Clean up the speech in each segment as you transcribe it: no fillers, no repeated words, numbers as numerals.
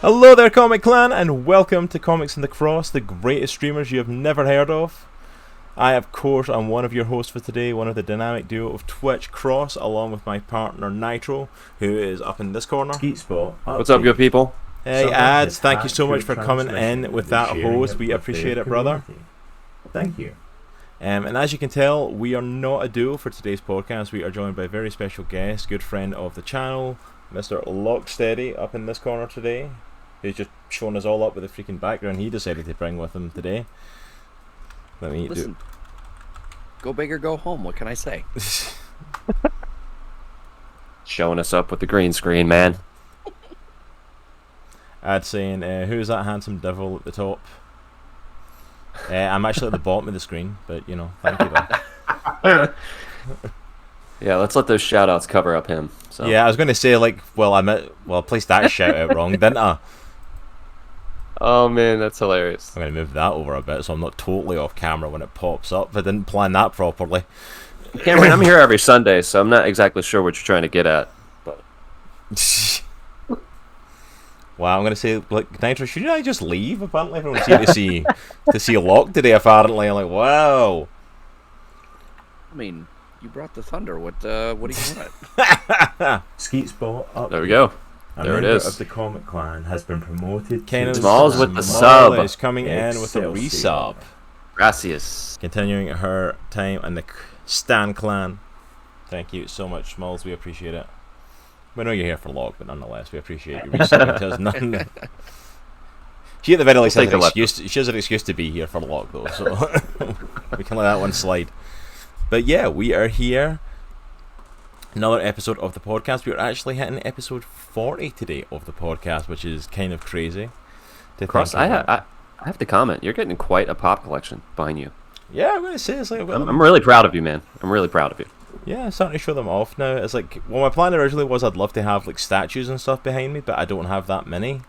Hello there, Comic Clan, and welcome to Comics in the Cross, the greatest streamers you have never heard of. I, of course, am one of your hosts for today, one of the dynamic duo of Twitch Cross, along with my partner Nitro, who is up in this corner. What's up, good people? Hey, Ads, thank you so much for coming in with that host. We appreciate it, brother. Thank you. And as you can tell, we are not a duo for today's podcast. We are joined by a very special guest, good friend of the channel, Mr. Lockesteady, up in this corner today. He's just showing us all up with the freaking background he decided to bring with him today. Listen, go big or go home. What can I say? Showing us up with the green screen, man. Ad saying, who's that handsome devil at the top? I'm actually at the bottom of the screen, but you know, thank you though. Yeah, let's let those shout-outs cover up him. So. Yeah, I was going to say, like, I placed that shout-out wrong, didn't I? Oh man, that's hilarious. I'm going to move that over a bit so I'm not totally off camera when it pops up. I didn't plan that properly. Cameron, I'm here every Sunday, so I'm not exactly sure what you're trying to get at. But wow, I'm going to say, like, Nitro, should I just leave? Apparently everyone's here to see Locke today, apparently. I'm like, wow. I mean, you brought the thunder. What do you want? Skeet Spot up. There we go. There it is. Of the Comic Clan has been promoted. Smalls with the sub. Is coming in with a resub. Gracias. Continuing her time in the Stan Clan. Thank you so much, Smalls. We appreciate it. We know you're here for Locke, but nonetheless, we appreciate you resubbing to us. None. She at the very least has an excuse. She has an excuse to be here for Locke, though, so we can let that one slide. But yeah, we are here. Another episode of the podcast. We're actually hitting episode 40 today of the podcast, which is kind of crazy. Cross, I have to comment. You're getting quite a pop collection behind you. Yeah, I'm going to say it's like I'm really proud of you, man. I'm really proud of you. Yeah, I'm starting to show them off now. It's like, well, my plan originally was I'd love to have like statues and stuff behind me, but I don't have that many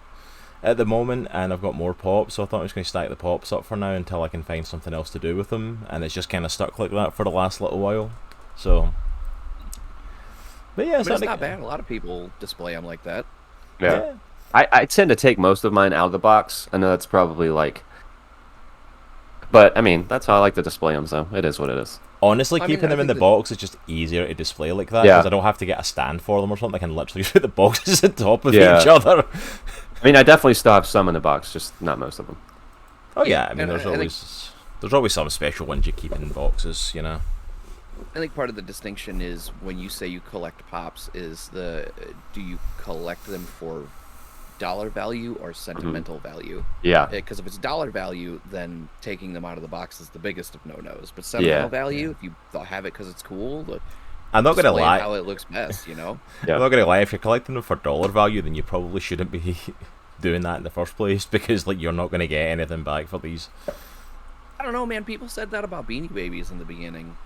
at the moment, and I've got more pops, so I thought I was going to stack the pops up for now until I can find something else to do with them, and it's just kind of stuck like that for the last little while. So, but yeah, it's not bad. A lot of people display them like that. Yeah. I tend to take most of mine out of the box. I know that's probably like, but I mean, that's how I like to display them, so it is what it is. Honestly, keeping them in the box is just easier to display like that, because I don't have to get a stand for them or something. I can literally put the boxes on top of each other. I mean, I definitely still have some in the box, just not most of them. Oh yeah, I mean, there's always some special ones you keep in boxes, you know. I think part of the distinction is when you say you collect pops, is do you collect them for dollar value or sentimental value? Yeah. Because if it's dollar value, then taking them out of the box is the biggest of no-nos. But sentimental value, if you have it because it's cool, I'm not gonna lie. How it looks best, you know. I'm not gonna lie. If you're collecting them for dollar value, then you probably shouldn't be doing that in the first place, because like you're not gonna get anything back for these. I don't know, man. People said that about Beanie Babies in the beginning.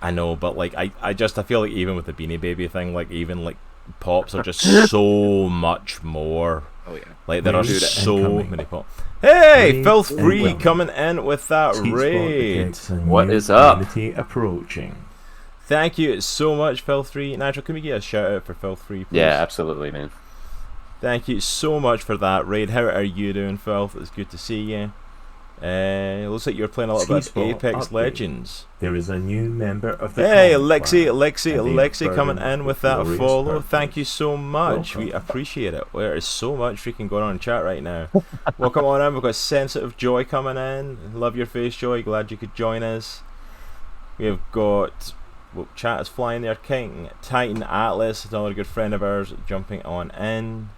I know, but like I feel like even with the Beanie Baby thing, like even like pops are just so much more. Oh yeah. Like there are so many pops. Hey, Filth Free coming in with that raid. What is up? Approaching. Thank you so much, Filth Free. Nitro, can we get a shout out for Filth Free, please? Yeah, absolutely, man. Thank you so much for that raid. How are you doing, Filth? It's good to see you. It looks like you're playing a little bit of Apex Legends. There is a new member of the Lexi coming in with that follow. Thank you so much. We appreciate it. There is so much freaking going on in chat right now. Welcome on in. We've got Sensitive Joy coming in. Love your face, Joy. Glad you could join us. We have got, well, chat is flying there. King Titan Atlas, another good friend of ours, jumping on in.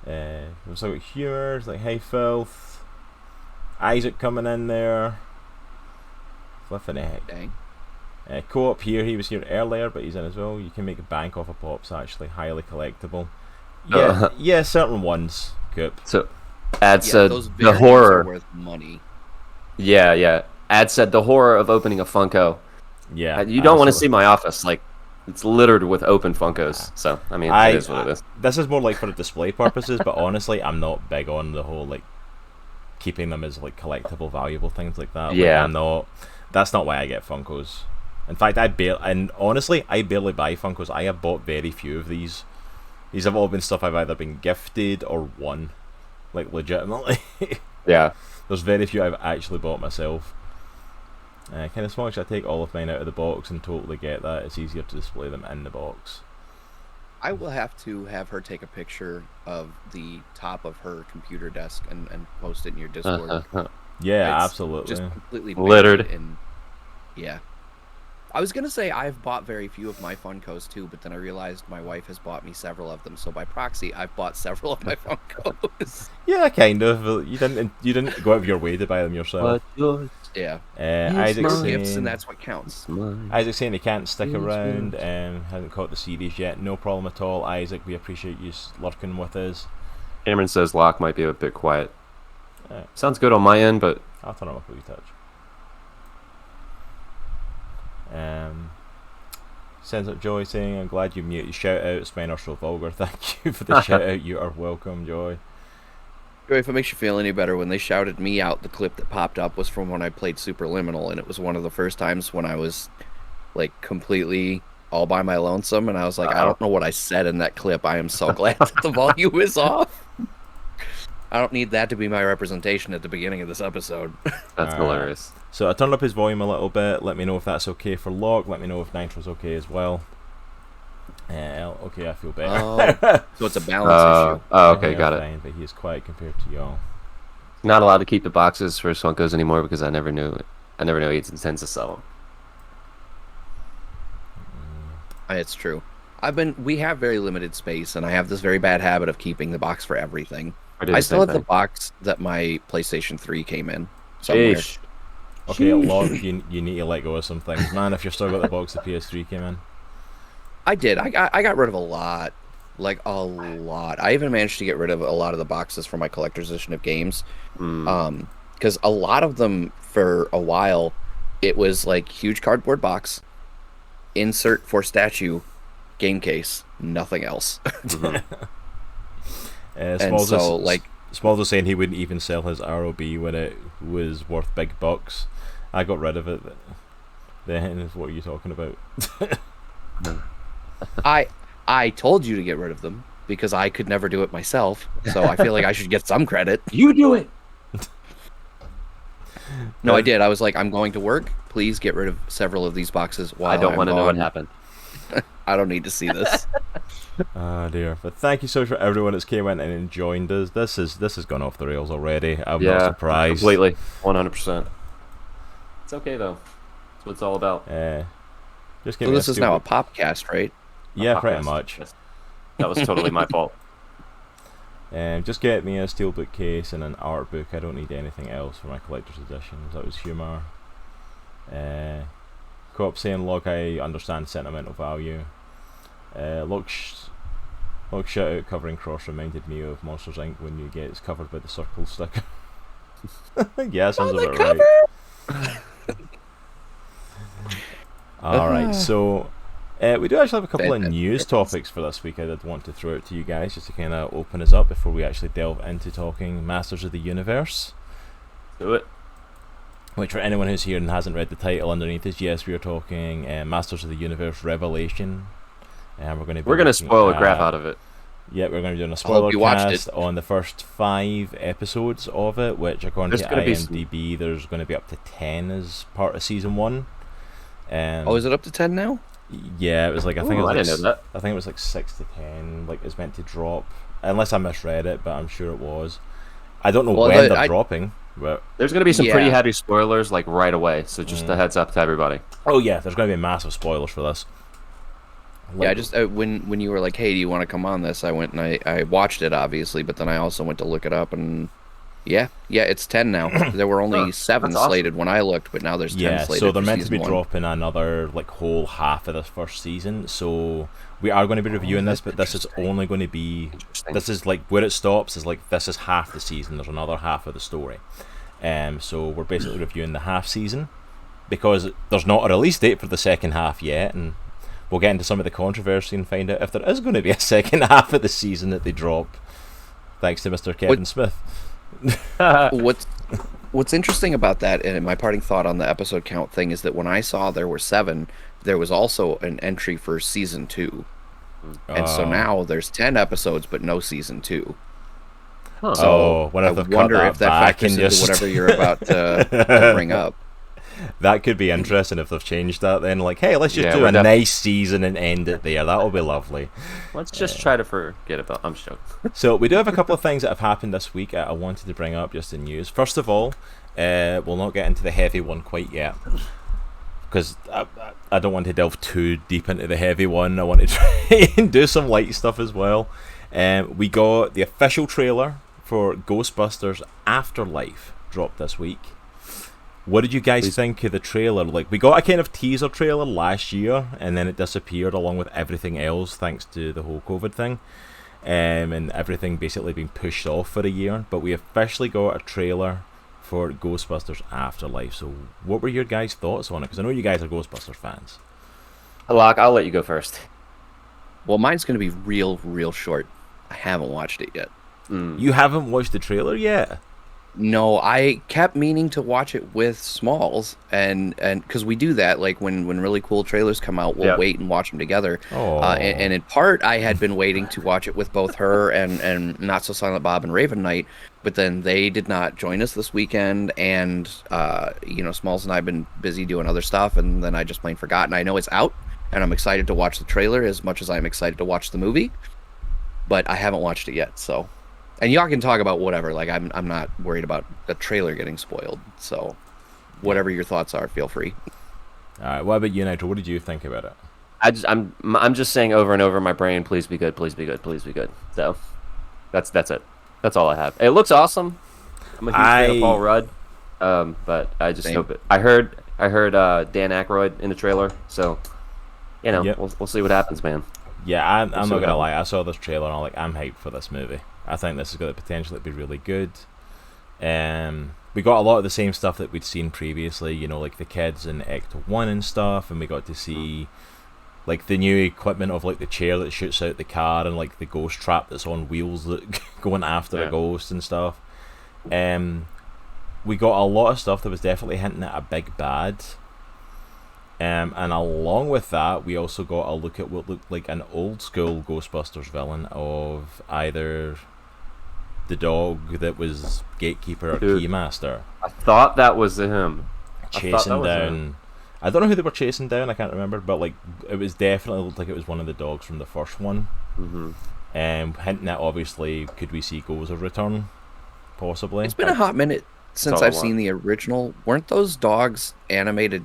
We've also got Humors like Hey Filth. Isaac coming in there. Flipping heck. Dang. Co-op here, he was here earlier, but he's in as well. You can make a bank off of pops, actually. Highly collectible. Yeah, certain ones, Coop. So, Ad said those the horror. Are worth money. Yeah. Ad said the horror of opening a Funko. Yeah. You don't want to see my office. Like, it's littered with open Funkos. So, I mean, it is what it is. This is more like for display purposes, but honestly, I'm not big on the whole, like, keeping them as like collectible, valuable things like that. Yeah, like, that's not why I get Funkos. In fact, I barely buy Funkos. I have bought very few of these These have all been stuff I've either been gifted or won, like legitimately. Yeah. There's very few I've actually bought myself. Kind of small, I take all of mine out of the box and totally get that. It's easier to display them in the box. I will have to have her take a picture of the top of her computer desk and post it in your Discord. Yeah, It's absolutely. Just completely Littered. buried in- yeah. I was gonna say I've bought very few of my Funkos too, but then I realized my wife has bought me several of them. So by proxy, I've bought several of my Funkos. Yeah, kind of. You didn't go out of your way to buy them yourself. Yeah, Isaac's mine. gifts, saying, and that's what counts. Isaac's saying he can't stick around, hasn't caught the series yet. No problem at all, Isaac. We appreciate you lurking with us. Cameron says Locke might be a bit quiet. Yeah. Sounds good on my end, but I'll turn him up a wee touch. Sends up Joy saying, I'm glad you muted shout outs. Mine are so vulgar. Thank you for the shout out. You are welcome, Joy. If it makes you feel any better, when they shouted me out, the clip that popped up was from when I played Superliminal, and it was one of the first times when I was like completely all by my lonesome, and I was like, I don't know what I said in that clip. I am so glad that the volume is off. I don't need that to be my representation at the beginning of this episode. that's hilarious. So I turned up his volume a little bit. Let me know if that's okay for Locke. Let me know if Nitro's okay as well. Okay, I feel better. So it's a balance issue. Oh, okay, Yeah, got it. fine, but he is quiet compared to y'all. Not allowed to keep the boxes for Funkos anymore because I never knew he intends to sell them. It's true. We have very limited space, and I have this very bad habit of keeping the box for everything. I still have the box that my PlayStation 3 came in somewhere. Sheesh. Okay, Locke, you need to let go of some things, man. If you're still got the box the PS3 came in. I did. I got rid of a lot. Like, a lot. I even managed to get rid of a lot of the boxes for my collector's edition of games. Because a lot of them, for a while, it was like huge cardboard box, insert for statue, game case, nothing else. And so, like... Smalls was saying he wouldn't even sell his ROB when it was worth big bucks. I got rid of it. Then, what are you talking about? I told you to get rid of them because I could never do it myself. So I feel like I should get some credit. You do it. No, I did. I was like, I'm going to work. Please get rid of several of these boxes while I don't want to know what gone. happened. I don't need to see this. Oh dear. But thank you so much for everyone that's came in and joined us. This has gone off the rails already. I'm not surprised. Completely. 100%. It's okay though. That's what it's all about. Just give So me this is now a popcast, right? Yeah, podcast. pretty much. That was totally my fault. Just get me a steelbook case and an art book. I don't need anything else for my collector's editions. That was humour. Co-op saying, look, I understand sentimental value. Look, shout out covering cross reminded me of Monsters Inc. when you get it's covered by the circle sticker. Yeah, sounds about right. Alright, so we do actually have a couple of news topics for this week I did want to throw out to you guys just to kind of open us up before we actually delve into talking Masters of the Universe. Do it. Which, for anyone who's here and hasn't read the title underneath is, yes, we are talking Masters of the Universe Revelation. And we're going to spoil the crap out of it. Yeah, we're going to be doing a hope you watched Spoilercast on the first 5 episodes of it, which according to IMDb, there's going to be up to 10 as part of season 1. Is it up to 10 now? Yeah, it was like I think I didn't know that. I think it was like 6 to 10. Like it's meant to drop, unless I misread it, but I'm sure it was. I don't know when they're dropping. But there's going to be some pretty heavy spoilers like right away, so just a heads up to everybody. Oh yeah, there's going to be massive spoilers for this. Like, yeah, I just when you were like, "Hey, do you want to come on this?" I went and I watched it obviously, but then I also went to look it up and yeah, it's 10 now. There were only 7 slated when I looked, but now there's 10 slated. So they're meant to be 1. dropping another like whole half of this first season. So we are going to be reviewing this, but this is only going to be is like where it stops is like this is half the season. There's another half of the story. So we're basically reviewing the half season because there's not a release date for the second half yet, and we'll get into some of the controversy and find out if there is going to be a second half of the season that they drop. Thanks to Mr. Kevin Smith. What's interesting about that, and my parting thought on the episode count thing, is that when I saw there were 7, there was also an entry for season 2. And so now there's 10 episodes, but no season 2. Huh. So what if I they've cut wonder that if that back factors and into just- whatever you're about to bring up. That could be interesting if they've changed that. Then, like, hey, let's just Yeah, do we're a nice season and end it there. That'll be lovely. Let's just try to forget about. I'm joking. So we do have a couple of things that have happened this week I wanted to bring up just in news. First of all, we'll not get into the heavy one quite yet, because I don't want to delve too deep into the heavy one. I want to try and do some light stuff as well. We got the official trailer for Ghostbusters Afterlife dropped this week. What did you guys think of the trailer? Like, we got a kind of teaser trailer last year, and then it disappeared along with everything else thanks to the whole COVID thing, and everything basically being pushed off for a year. But we officially got a trailer for Ghostbusters Afterlife. So what were your guys' thoughts on it? Because I know you guys are Ghostbusters fans. Locke, I'll let you go first. Well, mine's going to be real short. I haven't watched it yet. You haven't watched the trailer yet? No, I kept meaning to watch it with Smalls, and because we do that, like when really cool trailers come out, we'll wait and watch them together. Oh. And in part, I had been waiting to watch it with both her and Not So Silent Bob and Raven Knight, but then they did not join us this weekend, and Smalls and I have been busy doing other stuff, and then I just plain forgot. And I know it's out, and I'm excited to watch the trailer as much as I'm excited to watch the movie, but I haven't watched it yet, so. And y'all can talk about whatever. Like, I'm not worried about the trailer getting spoiled. So, whatever your thoughts are, feel free. All right. What about you, Nitro? What did you think about it? I'm just saying over and over in my brain, please be good, please be good, please be good. So, that's it. That's all I have. It looks awesome. I'm a huge fan of Paul Rudd. But I just hope it. I heard Dan Aykroyd in the trailer. So, we'll see what happens, man. Yeah, I'm not gonna lie. I saw this trailer and I'm hyped for this movie. I think this is going to potentially be really good. We got a lot of the same stuff that we'd seen previously, like the kids in Ecto 1 and stuff, and we got to see like the new equipment of like the chair that shoots out the car and like the ghost trap that's on wheels that going after a ghost and stuff. We got a lot of stuff that was definitely hinting at a big bad. And along with that, we also got a look at what looked like an old school Ghostbusters villain of either the dog that was Gatekeeper or Keymaster. I thought that was him. Chasing down. I don't know who they were chasing down, I can't remember, but like it was definitely looked like it was one of the dogs from the first one. Hinting at obviously, could we see Gozer return? Possibly. It's been a hot minute since I've seen the original. Weren't those dogs animated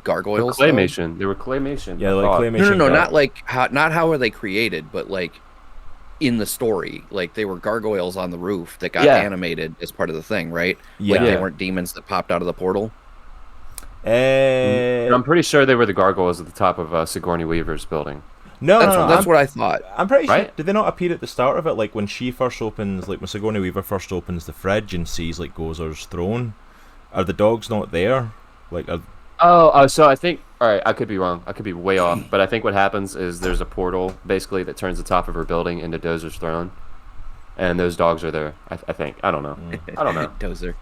gargoyles? Claymation. They were claymation. Yeah, like claymation. No, not like how are they created, but like in the story, like they were gargoyles on the roof that got animated as part of the thing, right? Yeah. Like they weren't demons that popped out of the portal. I'm pretty sure they were the gargoyles at the top of Sigourney Weaver's building. No, that's what I thought. I'm pretty sure. Did they not appear at the start of it? Like when she first opens, like when Sigourney Weaver first opens the fridge and sees like Gozer's throne, are the dogs not there? Like, so I think. All right, I could be wrong. I could be way off. But I think what happens is there's a portal basically that turns the top of her building into Dozer's throne, and those dogs are there. I think. I don't know. I don't know. Dozer.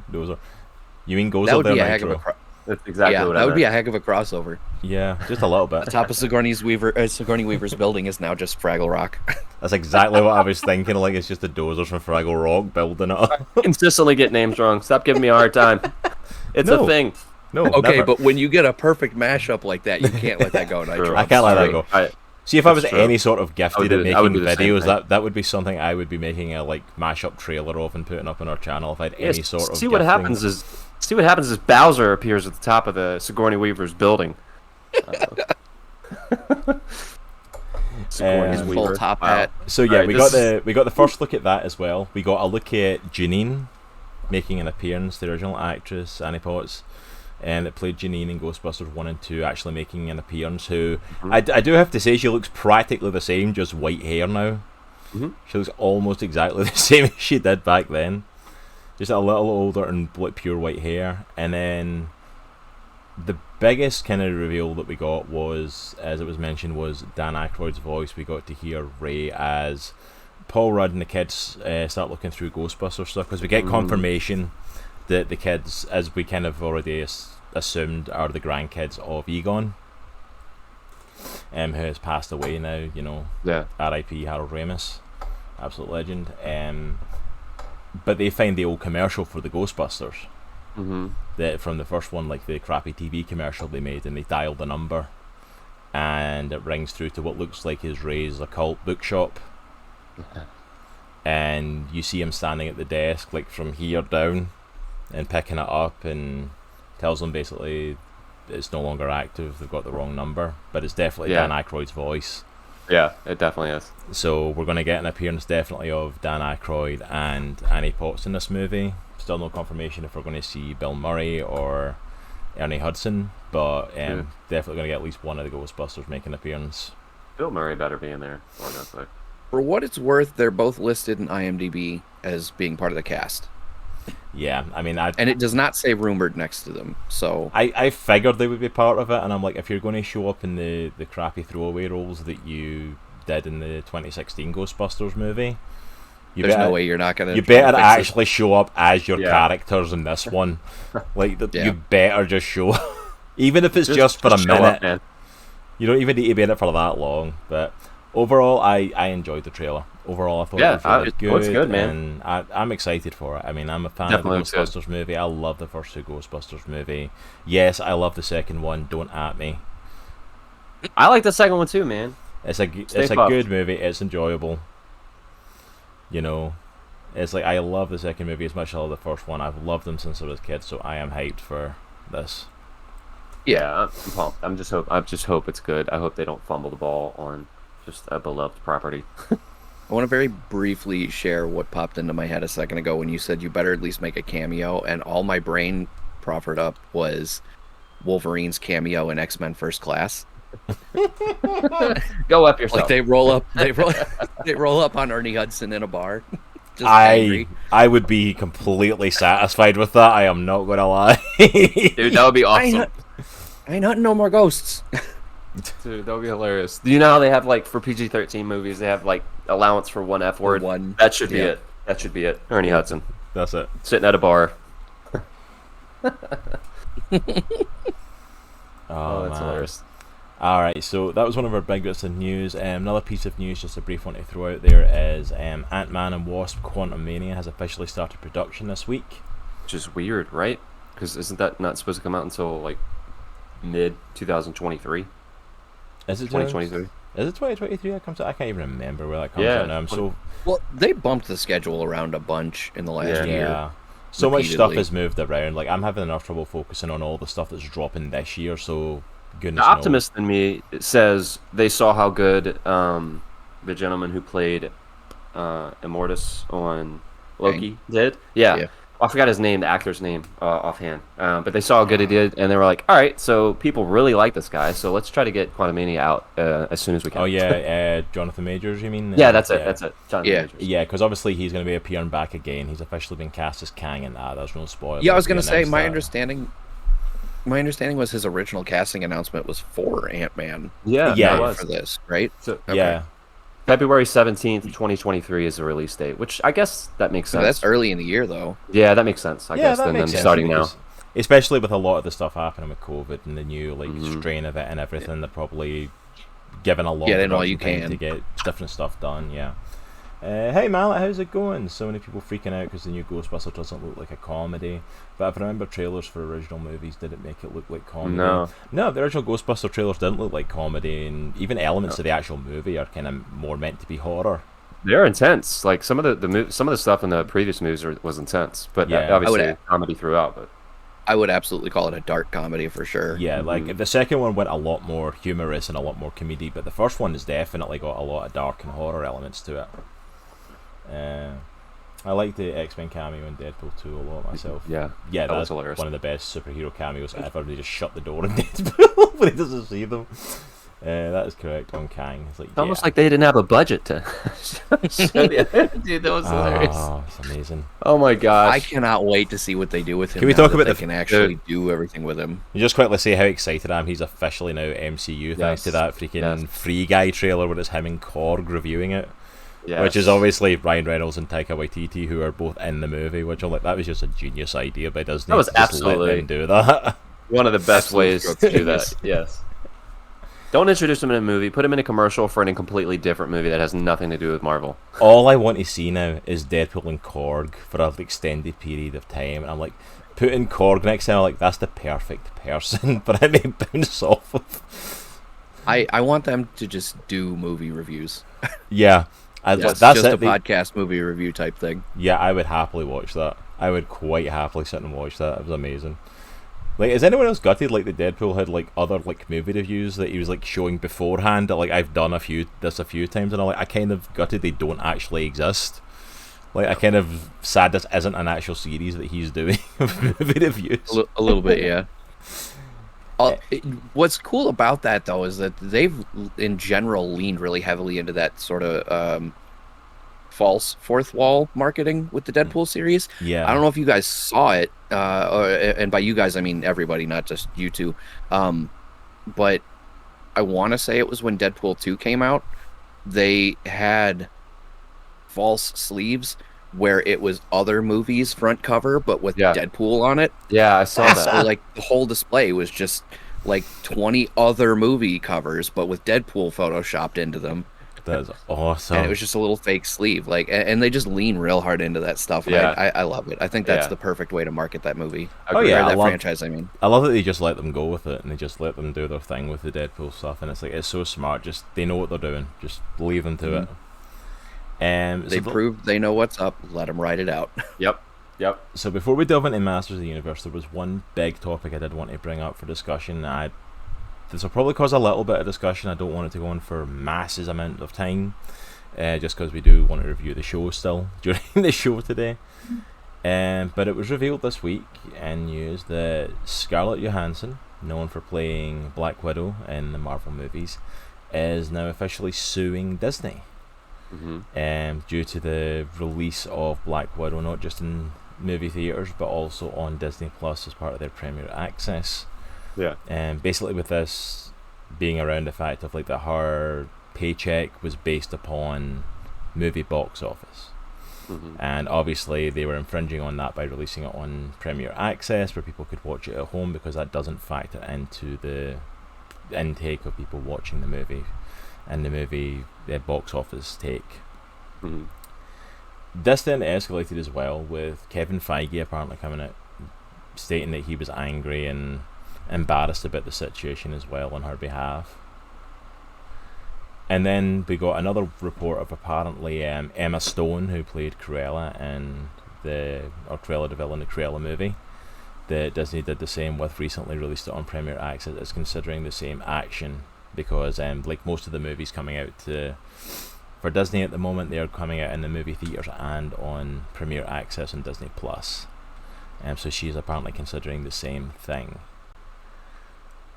Dozer. You mean Gozer? That would be a Nitro? heck of a. That's exactly what I that would be meant. a heck of a crossover. Yeah, just a little bit. The top of Sigourney Weaver's building is now just Fraggle Rock. That's exactly what I was thinking. Like it's just the Dozers from Fraggle Rock building it up. Consistently get names wrong. Stop giving me a hard time. It's a thing. No. Okay, never. but when you get a perfect mashup like that, you can't let that go, Nitro. I can't let that go. See, if I was true. any sort of gifted at I would making do the same videos, thing. that would be something I would be making a like mashup trailer of and putting up on our channel if I had any sort of. See what happens is Bowser appears at the top of the Sigourney Weaver's building. His full top hat. So yeah, Right, we got the first look at that as well. We got a look at Janine making an appearance, the original actress Annie Potts, and that played Janine in Ghostbusters 1 and 2, actually making an appearance. Who I do have to say, she looks practically the same, just white hair now. She looks almost exactly the same as she did back then, just a little older and pure white hair. And then the biggest kind of reveal that we got was, as it was mentioned, was Dan Aykroyd's voice. We got to hear Ray as Paul Rudd and the kids start looking through Ghostbusters stuff, because we get confirmation that the kids, as we kind of already assumed, are the grandkids of Egon. who has passed away now. Yeah. R.I.P. Harold Ramis, absolute legend. But they find the old commercial for the Ghostbusters. That from the first one, like the crappy TV commercial they made, and they dialed the number, and it rings through to what looks like is Ray's occult bookshop. And you see him standing at the desk, like from here down, and picking it up, and tells them basically it's no longer active, they've got the wrong number, but it's definitely Dan Aykroyd's voice. Yeah, it definitely is. So we're going to get an appearance definitely of Dan Aykroyd and Annie Potts in this movie. Still no confirmation if we're going to see Bill Murray or Ernie Hudson, but definitely going to get at least one of the Ghostbusters make an appearance. Bill Murray better be in there. For what it's worth, they're both listed in IMDb as being part of the cast. Yeah, I mean, and it does not say rumored next to them, so I figured they would be part of it, and I'm like, if you're going to show up in the crappy throwaway roles that you did in the 2016 Ghostbusters movie, there's no way you're not gonna. You better actually show up as your characters in this one. Like you better just show up, even if it's just for a minute. Up, you don't even need to be in it for that long. But overall, I enjoyed the trailer. Overall, I thought it was really good. Looks good, man. And I'm excited for it. I mean, I'm a fan of the Ghostbusters movie. I love the first two Ghostbusters movie. Yes, I love the second one. Don't at me. I like the second one too, man. It's a good movie. It's enjoyable. It's like I love the second movie as much as I love the first one. I've loved them since I was a kid, so I am hyped for this. Yeah, I'm pumped. I just hope it's good. I hope they don't fumble the ball on just a beloved property. I want to very briefly share what popped into my head a second ago when you said you better at least make a cameo, and all my brain proffered up was Wolverine's cameo in X-Men First Class. Go up yourself. Like they roll up on Ernie Hudson in a bar. Just I would be completely satisfied with that. I am not gonna lie. Dude, that would be awesome. I ain't hunting no more ghosts. Dude, that would be hilarious. Do you know how they have, like, for PG-13 movies, they have, like, allowance for one F word? That should be it. That should be it. Ernie Hudson. That's it. Sitting at a bar. Oh, that's hilarious. Alright, so that was one of our big bits of news. Another piece of news, just a brief one to throw out there, is Ant-Man and Wasp Quantumania has officially started production this week. Which is weird, right? Because isn't that not supposed to come out until, like, mid-2023? Is it 2023? Is it 2023 that comes out? I can't even remember where that comes out now. Well, they bumped the schedule around a bunch in the last year. Yeah. So much stuff has moved around. Like, I'm having enough trouble focusing on all the stuff that's dropping this year, so goodness The optimist in me says they saw how good the gentleman who played Immortus on Loki did. Yeah. I forgot his name, the actor's name, offhand. But they saw how good he did, and they were like, all right, so people really like this guy, so let's try to get Quantumania out as soon as we can. Oh, yeah, Jonathan Majors, you mean? Yeah, that's it. Jonathan Majors. Yeah, because obviously he's going to be appearing back again. He's officially been cast as Kang and that. There's no spoilers. Yeah, I was going to say, my understanding was his original casting announcement was for Ant-Man. Yeah, for this, right? So, okay. Yeah. February 17th, 2023 is the release date, which I guess that makes sense. That's early in the year, though. Yeah, that makes sense, I guess, than them starting now. Especially with a lot of the stuff happening with COVID and the new strain of it and everything, they're probably giving a lot of time to get different stuff done, Hey Mallet, how's it going? So many people freaking out because the new Ghostbusters doesn't look like a comedy. But if I remember trailers for original movies, did it make it look like comedy? No, the original Ghostbuster trailers didn't look like comedy, and even elements of the actual movie are kind of more meant to be horror. They're intense. Like some of the stuff in the previous movies was intense, but obviously comedy throughout. But I would absolutely call it a dark comedy for sure. Yeah, like the second one went a lot more humorous and a lot more comedy, but the first one has definitely got a lot of dark and horror elements to it. I like the X-Men cameo in Deadpool 2 a lot myself. Yeah, that's hilarious. One of the best superhero cameos ever. They just shut the door in Deadpool when he doesn't see them. That is correct on Kang. It's almost like they didn't have a budget to dude, that was hilarious. Oh, it's amazing. Oh my gosh. I cannot wait to see what they do with him. Can we talk about they can actually do everything with him? You just quickly say how excited I am. He's officially now MCU thanks to that freaking Free Guy trailer where it's him and Korg reviewing it. Yes. Which is obviously Ryan Reynolds and Taika Waititi, who are both in the movie, which I'm like, that was just a genius idea by Disney. That was absolutely let them do that. One of the best ways to do that. Yes. Don't introduce him in a movie. Put him in a commercial for a completely different movie that has nothing to do with Marvel. All I want to see now is Deadpool and Korg for an extended period of time, and I'm like, putting Korg next to him, I'm like, that's the perfect person for him to bounce off of. I want them to just do movie reviews. Yeah. That's just a podcast movie review type thing. Yeah, I would happily watch that. I would quite happily sit and watch that. It was amazing. Like, is anyone else gutted like the Deadpool had like other like movie reviews that he was like showing beforehand that like I've done a few times, and I'm like, I kind of gutted they don't actually exist. Like, I kind of sad this isn't an actual series that he's doing of movie reviews. A little bit, yeah. What's cool about that though is that they've in general leaned really heavily into that sort of false fourth wall marketing with the Deadpool series. Yeah. I don't know if you guys saw it, and by you guys I mean everybody, not just you two. But I want to say it was when Deadpool 2 came out. They had false sleeves where it was other movies front cover, but with Deadpool on it. Yeah, I saw that. So like the whole display was just like 20 other movie covers, but with Deadpool photoshopped into them. That's awesome. And it was just a little fake sleeve, like, and they just lean real hard into that stuff. And I love it. I think that's the perfect way to market that movie. That franchise. I mean, I love that they just let them go with it, and they just let them do their thing with the Deadpool stuff. And it's like, it's so smart. Just they know what they're doing. Just leave them to it. They proved they know what's up. Let them ride it out. Yep. So before we delve into Masters of the Universe, there was one big topic I did want to bring up for discussion. This will probably cause a little bit of discussion. I don't want it to go on for masses amount of time, just because we do want to review the show still during the show today. But it was revealed this week in news that Scarlett Johansson, known for playing Black Widow in the Marvel movies, is now officially suing Disney. Due to the release of Black Widow, not just in movie theaters but also on Disney Plus as part of their Premier Access. Basically with this being around the fact of like that her paycheck was based upon movie box office, and obviously they were infringing on that by releasing it on Premier Access where people could watch it at home, because that doesn't factor into the intake of people watching the movie and the movie box office take. This then escalated as well, with Kevin Feige apparently coming out stating that he was angry and embarrassed about the situation as well on her behalf. And then we got another report of apparently Emma Stone, who played Cruella in Cruella de Vil in the Cruella movie, that Disney did the same with, recently released it on Premier Access, is considering the same action, because like most of the movies coming out for Disney at the moment, they are coming out in the movie theaters and on Premier Access and Disney Plus. So she's apparently considering the same thing.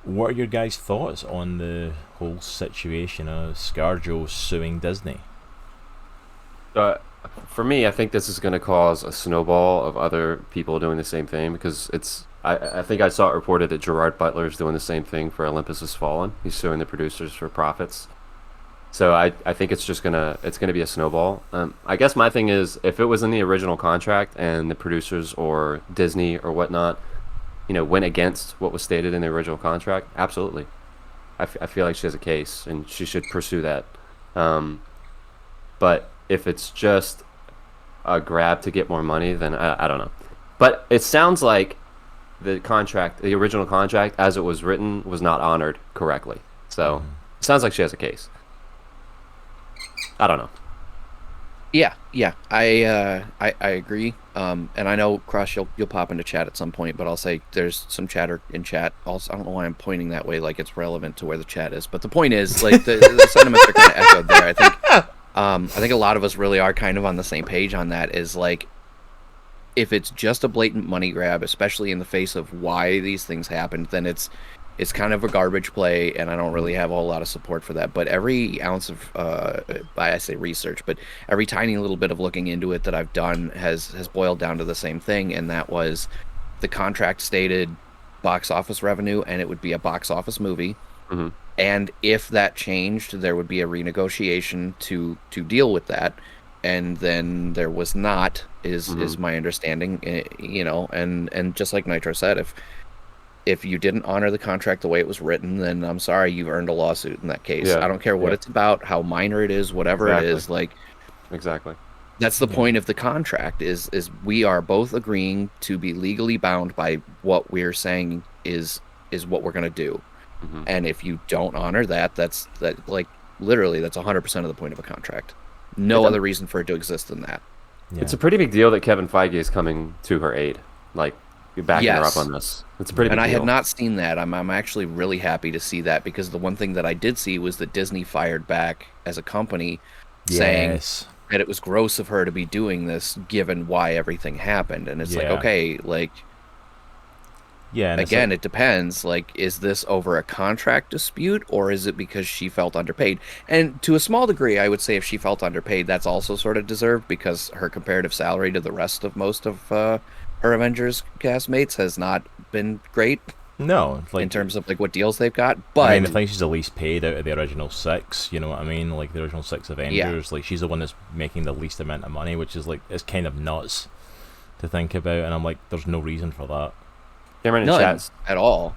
What are your guys' thoughts on the whole situation of ScarJo suing Disney? For me, I think this is going to cause a snowball of other people doing the same thing, because I think I saw it reported that Gerard Butler is doing the same thing for Olympus Has Fallen. He's suing the producers for profits. So I think it's gonna be a snowball. I guess my thing is, if it was in the original contract and the producers or Disney or whatnot, went against what was stated in the original contract, absolutely. I feel like she has a case and she should pursue that. But if it's just a grab to get more money, then I don't know. But it sounds like the original contract, as it was written, was not honored correctly. So it sounds like she has a case. I don't know. Yeah, I agree. And I know, Crush, you'll pop into chat at some point, but I'll say there's some chatter in chat. Also, I don't know why I'm pointing that way, like it's relevant to where the chat is. But the point is, like the sentiments are kind of echoed there. I think a lot of us really are kind of on the same page on that. Is like, if it's just a blatant money grab, especially in the face of why these things happened, then it's kind of a garbage play, and I don't really have a whole lot of support for that. But every ounce of, I say research, but every tiny little bit of looking into it that I've done has boiled down to the same thing, and that was the contract stated box office revenue, and it would be a box office movie. And if that changed, there would be a renegotiation to deal with that. And then there was not, is my understanding, and just like Nitro said, if you didn't honor the contract the way it was written, then I'm sorry, you've earned a lawsuit in that case. Yeah. I don't care what it's about, how minor it is, whatever it is. Like, exactly. that's the point of the contract. Is we are both agreeing to be legally bound by what we're saying is what we're gonna do. And if you don't honor that, that's like literally that's 100% of the point of a contract. No other reason for it to exist than that. Yeah. It's a pretty big deal that Kevin Feige is coming to her aid, like backing her up on this. It's a pretty big deal. And I had not seen that. I'm actually really happy to see that, because the one thing that I did see was that Disney fired back as a company, saying that it was gross of her to be doing this given why everything happened. And it's like, okay, like, again, it depends. Like, is this over a contract dispute, or is it because she felt underpaid? And to a small degree, I would say if she felt underpaid, that's also sort of deserved, because her comparative salary to the rest of most of her Avengers castmates has not been great. No, like, in terms of like what deals they've got. But I mean, I think she's the least paid out of the original 6. You know what I mean? Like the original 6 Avengers, like she's the one that's making the least amount of money, which is like, it's kind of nuts to think about. And I'm like, there's no reason for that. Cameron in chat at all.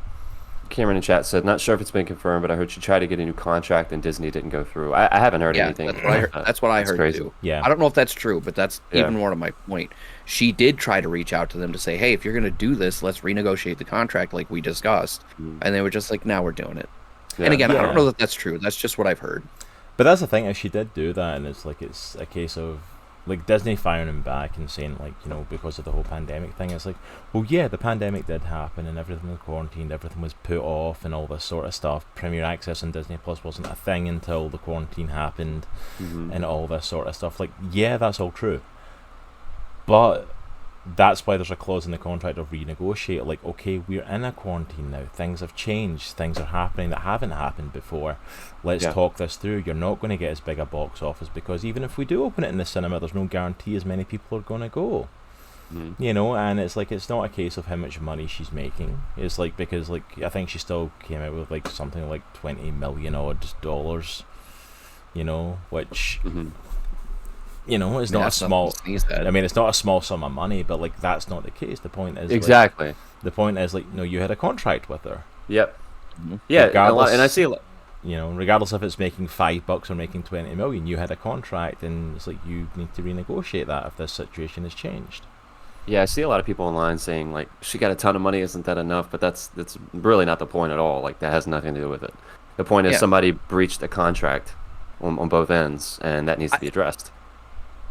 Cameron in chat said, not sure if it's been confirmed, but I heard she tried to get a new contract and Disney didn't go through. I haven't heard anything. That's what I heard too. Yeah. I don't know if that's true, but that's even more to my point. She did try to reach out to them to say, hey, if you're going to do this, let's renegotiate the contract like we discussed. And they were just like, now we're doing it. And again, I don't know that that's true. That's just what I've heard. But that's the thing, is she did do that, and it's like, it's a case of like Disney firing him back and saying, like, you know, because of the whole pandemic thing, it's like, well, yeah, the pandemic did happen and everything was quarantined, everything was put off and all this sort of stuff. Premier Access on Disney Plus wasn't a thing until the quarantine happened, and all this sort of stuff. Like, yeah, that's all true. But that's why there's a clause in the contract of renegotiate. Like, okay, we're in a quarantine now. Things have changed. Things are happening that haven't happened before. Let's talk this through. You're not going to get as big a box office, because even if we do open it in the cinema, there's no guarantee as many people are going to go. You know, and it's like, it's not a case of how much money she's making. It's like, because like, I think she still came out with like something like $20 million odd dollars, you know, which you know, it's not a small. I mean, it's not a small sum of money, but like, that's not the case. The point is exactly. Like, the point is, like, no, you had a contract with her. Yep. Yeah, and I see. You know, regardless if it's making $5 or making 20 million, you had a contract, and it's like, you need to renegotiate that if this situation has changed. Yeah, I see a lot of people online saying, like, she got a ton of money, isn't that enough? But that's really not the point at all. Like, that has nothing to do with it. The point is somebody breached a contract on both ends, and that needs to be addressed.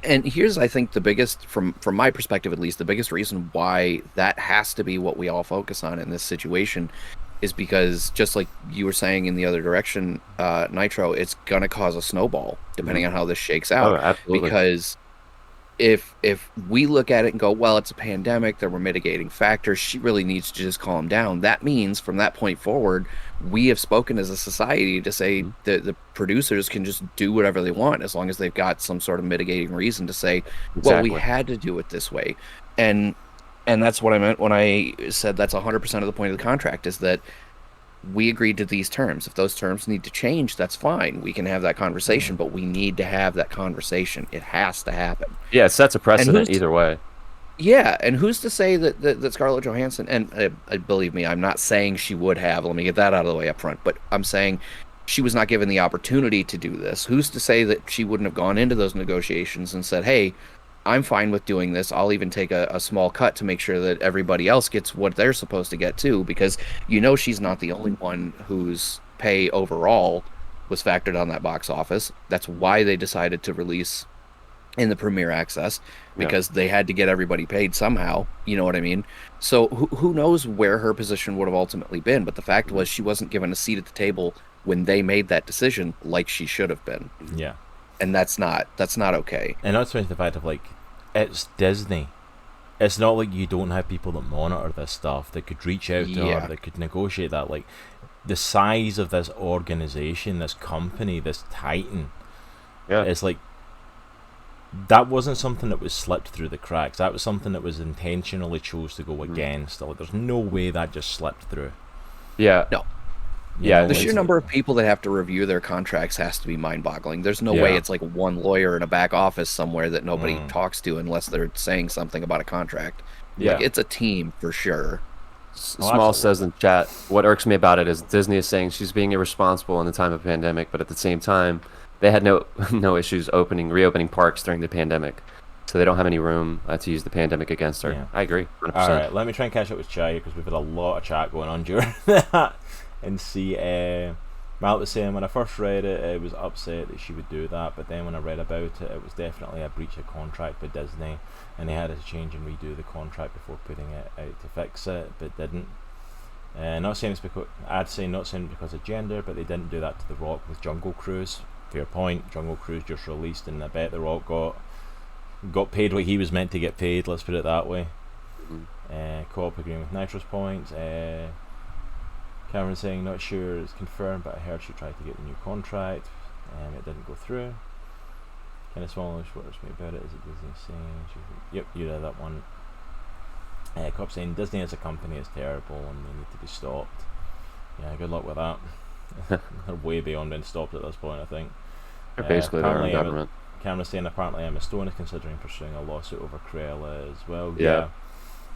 And here's, I think, the biggest, from my perspective at least, the biggest reason why that has to be what we all focus on in this situation is because, just like you were saying in the other direction, Nitro, it's going to cause a snowball, depending on how this shakes out. Oh, absolutely. Because if we look at it and go, well, it's a pandemic, there were mitigating factors, she really needs to just calm down. That means from that point forward, we have spoken as a society to say that the producers can just do whatever they want as long as they've got some sort of mitigating reason to say, well, we had to do it this way. And that's what I meant when I said that's 100% of the point of the contract, is that we agreed to these terms. If those terms need to change, that's fine. We can have that conversation, but we need to have that conversation. It has to happen. Yeah, it sets a precedent either way. Yeah, and who's to say that Scarlett Johansson, and believe me, I'm not saying she would have, let me get that out of the way up front, but I'm saying she was not given the opportunity to do this. Who's to say that she wouldn't have gone into those negotiations and said, hey, I'm fine with doing this. I'll even take a small cut to make sure that everybody else gets what they're supposed to get too, because you know she's not the only one whose pay overall was factored on that box office. That's why they decided to release in the Premier Access, because they had to get everybody paid somehow. You know what I mean? So who knows where her position would have ultimately been, but the fact was she wasn't given a seat at the table when they made that decision like she should have been. Yeah. And that's not okay. And not to mention the fact of, like, it's Disney. It's not like you don't have people that monitor this stuff, that could reach out to her, that could negotiate that. Like, the size of this organization, this company, this titan, it's like, that wasn't something that was slipped through the cracks. That was something that was intentionally chose to go against. Like, there's no way that just slipped through. Yeah. No. Yeah, the sheer number of people that have to review their contracts has to be mind-boggling. There's no way it's like one lawyer in a back office somewhere that nobody talks to unless they're saying something about a contract. Like, it's a team for sure. Small says in chat, what irks me about it is Disney is saying she's being irresponsible in the time of pandemic, but at the same time, they had no issues reopening parks during the pandemic, so they don't have any room to use the pandemic against her. Yeah. I agree. 100%. All right, let me try and catch up with Chai because we've had a lot of chat going on during that, and see. Mal was saying when I first read it, I was upset that she would do that, but then when I read about it, it was definitely a breach of contract by Disney, and they had to change and redo the contract before putting it out to fix it, but didn't. Not saying it's because not saying because of gender, but they didn't do that to The Rock with Jungle Cruise. Fair point. Jungle Cruise just released, and I bet The Rock got paid what he was meant to get paid. Let's put it that way. Co-op agreeing with Nitro's points. Cameron saying not sure it's confirmed, but I heard she tried to get the new contract, and it didn't go through. Kind of smallish. What worries me about it is it Disney saying yep, you read that one. Cop saying Disney as a company is terrible and they need to be stopped. Yeah, good luck with that. They're way beyond being stopped at this point, I think. They're basically their own government. Cameron's saying apparently Emma Stone is considering pursuing a lawsuit over Cruella as well.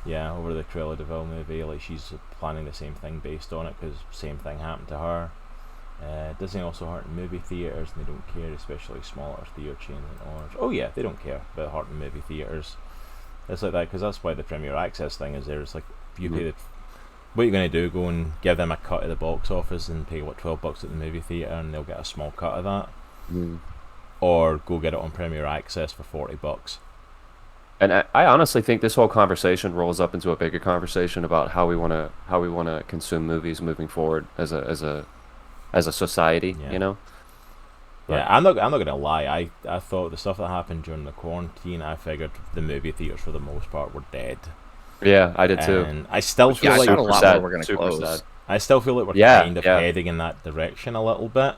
Yeah, over the Cruella de Vil movie. Like, she's planning the same thing based on it because same thing happened to her. Disney also hurting movie theatres, and they don't care, especially smaller theatre chains and ours. Oh yeah, they don't care about hurting movie theatres. It's like that because that's why the Premier Access thing is there. It's like if you pay the, what you're going to do, go and give them a cut of the box office and pay $12 at the movie theatre, and they'll get a small cut of that. Or go get it on Premier Access for $40. And I honestly think this whole conversation rolls up into a bigger conversation about how we want to consume movies moving forward as a society. Yeah. You know. Yeah, I'm not gonna lie. I thought the stuff that happened during the quarantine, I figured the movie theaters for the most part were dead. Yeah, I did too. And I still feel like a lot more we're gonna close. Sad. I still feel like we're kind of heading in that direction a little bit.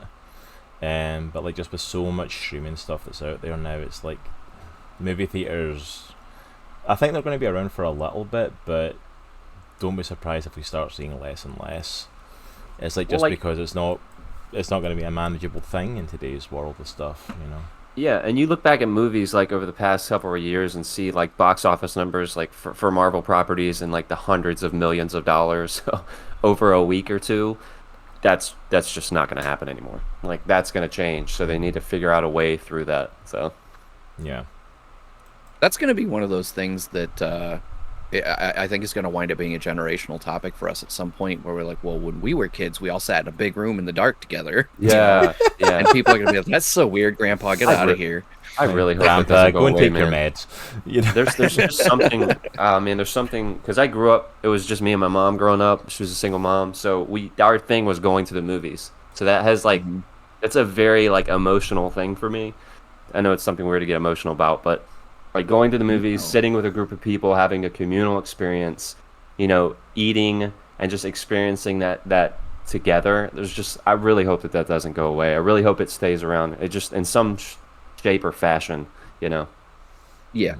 But like just with so much streaming stuff that's out there now, it's like movie theaters. I think they're going to be around for a little bit, but don't be surprised if we start seeing less and less. It's like just because it's not going to be a manageable thing in today's world of stuff, you know. Yeah, and you look back at movies like over the past several years and see like box office numbers like for Marvel properties in like the hundreds of millions of dollars over a week or two. That's just not going to happen anymore. Like that's going to change, so they need to figure out a way through that. So, yeah. That's going to be one of those things that I think is going to wind up being a generational topic for us at some point where we're like, well, when we were kids, we all sat in a big room in the dark together. Yeah, yeah. And people are going to be like, that's so weird, Grandpa, get out of here. I really hope that Grandpa, doesn't go and away, take your man. meds. You know? There's just something, there's something, because I grew up, it was just me and my mom growing up. She was a single mom, so our thing was going to the movies. So that has like, it's a very like emotional thing for me. I know it's something weird to get emotional about, but like going to the movies, sitting with a group of people, having a communal experience, you know, eating and just experiencing that together. I really hope that doesn't go away. I really hope it stays around. It just in some shape or fashion, you know. Yeah.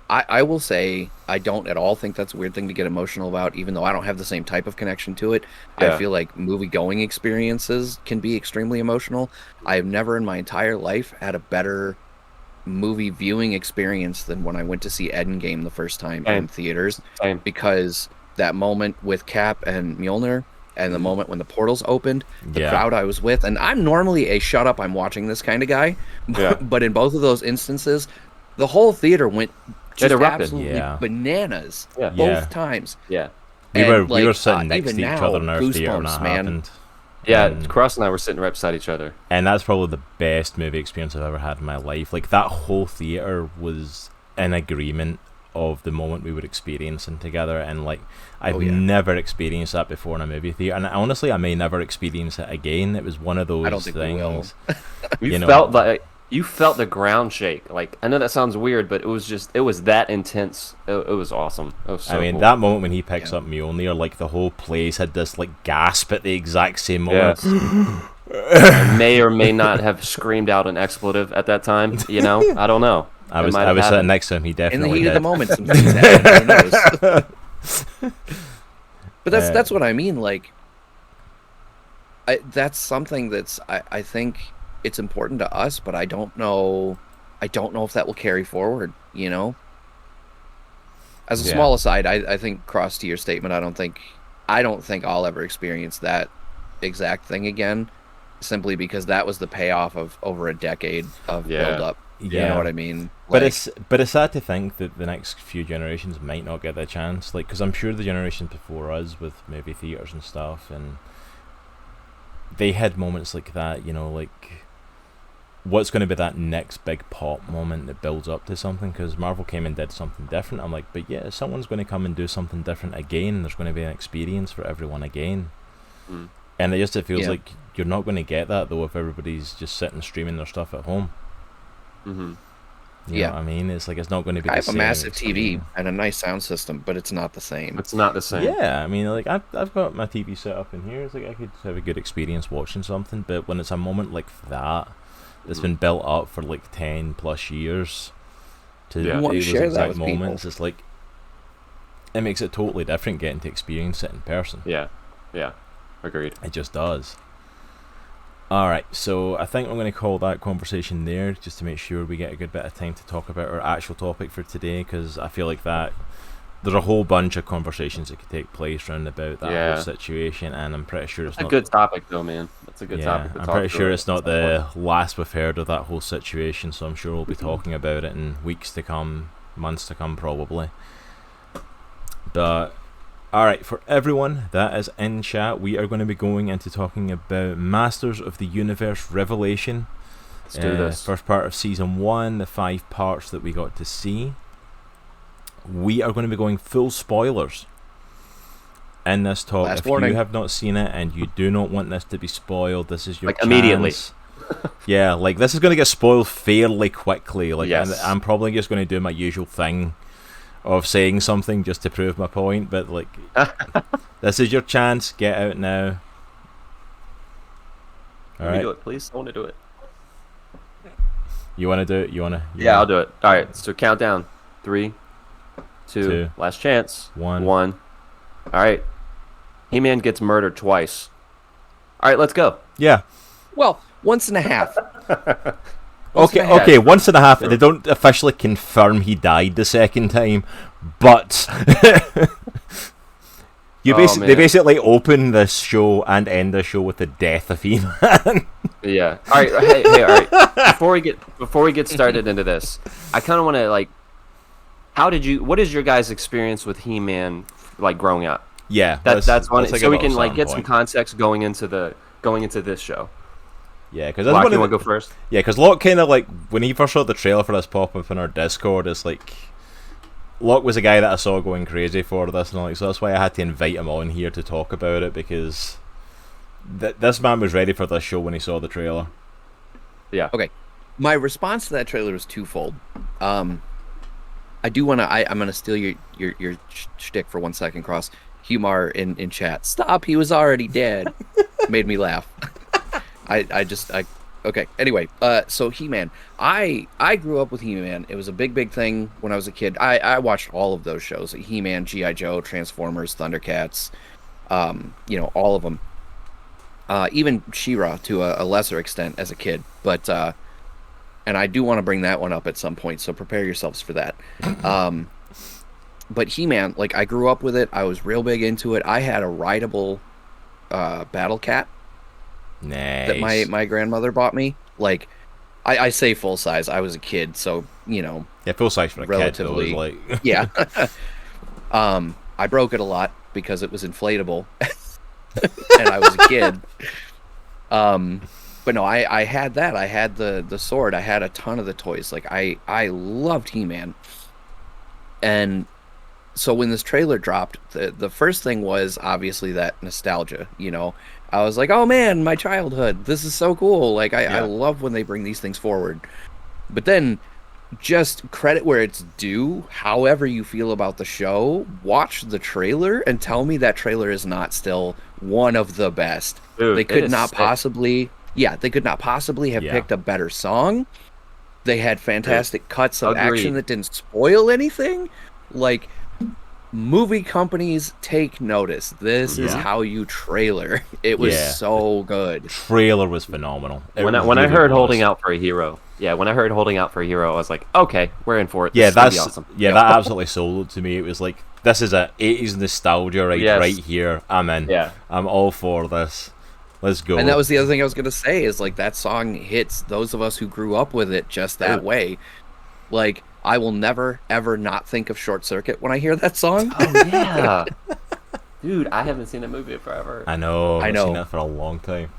I will say I don't at all think that's a weird thing to get emotional about, even though I don't have the same type of connection to it. Yeah. I feel like movie-going experiences can be extremely emotional. I have never in my entire life had a better movie viewing experience than when I went to see Endgame the first time in theaters. Because that moment with Cap and Mjolnir and the moment when the portals opened, the crowd I was with, and I'm normally a shut up, I'm watching this kind of guy, but in both of those instances, the whole theater went just absolutely bananas both times. Yeah. We were sitting next to each other in our theater when that happened. Yeah, Cross and I were sitting right beside each other. And that's probably the best movie experience I've ever had in my life. Like, that whole theater was in agreement of the moment we were experiencing together, and like I've never experienced that before in a movie theater, and honestly I may never experience it again. It was one of those things. You felt the ground shake. Like, I know that sounds weird, but it was that intense. It was awesome. It was so cool. That moment when he picks up Mjolnir, like the whole place had this like gasp at the exact same moment. I may or may not have screamed out an expletive at that time. You know, I don't know. I was sitting next to him. He definitely in the heat did. of the moment, some things happen. Who knows? But that's what I mean. Like, that's something that's I think it's important to us, but I don't know if that will carry forward. You know. As a Yeah. small aside, I think cross to your statement, I don't think I'll ever experience that exact thing again, simply because that was the payoff of over a decade of build up. You know what I mean? But it's sad to think that the next few generations might not get that chance. Like, because I'm sure the generations before us with movie theaters and stuff, and they had moments like that. You know, like what's going to be that next big pop moment that builds up to something? Because Marvel came and did something different. I'm like, but yeah, someone's going to come and do something different again. There's going to be an experience for everyone again. And it feels like you're not going to get that though if everybody's just sitting streaming their stuff at home. You know what I mean? It's like it's not going to be. I the have same a massive experience. TV and a nice sound system, but it's not the same. It's not the same. Yeah, I mean, like I've got my TV set up in here. It's like I could have a good experience watching something, but when it's a moment like that, that's been built up for like 10+ years to those share that exact with moments, people. it's like it makes it totally different getting to experience it in person. Yeah. Agreed. It just does. Alright, so I think I'm going to call that conversation there, just to make sure we get a good bit of time to talk about our actual topic for today, because I feel like that there's a whole bunch of conversations that could take place round about that whole situation, and I'm pretty sure it's not a good topic though, man. That's a good topic to I'm talk pretty through sure at it's not some the point. last we've heard of that whole situation, so I'm sure we'll be talking about it in weeks to come, months to come probably. But alright, for everyone that is in chat, we are going to be going into talking about Masters of the Universe Revelation. Let's do this. First part of Season 1, the 5 parts that we got to see. We are going to be going full spoilers in this talk. Last if warning. you have not seen it and you do not want this to be spoiled, this is your Like, chance. immediately. Yeah, like this is going to get spoiled fairly quickly. Like, Yes. and I'm probably just going to do my usual thing of saying something just to prove my point, but like this is your chance. Get out now. All Let me right, do it, please. I want to do it. you want to do it? You want to? Yeah, I'll do it. All right, so countdown. 3, 2, Two. last chance. 1. 1. All right. He-Man gets murdered twice. All right, let's go. Yeah. Well, once and a half. Okay, once and a half. They don't officially confirm he died the second time, but they basically open this show and end the show with the death of He-Man. Yeah. All right. Hey, all right. Before we get started into this, I kind of want to like, what is your guys' experience with He-Man like growing up? Yeah, That's one. like So a we little can like starting get some point. context going into this show. Yeah, because Locke, you want to go first? Yeah, because Locke kind of like when he first saw the trailer for this pop up in our Discord, it's like Locke was a guy that I saw going crazy for this, and like so that's why I had to invite him on here to talk about it, because this man was ready for this show when he saw the trailer. Yeah. Okay. My response to that trailer was twofold. I do want to. I'm going to steal your shtick for 1 second, Cross. Humor in chat. Stop. He was already dead. Made me laugh. Okay. Anyway, so He-Man. I grew up with He-Man. It was a big thing when I was a kid. I watched all of those shows: He-Man, G.I. Joe, Transformers, Thundercats. All of them. Even She-Ra to a lesser extent as a kid, but. And I do want to bring that one up at some point, so prepare yourselves for that. But He-Man, like, I grew up with it. I was real big into it. I had a rideable Battle Cat Nice. that my grandmother bought me. Like, I say full size. I was a kid, so, Yeah, full size for a relatively, kid, though, is like... yeah. I broke it a lot because it was inflatable, and I was a kid. But no, I had that. I had the sword. I had a ton of the toys. Like, I loved He-Man. And so when this trailer dropped, the first thing was obviously that nostalgia, I was like, oh man, my childhood. This is so cool. Like, I love when they bring these things forward. But then, just credit where it's due, however you feel about the show, watch the trailer and tell me that trailer is not still one of the best. Dude, they it could is not sick. possibly... Yeah, they could not possibly have picked a better song. They had fantastic cuts of action that didn't spoil anything. Like, movie companies, take notice. This is how you trailer. It was so good. Trailer was phenomenal. When I heard Holding Out for a Hero, when I heard "Holding Out for a Hero," I was like, okay, we're in for it. Yeah, This is gonna be that's awesome. that absolutely sold it to me. It was like, this is a 80s nostalgia Yes. right here. I'm in. Yeah. I'm all for this. Let's go. And that was the other thing I was gonna say is like that song hits those of us who grew up with it just that way. Like I will never ever not think of Short Circuit when I hear that song. Oh yeah, dude, I haven't seen that movie in forever. I know. I I've know. seen that for a long time.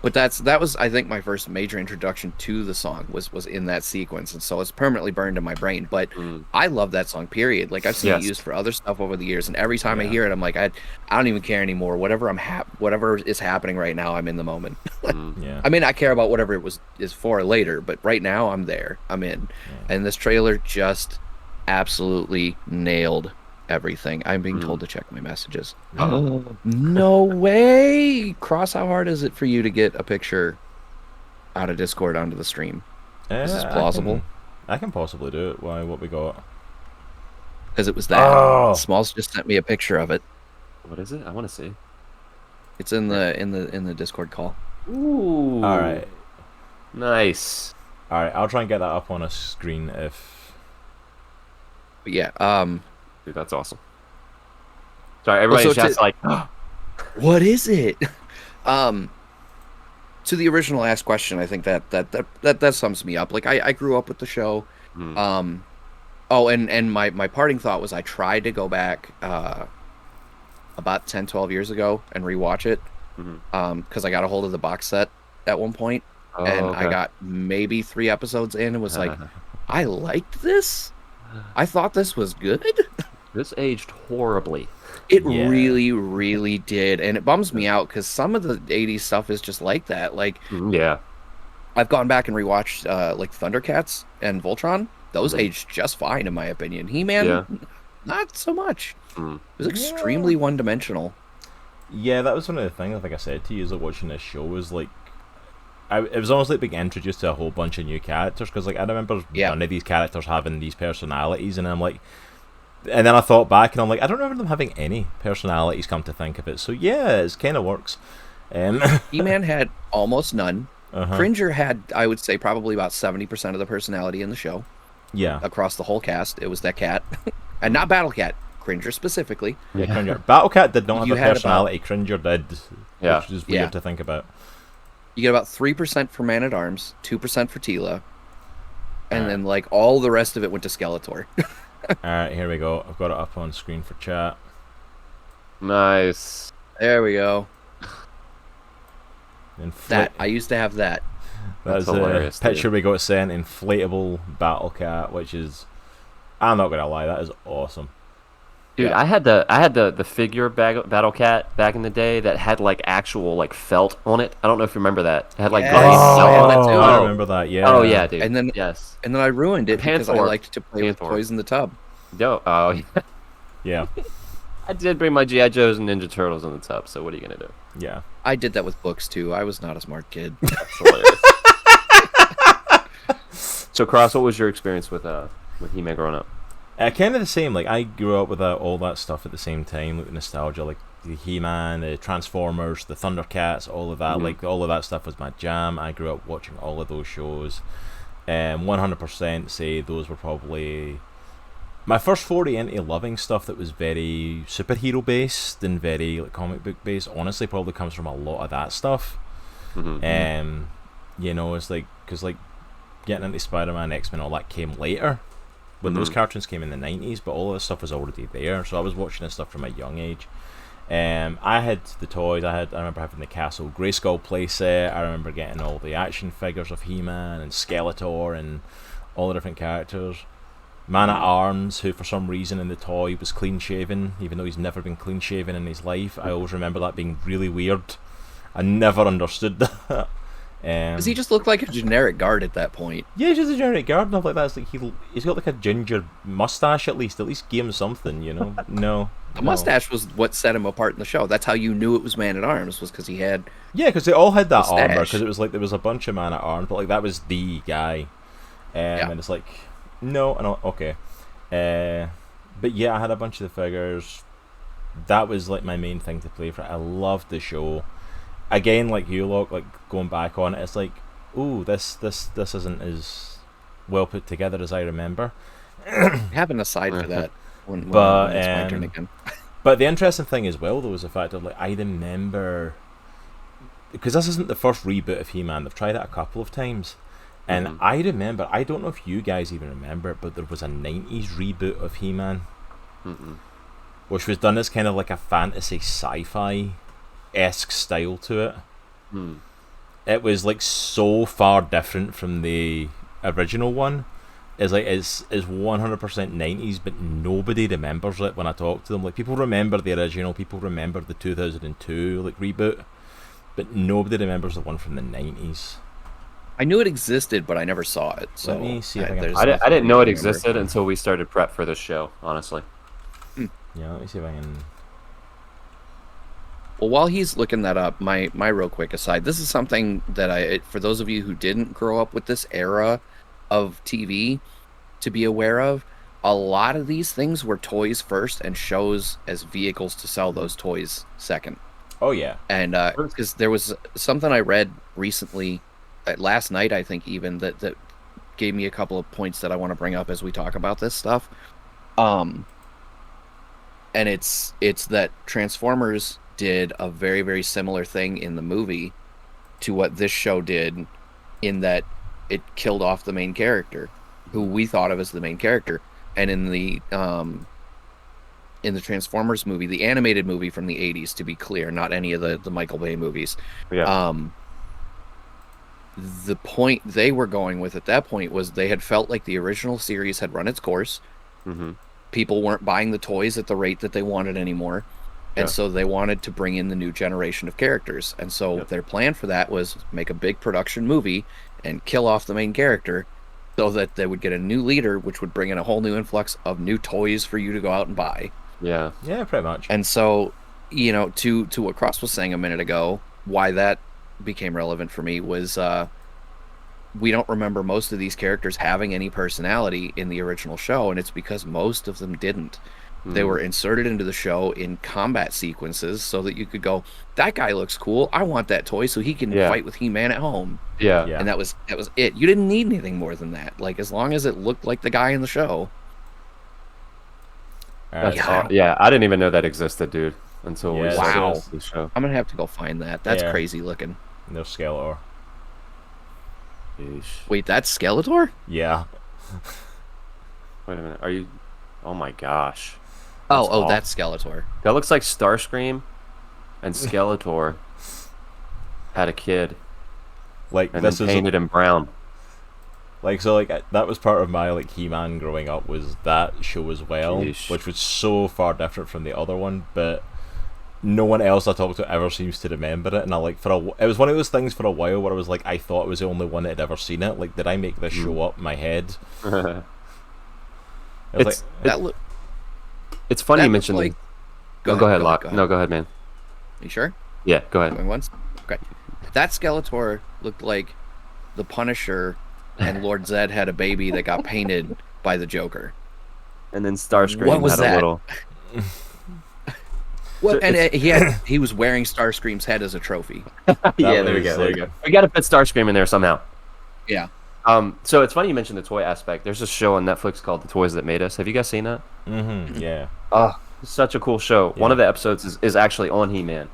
But that was I think my first major introduction to the song was in that sequence, and so it's permanently burned in my brain. But I love that song. Period. Like I've seen it used for other stuff over the years, and every time I hear it, I'm like, I don't even care anymore. Whatever whatever is happening right now, I'm in the moment. Yeah. I mean, I care about whatever is for later, but right now I'm there. I'm in, and this trailer just absolutely nailed everything. I'm being told to check my messages. Oh, no way! Cross, how hard is it for you to get a picture out of Discord onto the stream? Is this plausible? I can possibly do it. Why? What we got? Because it was that. Oh. Smalls just sent me a picture of it. What is it? I want to see. It's in the Discord call. Ooh. All right. Nice. All right. I'll try and get that up on a screen if. But yeah. Dude, that's awesome. Sorry, everybody's just like, what is it? To the original asked question, I think that sums me up. Like I grew up with the show. Oh, and my parting thought was I tried to go back about 10, 12 years ago and rewatch it because I got a hold of the box set at one point, and I got maybe 3 episodes in and was like, I liked this. I thought this was good. This aged horribly. It really, really did, and it bums me out because some of the '80s stuff is just like that. Like, I've gone back and rewatched like Thundercats and Voltron. Those aged just fine, in my opinion. He-Man, not so much. It was extremely one-dimensional. Yeah, that was one of the things. Like I said to you, is like watching this show was like, it was almost like being introduced to a whole bunch of new characters. Because like I remember none of these characters having these personalities, and I'm like. And then I thought back, and I'm like, I don't remember them having any personalities, come to think of it. So yeah, it kind of works. He-Man had almost none. Cringer had, I would say, probably about 70% of the personality in the show. Yeah. Across the whole cast, it was that cat. And not Battle Cat, Cringer specifically. Yeah, Cringer. Battle Cat did not have a personality, Cringer did. Yeah. Which is weird to think about. You get about 3% for Man-at-Arms, 2% for Teela, and then like all the rest of it went to Skeletor. Alright, here we go. I've got it up on screen for chat. Nice. There we go. That I used to have that. That's hilarious. Picture we got sent, inflatable Battle Cat, which is, I'm not gonna lie, that is awesome. Dude, I had the figure Battle Cat back in the day that had like actual like felt on it. I don't know if you remember that. It had like glaze felt on it too. I remember that. Yeah. Oh yeah, dude. And then I ruined it because I liked to play with toys in the tub. Yo, oh yeah. Yeah. I did bring my G.I. Joes and Ninja Turtles in the tub. So what are you gonna do? Yeah. I did that with books too. I was not a smart kid. That's hilarious. So Cross, what was your experience with He-Man growing up? Kind of the same. Like I grew up with all that stuff at the same time, like nostalgia, like the He-Man, the Transformers, the Thundercats, all of that. Like all of that stuff was my jam. I grew up watching all of those shows. 100% say those were probably my first foray into loving stuff that was very superhero based and very like comic book based. Honestly, probably comes from a lot of that stuff. You know, it's like because like getting into Spider-Man, X-Men, all that came later. When those cartoons came in the 90s, but all of this stuff was already there, so I was watching this stuff from a young age. I had the toys. I remember having the Castle Grayskull playset. I remember getting all the action figures of He-Man and Skeletor and all the different characters. Man-at-Arms, who for some reason in the toy was clean-shaven, even though he's never been clean-shaven in his life. I always remember that being really weird. I never understood that. Does he just look like a generic guard at that point? Yeah, he's just a generic guard, and stuff like that. It's like he's got like a ginger mustache at least give him something, you know? No. The mustache was what set him apart in the show. That's how you knew it was Man-at-Arms, was because he had... Yeah, because they all had that mustache. armor, because it was like there was a bunch of Man-at-Arms, but like that was the guy. And it's like, no, okay. But yeah, I had a bunch of the figures. That was like my main thing to play for. I loved the show. Again, like you, like going back on it, it's like ooh, this isn't as well put together as I remember. I have an aside for that when it's my turn again. But the interesting thing as well, though, is the fact of, like, I remember, because this isn't the first reboot of He-Man. They've tried it a couple of times, and I remember, I don't know if you guys even remember it, but there was a 90s reboot of He-Man, which was done as kind of like a fantasy sci-fi-esque style to it. It was like so far different from the original one. It's like it's 100% 90s, but nobody remembers it when I talk to them. Like, people remember the original, people remember the 2002 like reboot, but nobody remembers the one from the 90s. I knew it existed, but I never saw it. So let me see if I can. I didn't know it existed until we started prep for this show, honestly. Yeah, let me see if I can. Well, while he's looking that up, my real quick aside, this is something that for those of you who didn't grow up with this era of TV, to be aware of, a lot of these things were toys first and shows as vehicles to sell those toys second. Oh yeah. And because there was something I read recently, last night I think even, that gave me a couple of points that I want to bring up as we talk about this stuff. And it's that Transformers did a very, very similar thing in the movie to what this show did, in that it killed off the main character, who we thought of as the main character. And in the Transformers movie, the animated movie from the 80s, to be clear, not any of the Michael Bay movies, the point they were going with at that point was they had felt like the original series had run its course. People weren't buying the toys at the rate that they wanted anymore. And so they wanted to bring in the new generation of characters. And so their plan for that was make a big production movie and kill off the main character, so that they would get a new leader, which would bring in a whole new influx of new toys for you to go out and buy. Yeah, pretty much. And so, you know, to what Cross was saying a minute ago, why that became relevant for me was we don't remember most of these characters having any personality in the original show, and it's because most of them didn't. They were inserted into the show in combat sequences so that you could go, that guy looks cool, I want that toy so he can fight with He-Man at home. And that was it. You didn't need anything more than that. Like, as long as it looked like the guy in the show. I didn't even know that existed, dude, until we started the show. I'm gonna have to go find that. That's crazy looking. No Skeletor. Wait, that's Skeletor? Yeah. Wait a minute. Are you? Oh my gosh. That's Skeletor. That looks like Starscream and Skeletor had a kid. Like, and this then is painted him brown. Like, so, like, that was part of my, like, He-Man growing up, was that show as well, which was so far different from the other one, but no one else I talked to ever seems to remember it, and I, like, it was one of those things for a while where I was like, I thought I was the only one that had ever seen it. Like, did I make this show up in my head? It's funny you mentioned like... Go ahead, Locke. No, go ahead, man. You sure? Yeah, go ahead. Going once? Okay. That Skeletor looked like the Punisher, and Lord Zed had a baby that got painted by the Joker. And then Starscream had a little... Well, and he was wearing Starscream's head as a trophy. There we go. We got to fit Starscream in there somehow. Yeah. So it's funny you mentioned the toy aspect. There's a show on Netflix called The Toys That Made Us. Have you guys seen that? Yeah. Oh, such a cool show. Yeah. One of the episodes is actually on He-Man.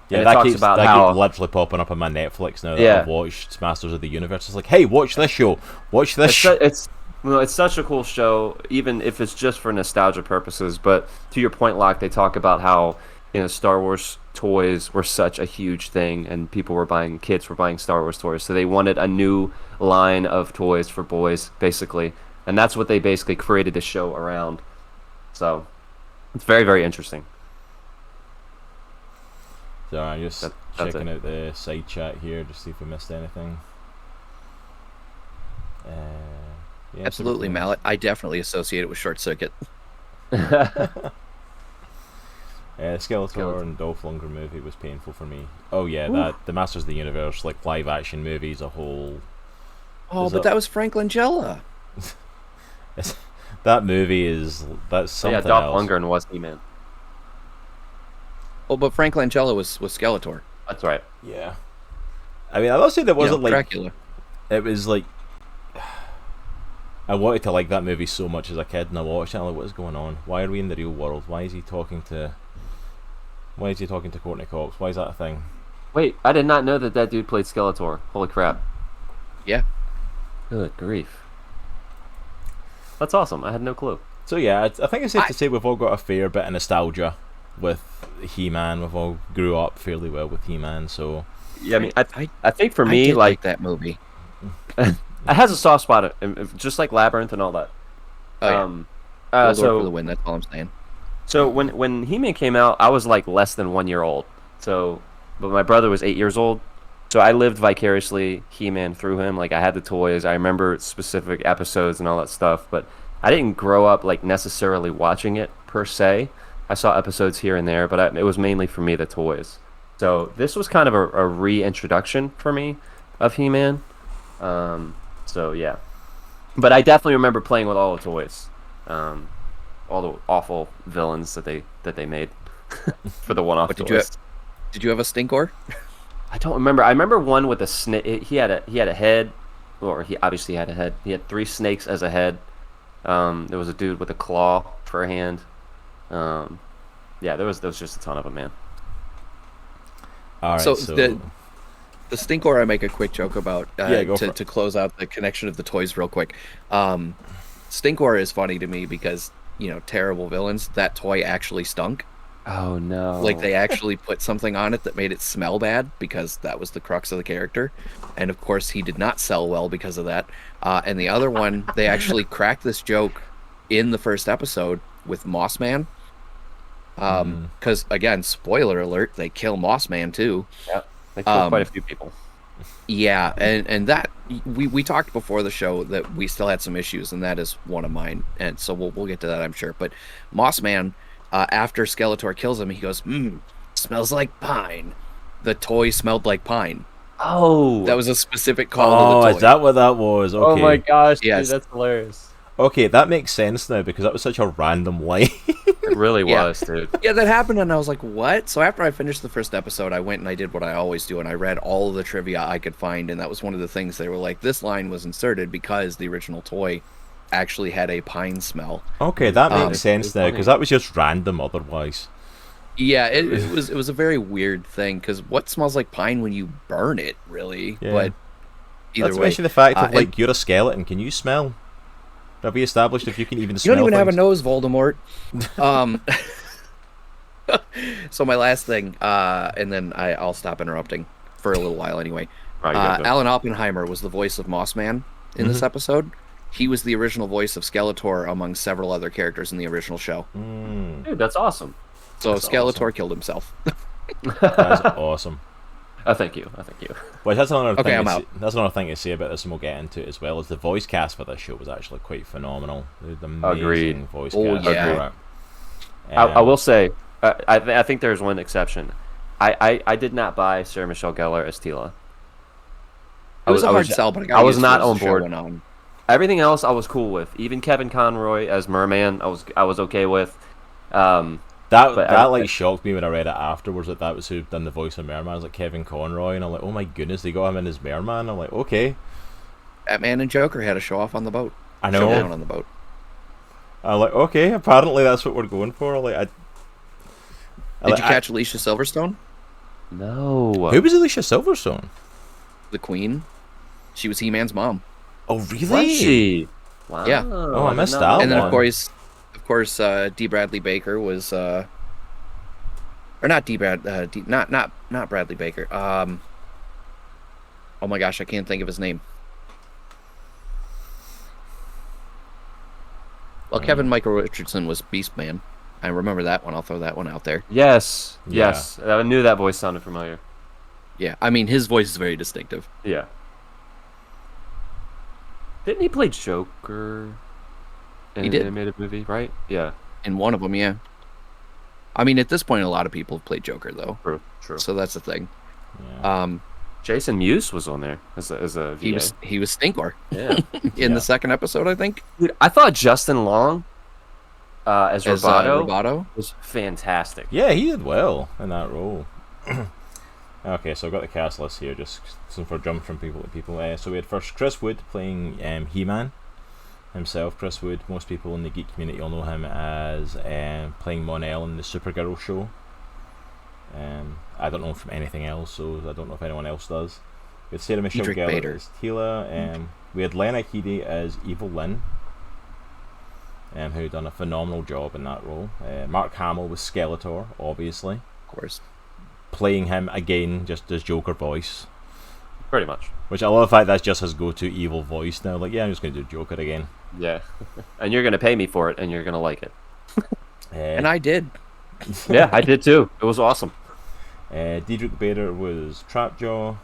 Yeah, that keeps literally popping up on my Netflix now that I've watched Masters of the Universe. It's like, hey, watch this show. Watch this. It's such a cool show, even if it's just for nostalgia purposes. But to your point, Locke, they talk about how, you know, Star Wars toys were such a huge thing, and kids were buying Star Wars toys, so they wanted a new line of toys for boys, basically, and that's what they basically created the show around. So it's very, very interesting. So I'm just checking out the side chat here, just see if we missed anything. Absolutely, Mallet. I definitely associate it with Short Circuit. Skeletor and Dolph Lundgren movie was painful for me. Oh yeah, that the Masters of the Universe, like, live action movie as a whole. Oh, but that was Frank Langella. That movie that's something else. Dolph Lundgren was He-Man. Oh, but Frank Langella was Skeletor. That's right. Yeah. I mean, I will say there wasn't like Dracula. it was like I wanted to like that movie so much as a kid, and I watched it. And I'm like, what is going on? Why are we in the real world? Why is he talking to Courtney Cox? Why is that a thing? Wait, I did not know that dude played Skeletor. Holy crap! Yeah. Good grief. That's awesome. I had no clue. So yeah, I think it's safe to say we've all got a fair bit of nostalgia with He-Man. We've all grew up fairly well with He-Man, so Yeah, I mean, I think for me, did like that movie. it has a soft spot, just like Labyrinth and all that. Oh, yeah. Waldorf So for the win. That's all I'm saying. So when He-Man came out, I was like less than 1 year old. So, but my brother was 8 years old. So I lived vicariously He-Man through him. Like I had the toys. I remember specific episodes and all that stuff. But I didn't grow up like necessarily watching it per se. I saw episodes here and there, but it was mainly for me the toys. So this was kind of a reintroduction for me of He-Man. So yeah, but I definitely remember playing with all the toys. All the awful villains that they made for the one-off toys. Did you have a Stinkor? I don't remember. I remember one with a snake. He had a head, or he obviously had a head. He had 3 snakes as a head. There was a dude with a claw for a hand. Yeah, there was just a ton of them, man. all right. So So, the Stinkor I make a quick joke about to close out the connection of the toys real quick. Stinkor is funny to me because, terrible villains, that toy actually stunk. Oh no! Like they actually put something on it that made it smell bad because that was the crux of the character, and of course he did not sell well because of that. And the other one, they actually cracked this joke in the first episode with Moss Man. Because again, spoiler alert, they kill Moss Man too. Yeah, they killed quite a few people. Yeah, and that we talked before the show that we still had some issues, and that is one of mine. And so we'll get to that, I'm sure. But Moss Man, after Skeletor kills him, he goes, smells like pine. The toy smelled like pine. Oh, That was a specific call to the toy. is that what that was? Okay. oh my gosh! Yes. Dude, that's hilarious. Okay, that makes sense now because that was such a random line. It really Yeah. was, dude. Yeah, that happened, and I was like, what? So after I finished the first episode, I went and I did what I always do, and I read all of the trivia I could find, and that was one of the things they were like, this line was inserted because the original toy actually had a pine smell. Okay, that makes sense it's now funny. because that was just random otherwise. Yeah, it was a very weird thing, because what smells like pine when you burn it, really? Yeah. But either Let's way. mention the fact of and- like you're a skeleton. Can you smell? Have we established if you can even You smell? don't even have a things? nose, Voldemort. So my last thing, and then I'll stop interrupting for a little while anyway. All right, go. Alan Oppenheimer was the voice of Mossman in this episode. He was the original voice of Skeletor among several other characters in the original show. Dude, that's awesome. So That's Skeletor awesome. killed himself. That's awesome. Oh, thank you. Well, that's another Okay, thing. I'm out. That's another thing to say about this, and we'll get into it as well. Is the voice cast for this show was actually quite phenomenal. There's amazing Agreed. voice Oh, cast. yeah. for it. I will say, I think there's one exception. I did not buy Sarah Michelle Gellar as Tila. It was a hard sell, but I was not as the on show board. went on. Everything else I was cool with. Even Kevin Conroy as Merman, I was okay with. That But like shocked me when I read it afterwards that was who done the voice of Merman. I was like Kevin Conroy, and I'm like, oh my goodness, they got him in as Merman. I'm like, okay, Batman and Joker had a show off on the boat. I know. Showdown on the boat. I'm like, okay, apparently that's what we're going for. Like, Did you catch Alicia Silverstone, No. who was Alicia Silverstone? the Queen? She was He-Man's mom. Oh, really? Was she? Wow. Yeah. Oh, I did missed not that know And then one. of course, D. Bradley Baker was, or not not Bradley Baker. Oh my gosh, I can't think of his name. Well, Kevin Michael Richardson was Beastman. I remember that one. I'll throw that one out there. Yes. Yeah. Yes. I knew that voice sounded familiar. Yeah, I mean his voice is very distinctive. Yeah. Didn't he play Joker in He an did. animated movie, right? Yeah. In one of them, yeah. I mean, at this point, a lot of people have played Joker though, True. so that's the thing. Yeah. Jason Mewes was on there as a VA. He was Stinkor Yeah. in Yeah. the second episode, I think, Dude, I thought Justin Long as Roboto Roboto. was fantastic. Yeah, he did well in that role. Okay, so I've got the cast list here, just since we're jumping from people to people. So we had first Chris Wood playing He-Man himself. Chris Wood, most people in the geek community will know him as playing Mon-El in the Supergirl show. I don't know him from anything else, so I don't know if anyone else does. We had Sarah Michelle Gellar as Tila. We had Lena Headey as Evil Lynn, who done a phenomenal job in that role. Mark Hamill was Skeletor, obviously. Of course. Playing him again, just his Joker voice. Pretty much. Which I love the fact that's just his go-to evil voice now. Like, yeah, I'm just going to do Joker again. Yeah. And you're going to pay me for it, and you're going to like it. And I did. Yeah, I did too. It was awesome. Diedrich Bader was Trapjaw.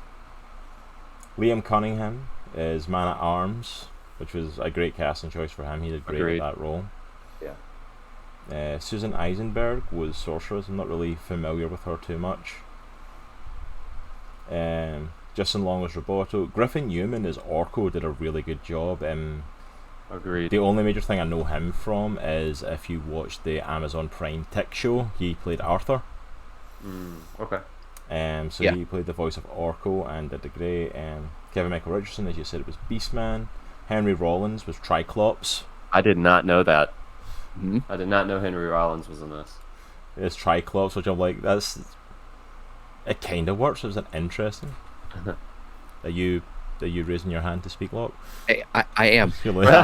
Liam Cunningham is Man-at-Arms, which was a great casting choice for him. He did great Agreed. at that role. Yeah. Susan Eisenberg was Sorceress. I'm not really familiar with her too much. Justin Long was Roboto. Griffin Newman as Orko did a really good job. Agreed. The only major thing I know him from is if you watched the Amazon Prime Tick show, he played Arthur. Okay. So he played the voice of Orko and did the great. Kevin Michael Richardson, as you said, it was Beastman. Henry Rollins was Triclops. I did not know that. Mm-hmm. I did not know Henry Rollins was in this. It's Triclops, which I'm like, it kind of works. It was an interesting. Are you raising your hand to speak, Locke? I am,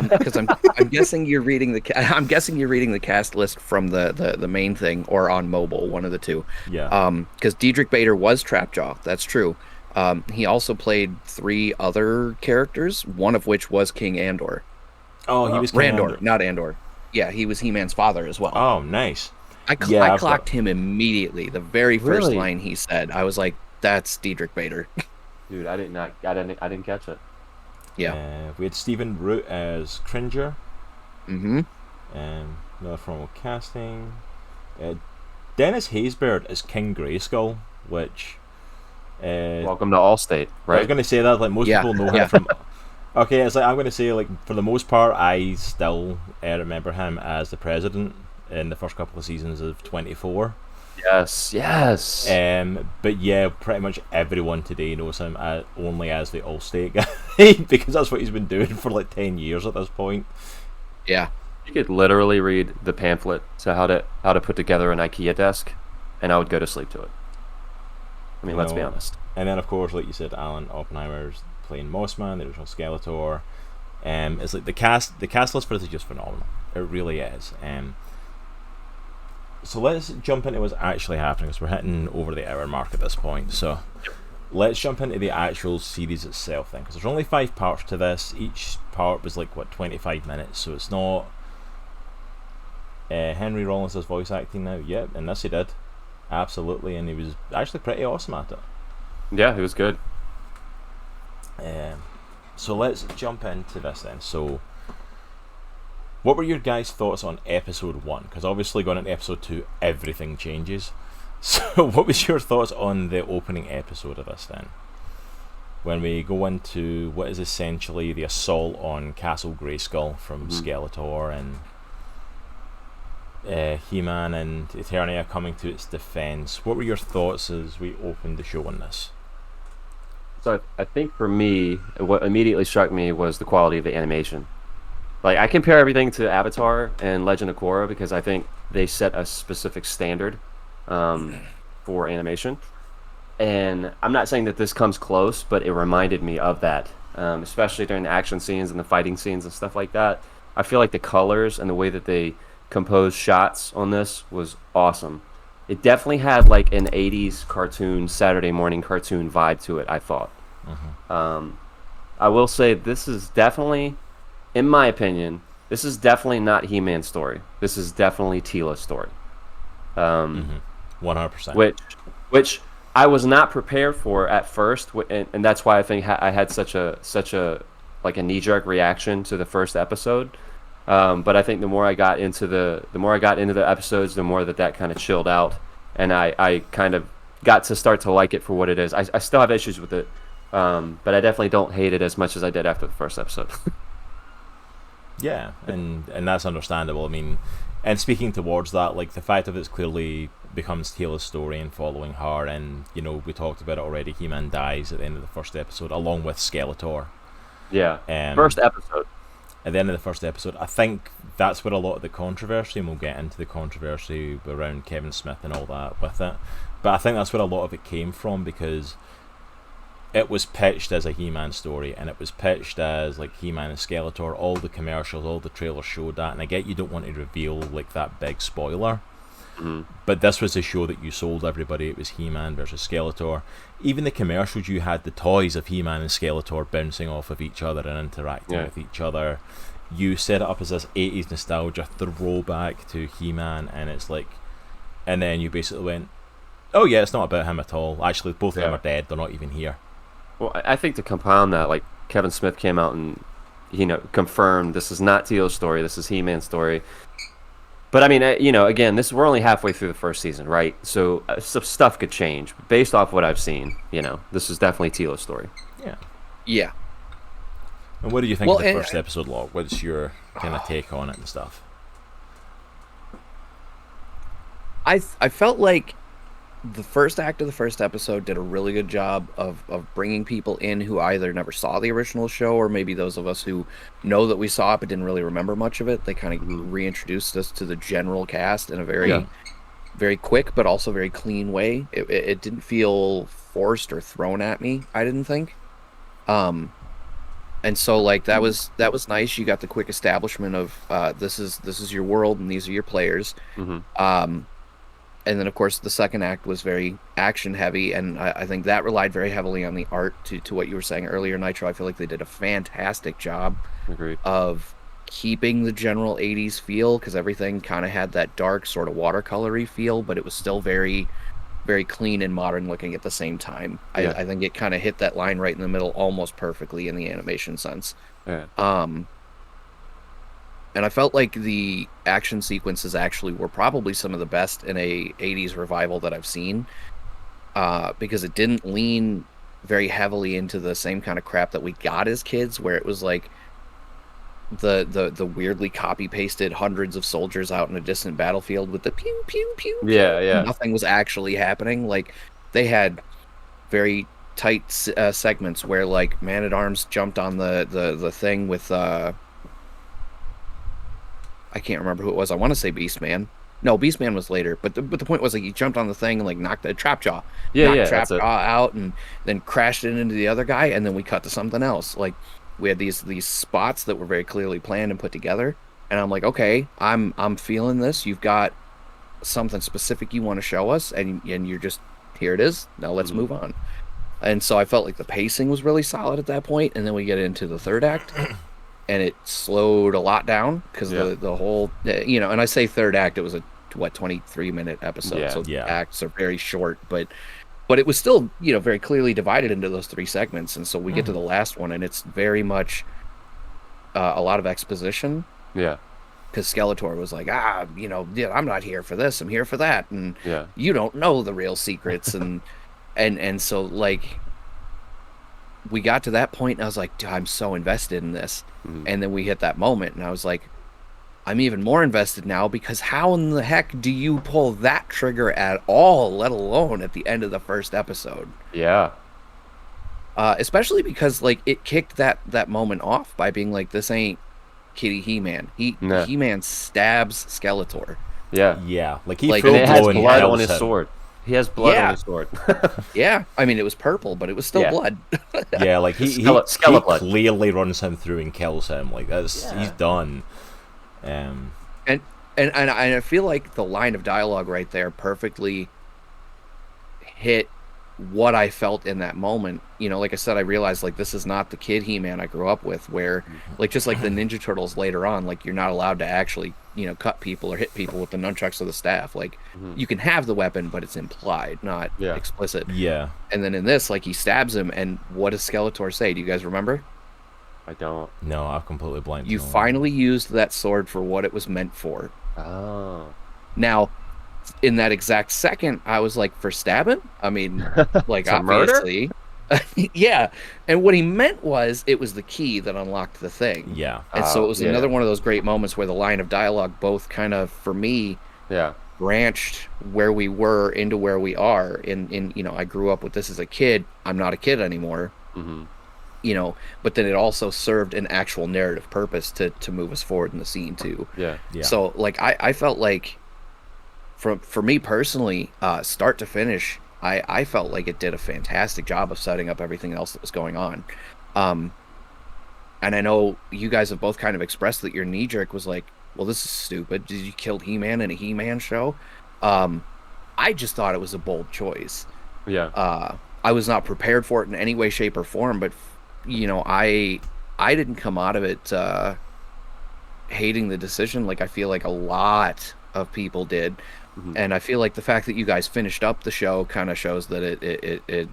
because I'm guessing you're reading the cast list from the main thing or on mobile, one of the two. Yeah. Because Diedrich Bader was Trapjaw. That's true. He also played 3 other characters, one of which was King Andor. Oh, he was King Randor, Andor. Not Andor. Yeah, he was He-Man's father as well. Oh, nice. I clocked him immediately. The very first Really? line he said, I was like, "That's Diedrich Bader." Dude, I didn't catch it. Yeah. We had Stephen Root as Cringer. Mm-hmm. Another formal casting. Dennis Haysbert as King Grayskull, which. Welcome to Allstate, right? I was going to say that, like, most people know him from. Okay, it's like, I'm going to say, like, for the most part, I still remember him as the president in the first couple of seasons of 24. Yes. But yeah, pretty much everyone today knows him only as the Allstate guy, because that's what he's been doing for like 10 years at this point. Yeah. You could literally read the pamphlet to how to put together an IKEA desk, and I would go to sleep to it. I mean, let's be honest. And then, of course, like you said, Alan Oppenheimer's playing Mossman, the original Skeletor. It's like the cast list for this is just phenomenal. It really is. So let's jump into what's actually happening, because we're hitting over the hour mark at this point. So let's jump into the actual series itself then, because there's only 5 parts to this. Each part was like 25 minutes, so it's not. Henry Rollins does voice acting now. Yep, and this he did, absolutely, and he was actually pretty awesome at it. Yeah, he was good. So let's jump into this then. So, what were your guys' thoughts on episode 1? Because obviously going into episode 2, everything changes. So what was your thoughts on the opening episode of this then? When we go into what is essentially the assault on Castle Grayskull from Skeletor and He-Man and Eternia coming to its defense. What were your thoughts as we opened the show on this? So I think for me, what immediately struck me was the quality of the animation. Like, I compare everything to Avatar and Legend of Korra because I think they set a specific standard for animation. And I'm not saying that this comes close, but it reminded me of that, especially during the action scenes and the fighting scenes and stuff like that. I feel like the colors and the way that they composed shots on this was awesome. It definitely had like an 80s cartoon, Saturday morning cartoon vibe to it, I thought. I will say this is definitely, in my opinion, this is definitely not He-Man's story. This is definitely Teela's story. 100%. Which I was not prepared for at first, and that's why I think I had such a like a knee-jerk reaction to the first episode. But I think the more I got into the episodes, the more that kind of chilled out, and I kind of got to start to like it for what it is. I still have issues with it, but I definitely don't hate it as much as I did after the first episode. Yeah, and that's understandable. I mean, and speaking towards that, like the fact that it's clearly becomes Taylor's story and following her, and we talked about it already. He-Man dies at the end of the first episode, along with Skeletor. Yeah. First episode. At the end of the first episode, I think that's where a lot of the controversy, and we'll get into the controversy around Kevin Smith and all that with it. But I think that's where a lot of it came from, because it was pitched as a He-Man story, and it was pitched as like He-Man and Skeletor. All the commercials, all the trailers showed that, and I get you don't want to reveal like that big spoiler, but this was a show that you sold everybody. It was He-Man versus Skeletor. Even the commercials, you had the toys of He-Man and Skeletor bouncing off of each other and interacting with each other. You set it up as this 80s nostalgia throwback to He-Man, and it's like, and then you basically went, oh yeah, it's not about him at all. Actually, both of them are dead. They're not even here. Well, I think to compound that, like, Kevin Smith came out and, confirmed this is not Teal's story. This is He-Man's story. But I mean, again, we're only halfway through the first season, right? So some stuff could change. But based off what I've seen, this is definitely Teal's story. Yeah. Yeah. And what do you think of the first episode, Log? What's your kind of take on it and stuff? I felt like the first act of the first episode did a really good job of bringing people in who either never saw the original show, or maybe those of us who know that we saw it but didn't really remember much of it. They kind of reintroduced us to the general cast in a very, very quick but also very clean way. It didn't feel forced or thrown at me, I didn't think. And so like that was nice. You got the quick establishment of this is your world and these are your players. And then, of course, the second act was very action-heavy, and I think that relied very heavily on the art, to what you were saying earlier, Nitro. I feel like they did a fantastic job of keeping the general 80s feel, because everything kind of had that dark, sort of watercolory feel, but it was still very, very clean and modern-looking at the same time. Yeah. I think it kind of hit that line right in the middle almost perfectly in the animation sense. Yeah. And I felt like the action sequences actually were probably some of the best in a 80s revival that I've seen, because it didn't lean very heavily into the same kind of crap that we got as kids, where it was like the weirdly copy-pasted hundreds of soldiers out in a distant battlefield with the pew, pew, pew. Yeah. Nothing was actually happening. Like, they had very tight segments where, like, Man-at-Arms jumped on the thing with... I can't remember who it was. I want to say Beastman. No, Beastman was later. But the point was, like, he jumped on the thing and, like, knocked the Trapjaw. Knocked Trapjaw out and then crashed it into the other guy, and then we cut to something else. Like, we had these spots that were very clearly planned and put together. And I'm like, okay, I'm feeling this. You've got something specific you want to show us, and you're just, here it is. Now let's move on. And so I felt like the pacing was really solid at that point, and then we get into the third act. And it slowed a lot down because the whole, and I say third act, it was a 23-minute episode, so the acts are very short, but it was still, very clearly divided into those three segments, and so we get to the last one, and it's very much a lot of exposition. Yeah. Because Skeletor was like, I'm not here for this, I'm here for that, and you don't know the real secrets, and so, like, we got to that point, and I was like, dude, I'm so invested in this. And then we hit that moment, and I was like, I'm even more invested now, because how in the heck do you pull that trigger at all, let alone at the end of the first episode? Yeah. Especially because, like, it kicked that moment off by being like, this ain't Kitty He-Man. He-Man stabs Skeletor. Yeah. Yeah. Like, he and it has blood on his sword. He has blood on his sword. Yeah, I mean, it was purple, but it was still blood. Yeah, like he clearly runs him through and kills him. Like, he's done. And I feel like the line of dialogue right there perfectly hit what I felt in that moment. Like I said, I realized, like, this is not the kid He-Man I grew up with, where, like, just like the Ninja Turtles later on, like, you're not allowed to actually, cut people or hit people with the nunchucks or the staff. Like, you can have the weapon, but it's implied, not explicit. Yeah. And then in this, like, he stabs him, and what does Skeletor say? Do you guys remember? I don't. No, I've completely blanked. You finally used that sword for what it was meant for. Oh. Now, in that exact second, I was like, for stabbing? I mean, like, obviously. Yeah. And what he meant was, it was the key that unlocked the thing. Yeah. And so it was another one of those great moments where the line of dialogue both kind of, for me, branched where we were into where we are. In I grew up with this as a kid. I'm not a kid anymore. Mm-hmm. But then it also served an actual narrative purpose to move us forward in the scene too. Yeah. So like I felt like for me personally, start to finish, I felt like it did a fantastic job of setting up everything else that was going on. And I know you guys have both kind of expressed that your knee jerk was like, well, this is stupid. Did you kill He-Man in a He-Man show? I just thought it was a bold choice. Yeah. I was not prepared for it in any way, shape, or form, but I didn't come out of it hating the decision like I feel like a lot of people did. Mm-hmm. And I feel like the fact that you guys finished up the show kind of shows that it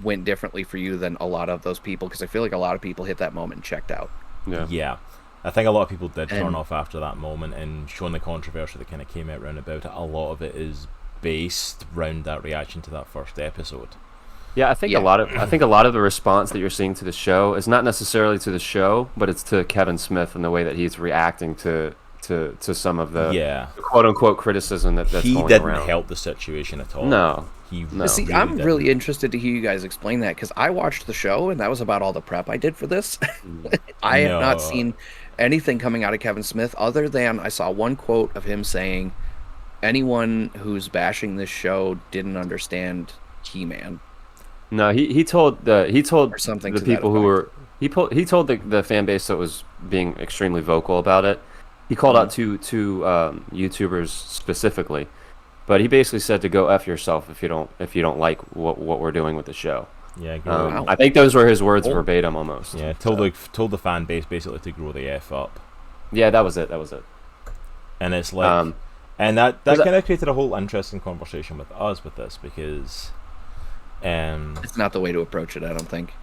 went differently for you than a lot of those people, because I feel like a lot of people hit that moment and checked out. Yeah. I think a lot of people did turn off after that moment, and showing the controversy that kind of came out round about it, a lot of it is based around that reaction to that first episode. Yeah, I think a lot of the response that you're seeing to the show is not necessarily to the show, but it's to Kevin Smith and the way that he's reacting to some of the quote unquote criticism that's going around. He didn't help the situation at all. No. See, really I'm really interested to hear you guys explain that, because I watched the show and that was about all the prep I did for this. I have not seen anything coming out of Kevin Smith other than I saw one quote of him saying, anyone who's bashing this show didn't understand He-Man. No, he told the people who were he told the fan base that was being extremely vocal about it. He called out two YouTubers specifically, but he basically said to go F yourself if you don't like what we're doing with the show. Yeah, I think those were his words verbatim almost. Yeah, told the fan base basically to grow the F up. Yeah, that was it. And it's like, and that kind of created a whole interesting conversation with us with this, because it's not the way to approach it, I don't think.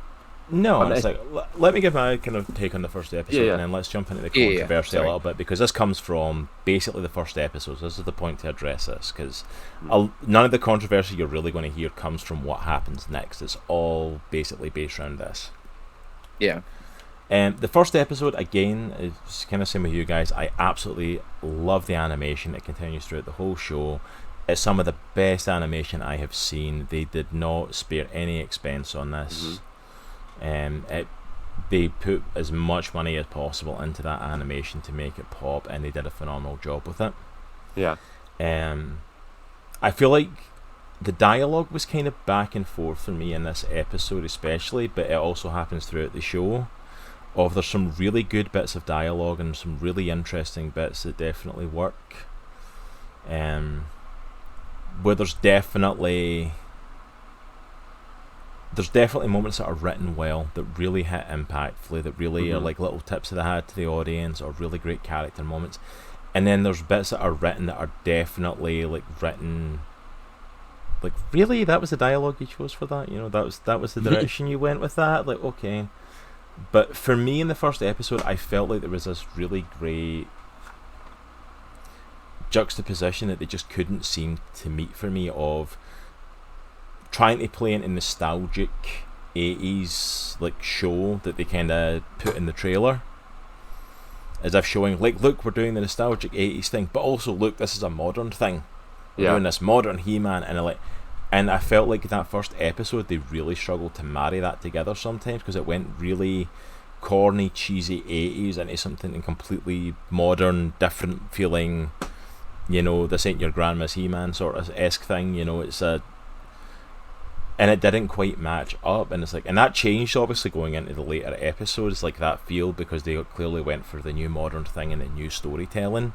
No, it's like, let me give my kind of take on the first episode, and then let's jump into the controversy a little bit, because this comes from basically the first episode. So this is the point to address this, because none of the controversy you're really going to hear comes from what happens next. It's all basically based around this. Yeah. The first episode, again, is kind of same with you guys. I absolutely love the animation. It continues throughout the whole show. It's some of the best animation I have seen. They did not spare any expense on this. They put as much money as possible into that animation to make it pop, and they did a phenomenal job with it. Yeah. I feel like the dialogue was kind of back and forth for me in this episode especially, but it also happens throughout the show. There's some really good bits of dialogue and some really interesting bits that definitely work. Where there's definitely moments that are written well, that really hit impactfully, that really are like little tips of the hat to the audience, or really great character moments. And then there's bits that are written that are definitely like written like, really, that was the dialogue you chose for that? That was the direction you went with that? Like, okay. But for me in the first episode, I felt like there was this really great juxtaposition that they just couldn't seem to meet for me, of trying to play into nostalgic 80s like show that they kind of put in the trailer, as if showing like, look, we're doing the nostalgic 80s thing, but also look, this is a modern thing. We're doing this modern He-Man, and I felt like that first episode they really struggled to marry that together sometimes, because it went really corny, cheesy 80s into something completely modern, different feeling, this ain't your grandma's He-Man sort of esque thing, and it didn't quite match up, and it's like, and that changed obviously going into the later episodes, like that feel, because they clearly went for the new modern thing and the new storytelling.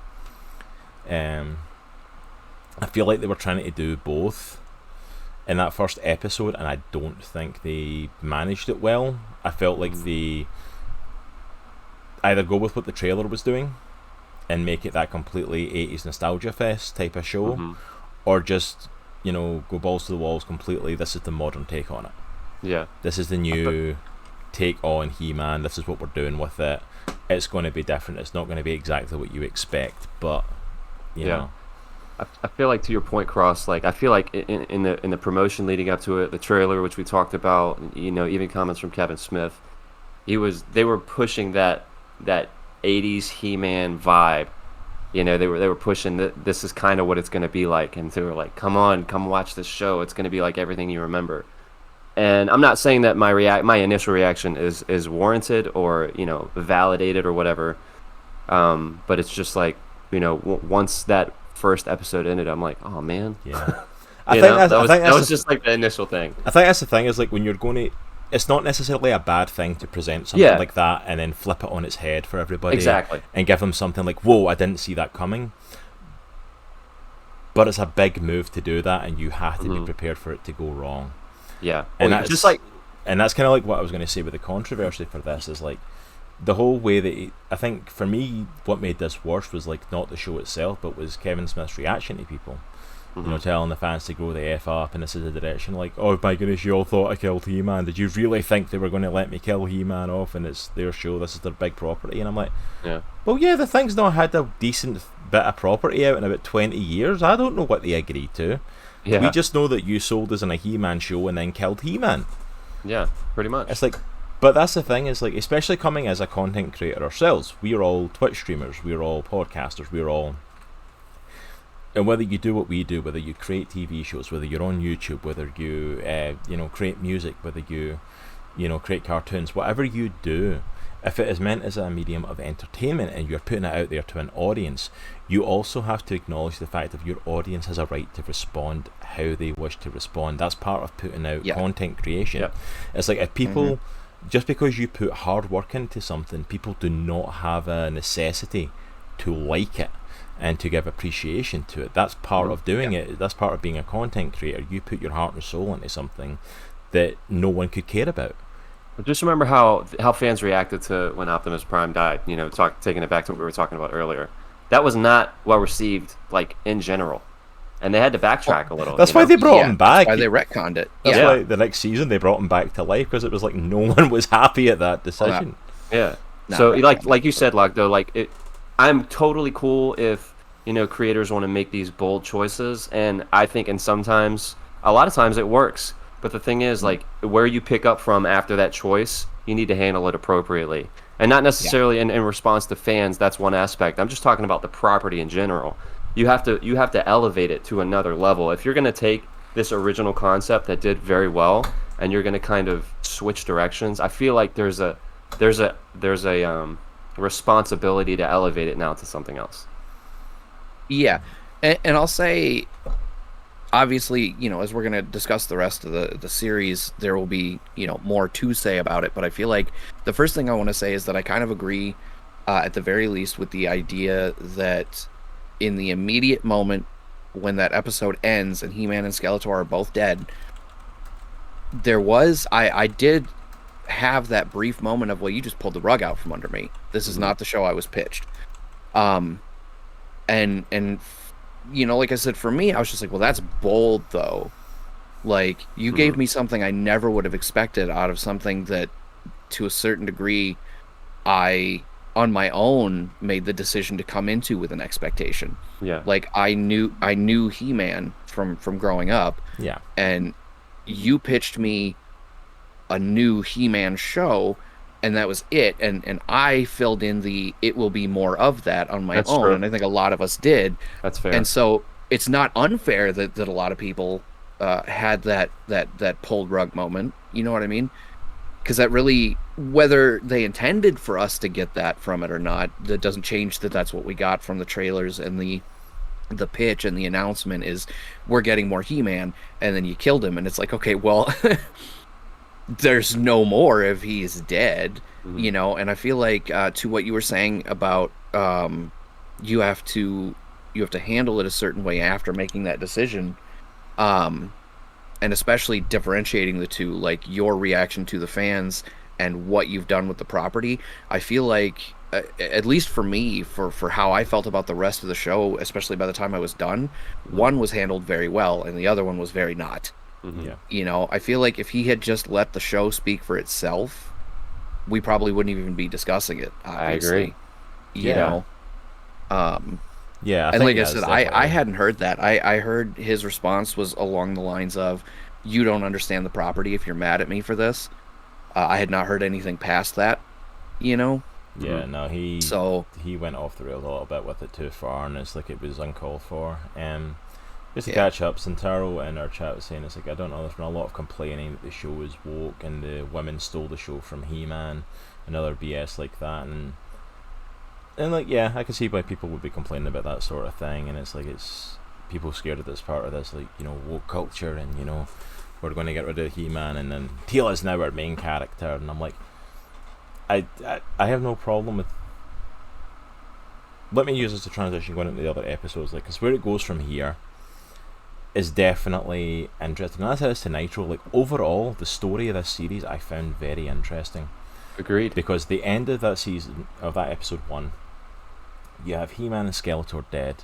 I feel like they were trying to do both in that first episode, and I don't think they managed it well. I felt like they either go with what the trailer was doing and make it that completely 80s nostalgia fest type of show, or just go balls to the walls completely. This is the modern take on it. Yeah, this is the new take on He-Man. This is what we're doing with it. It's going to be different. It's not going to be exactly what you expect, but you know. I feel like, to your point, Cross, like I feel like in the promotion leading up to it, the trailer, which we talked about, even comments from Kevin Smith, they were pushing that 80s He-Man vibe they were pushing that this is kind of what it's going to be like, and they were like, come on, come watch this show. It's going to be like everything you remember. And I'm not saying that my initial reaction is warranted or validated or whatever, but it's just like once that first episode ended, I'm like, oh man, yeah. I think that was just like the initial thing. I think that's the thing, is like when you're going to, it's not necessarily a bad thing to present something like that and then flip it on its head for everybody. Exactly. And give them something like, whoa, I didn't see that coming. But it's a big move to do that, and you have to be prepared for it to go wrong. Yeah. And well, that's just like, and that's kind of like what I was going to say with the controversy for this, is like the whole way that I think for me what made this worse was like not the show itself, but was Kevin Smith's reaction to people. Telling the fans to grow the F up, and this is the direction, like, oh my goodness, you all thought I killed He-Man. Did you really think they were going to let me kill He-Man off, and it's their show, this is their big property? And I'm like, well, yeah, the thing's not had a decent bit of property out in about 20 years. I don't know what they agreed to. Yeah. We just know that you sold us in a He-Man show and then killed He-Man. Yeah, pretty much. It's like, but that's the thing, is like, especially coming as a content creator ourselves, we are all Twitch streamers, we are all podcasters, we are all... And whether you do what we do, whether you create TV shows, whether you're on YouTube, whether you create music, whether you create cartoons, whatever you do, if it is meant as a medium of entertainment and you're putting it out there to an audience, you also have to acknowledge the fact that your audience has a right to respond how they wish to respond. That's part of putting out content creation. Yep. It's like, if people, just because you put hard work into something, people do not have a necessity to like it and to give appreciation to it. That's part of doing it. That's part of being a content creator. You put your heart and soul into something that no one could care about. But just remember how fans reacted to when Optimus Prime died. Taking it back to what we were talking about earlier. That was not well received, like, in general. And they had to backtrack a little. That's why they brought him back. That's why they retconned it. That's why the next season they brought him back to life, because it was like no one was happy at that decision. Yeah. So like you said, Locke, though, like I'm totally cool if creators want to make these bold choices, and I think a lot of times it works. But the thing is, like, where you pick up from after that choice, you need to handle it appropriately, and not necessarily in response to fans. That's one aspect. I'm just talking about the property in general. You have to elevate it to another level. If you're going to take this original concept that did very well and you're going to kind of switch directions, I feel like there's a responsibility to elevate it now to something else. Yeah, and I'll say, obviously, as we're going to discuss the rest of the series, there will be, more to say about it. But I feel like the first thing I want to say is that I kind of agree, at the very least, with the idea that in the immediate moment when that episode ends and He-Man and Skeletor are both dead, I did have that brief moment of, well, you just pulled the rug out from under me. This is not the show I was pitched. And like I said, for me, I was just like, well, that's bold, though. Like, you gave me something I never would have expected out of something that, to a certain degree, I, on my own, made the decision to come into with an expectation. Yeah. Like, I knew He-Man from growing up. Yeah. And you pitched me a new He-Man show, and that was it. And I filled in it will be more of that on my own. True. And I think a lot of us did. That's fair. And so it's not unfair that a lot of people had that pulled rug moment. You know what I mean? Because that really, whether they intended for us to get that from it or not, that doesn't change that that's what we got from the trailers and the pitch and the announcement is we're getting more He-Man, and then you killed him, and it's like, okay, well, there's no more if he's dead, and I feel like to what you were saying about you have to handle it a certain way after making that decision, and especially differentiating the two, like your reaction to the fans and what you've done with the property. I feel like, at least for me, for how I felt about the rest of the show, especially by the time I was done, one was handled very well and the other one was very not. Yeah. I feel like if he had just let the show speak for itself, we probably wouldn't even be discussing it, obviously. I agree. You know? Yeah, and like I said, I hadn't heard that. I heard his response was along the lines of, you don't understand the property if you're mad at me for this. I had not heard anything past that, Yeah, no, So he went off the rails a little bit with it too far, and it's like it was uncalled for. Just to Yeah. catch up, Santaro in our chat was saying, it's like, I don't know, there's been a lot of complaining that the show is woke and the women stole the show from He-Man and other BS like that, and like, yeah, I can see why people would be complaining about that sort of thing, and it's like, it's people scared that it's part of this, like, you know, woke culture, and, you know, we're going to get rid of He-Man, and then Teela's now our main character, and I'm like, I have no problem with. Let me use this as a transition going into the other episodes, like, because where it goes from here is definitely interesting. And that's how it is to Nitro. Like, overall, the story of this series I found very interesting. Agreed. Because the end of that season, of that episode 1, you have He-Man and Skeletor dead.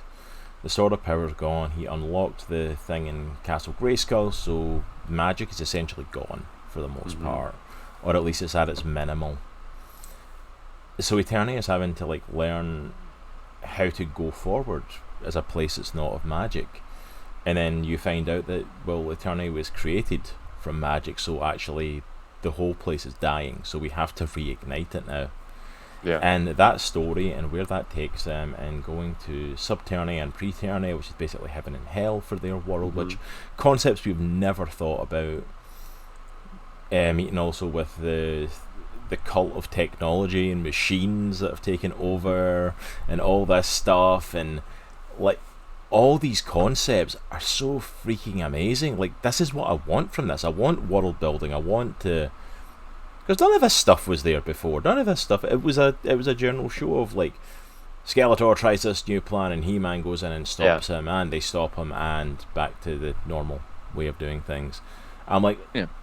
The Sword of Power's gone. He unlocked the thing in Castle Grayskull, so magic is essentially gone for the most part, or at least it's at its minimal. So Eternia is having to like learn how to go forward as a place that's not of magic, and then you find out that, well, Eternia was created from magic, so actually the whole place is dying, so we have to reignite it now. Yeah. And that story and where that takes them, and going to Subternia and Preternia, which is basically heaven and hell for their world, which concepts we've never thought about. Meeting also with the cult of technology and machines that have taken over and all this stuff, and like all these concepts are so freaking amazing. Like, this is what I want from this. I want world building. I want to, because none of this stuff was there before. None of this stuff. It was a general show of like Skeletor tries this new plan and He-Man goes in and stops him, and they stop him, and back to the normal way of doing things. I'm like,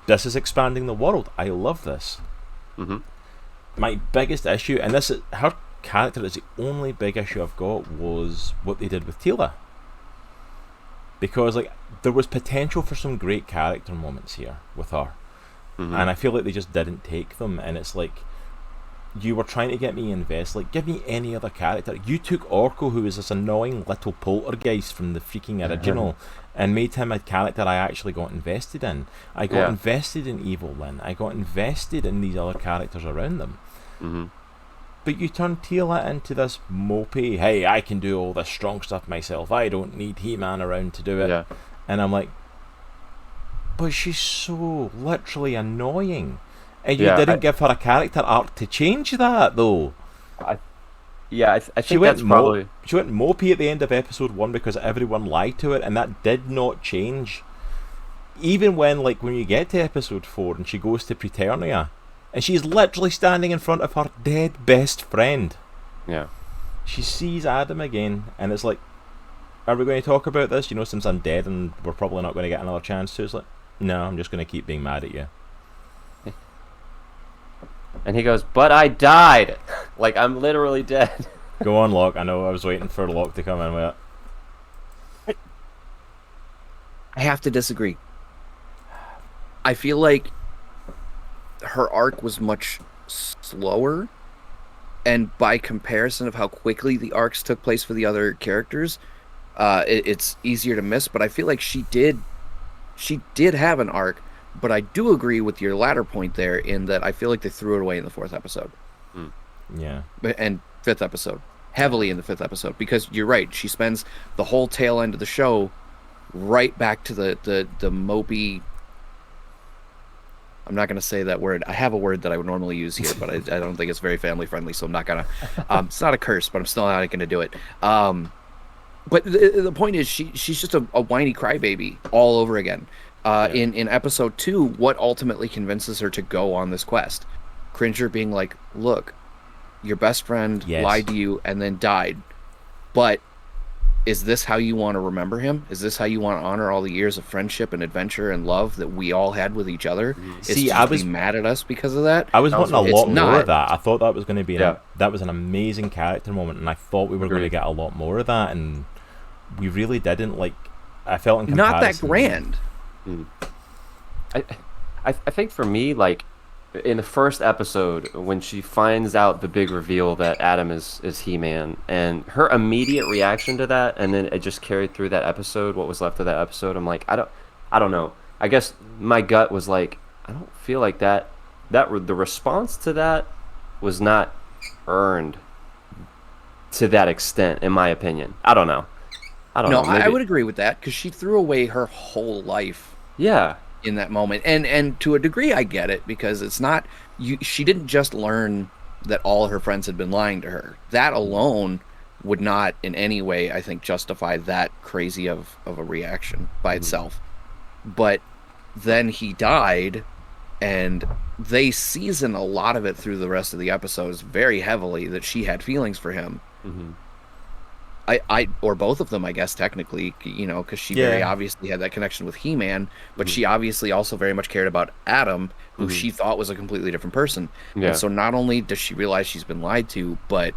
this is expanding the world. I love this. My biggest issue, and this is her character, is the only big issue I've got, was what they did with Teela. Because like there was potential for some great character moments here with her, and I feel like they just didn't take them. And it's like, you were trying to get me invested. Like, give me any other character. You took Orko, who was this annoying little poltergeist from the freaking original, and made him a character I actually got invested in. I got invested in Evil Lyn. I got invested in these other characters around them. But you turned Teela into this mopey, hey, I can do all this strong stuff myself. I don't need He-Man around to do it. Yeah. And I'm like, but she's so literally annoying. And you didn't give her a character arc to change that, though. I think that's probably... She went mopey at the end of episode 1 because everyone lied to it, and that did not change. Even when you get to episode 4 and she goes to Preternia, and she's literally standing in front of her dead best friend. Yeah. She sees Adam again, and it's like, are we going to talk about this? You know, since I'm dead and we're probably not going to get another chance to. It's like, no, I'm just going to keep being mad at you. And he goes, but I died. Like, I'm literally dead. Go on, Locke. I know, I was waiting for Locke to come in with it. I have to disagree. I feel like her arc was much slower, and by comparison of how quickly the arcs took place for the other characters, it's easier to miss. But I feel like she did have an arc. But I do agree with your latter point there, in that I feel like they threw it away in the 4th episode. Yeah. And 5th episode. Heavily in the 5th episode. Because you're right, she spends the whole tail end of the show right back to the mopey... I'm not going to say that word. I have a word that I would normally use here, but I don't think it's very family friendly, so I'm not going to... it's not a curse, but I'm still not going to do it. But the point is, she's just a whiny crybaby all over again. In episode 2, what ultimately convinces her to go on this quest? Cringer being like, look, your best friend lied to you and then died. But is this how you want to remember him? Is this how you want to honor all the years of friendship and adventure and love that we all had with each other? See, I was mad at us because of that. I was wanting a lot more of that. I thought that was going to be that was an amazing character moment, and I thought we were going to get a lot more of that, and we really didn't. Like, I felt in comparison, not that grand. I think for me, like, in the first episode, when she finds out the big reveal that Adam is He-Man, and her immediate reaction to that, and then it just carried through that episode, what was left of that episode, I'm like, I don't know. I guess my gut was like, I don't feel like the response to that was not earned to that extent, in my opinion. I don't know. No, Maybe. I would agree with that because she threw away her whole life. Yeah. In that moment, and to a degree, I get it because it's not you. She didn't just learn that all her friends had been lying to her. That alone would not, in any way, I think, justify that crazy of a reaction by itself. But then he died, and they season a lot of it through the rest of the episodes very heavily that she had feelings for him. Mm-hmm. I or both of them, I guess, technically, because she very obviously had that connection with He-Man, but she obviously also very much cared about Adam, who she thought was a completely different person. Yeah. And so not only does she realize she's been lied to, but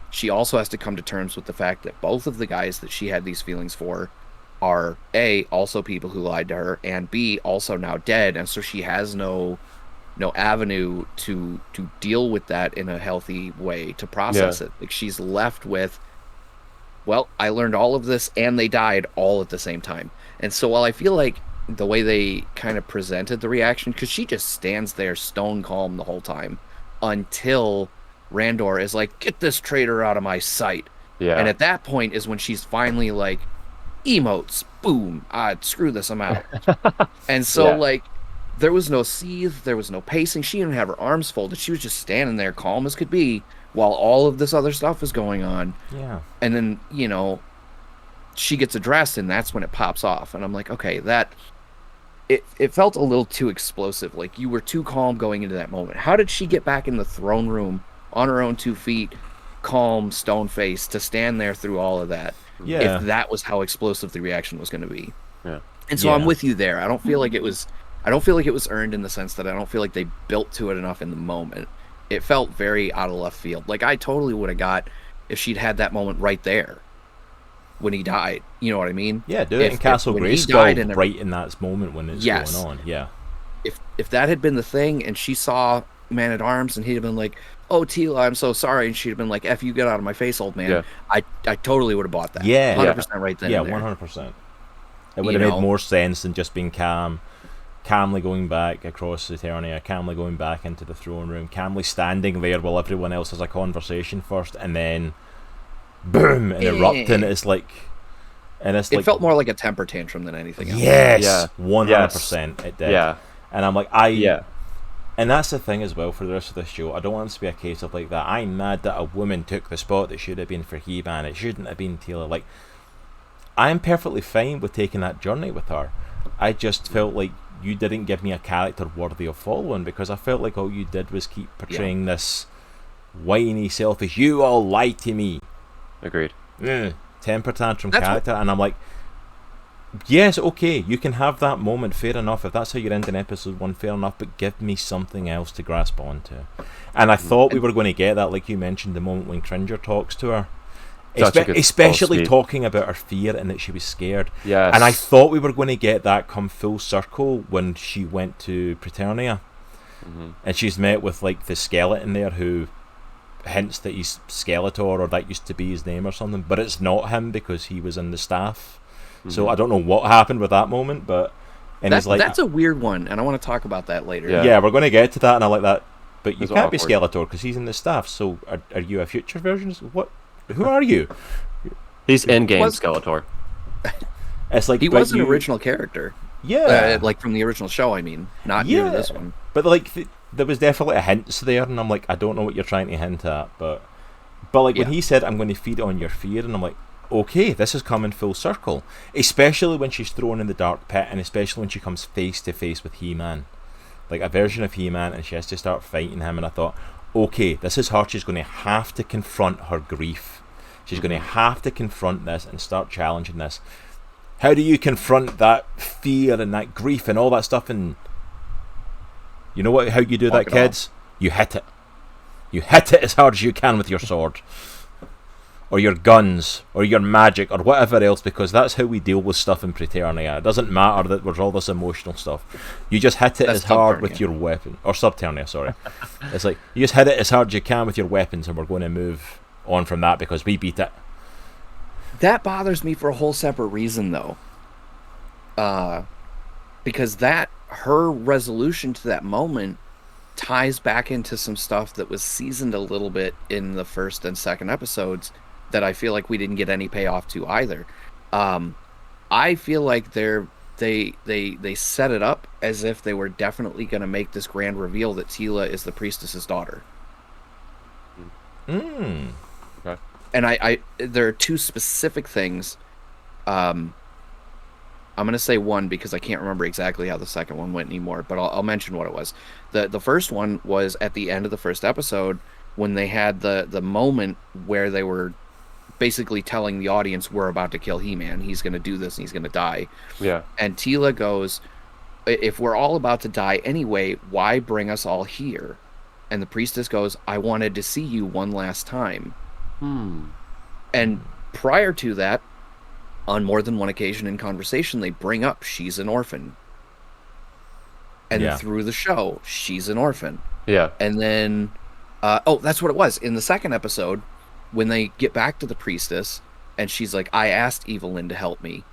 she also has to come to terms with the fact that both of the guys that she had these feelings for are, A, also people who lied to her, and B, also now dead, and so she has no avenue to deal with that in a healthy way, to process it. Like, she's left with, well, I learned all of this and they died all at the same time. And so while I feel like the way they kind of presented the reaction, because she just stands there stone calm the whole time until Randor is like, get this traitor out of my sight. Yeah. And at that point is when she's finally like, emotes, boom, screw this, I'm out. And so like, there was no seethe, there was no pacing. She didn't have her arms folded. She was just standing there calm as could be while all of this other stuff is going on. Yeah. And then, she gets addressed and that's when it pops off. And I'm like, okay, it felt a little too explosive. Like, you were too calm going into that moment. How did she get back in the throne room on her own 2 feet, calm, stone-faced, to stand there through all of that? Yeah. If that was how explosive the reaction was going to be. Yeah. And so I'm with you there. I don't feel like it was earned in the sense that I don't feel like they built to it enough in the moment. It felt very out of left field. Like, I totally would have got if she'd had that moment right there when he died. You know what I mean? Yeah, do it in Castle Grayskull right in that moment when it's going on. Yeah. If that had been the thing and she saw Man-at-Arms and he'd have been like, oh, Tila, I'm so sorry, and she'd have been like, F you, get out of my face, old man. I totally would have bought that. Yeah. 100% right then. Yeah, 100%. It would have made more sense than just being calmly going back across Eternia, calmly going back into the throne room, calmly standing there while everyone else has a conversation first, and then boom, and erupting. It's like, and it's it felt more like a temper tantrum than anything else. Yes, 100%. It did. Yeah, and I'm like, and that's the thing as well for the rest of the show. I don't want it to be a case of like that. I'm mad that a woman took the spot that should have been for He-Man. It shouldn't have been Tila. Like, I'm perfectly fine with taking that journey with her. I just felt like you didn't give me a character worthy of following, because I felt like all you did was keep portraying this whiny, selfish, you all lied to me. Agreed. Temper tantrum character. And I'm like, yes, okay, you can have that moment, fair enough. If that's how you're ending episode 1, fair enough, but give me something else to grasp onto. And I thought we were going to get that, like you mentioned, the moment when Cringer talks to her. Especially talking about her fear and that she was scared. Yes. And I thought we were going to get that come full circle when she went to Preternia. And she's met with like the skeleton there who hints that he's Skeletor, or that used to be his name or something, but it's not him because he was in the staff. So I don't know what happened with that moment, but that's a weird one, and I want to talk about that later. Yeah, we're going to get to that, and I like that. But you can't be Skeletor because he's in the staff. So are you a future version? What? Who are you? He's in-game Skeletor. It's like he was an original character. Yeah, like from the original show. I mean, not new to this one. But like, there was definitely a hint there, and I'm like, I don't know what you're trying to hint at, but like when he said, "I'm going to feed on your fear," and I'm like, okay, this is coming full circle. Especially when she's thrown in the dark pit, and especially when she comes face to face with He-Man, like a version of He-Man, and she has to start fighting him. And I thought, okay, this is her. She's going to have to confront her grief. She's going to have to confront this and start challenging this. How do you confront that fear and that grief and all that stuff? And you know how you do that, kids? You hit it. You hit it as hard as you can with your sword, or your guns, or your magic, or whatever else, because that's how we deal with stuff in Preternia. It doesn't matter that there's all this emotional stuff. You just hit it as hard with your weapon, or Subternia, sorry. It's like, you just hit it as hard as you can with your weapons, and we're going to move on from that because we beat it. That bothers me for a whole separate reason, though. Because her resolution to that moment ties back into some stuff that was seasoned a little bit in the first and second episodes that I feel like we didn't get any payoff to either. I feel like they set it up as if they were definitely going to make this grand reveal that Tila is the priestess's daughter. Okay. And I there are two specific things. I'm going to say one because I can't remember exactly how the second one went anymore, but I'll mention what it was. The first one was at the end of the first episode when they had the moment where they were basically telling the audience, we're about to kill He-Man. He's going to do this and he's going to die. Yeah. And Tila goes, if we're all about to die anyway, why bring us all here? And the priestess goes, I wanted to see you one last time. And prior to that, on more than one occasion in conversation, they bring up she's an orphan. And through the show, she's an orphan. Yeah. And then, that's what it was. In the second episode, when they get back to the priestess, and she's like, I asked Evelyn to help me,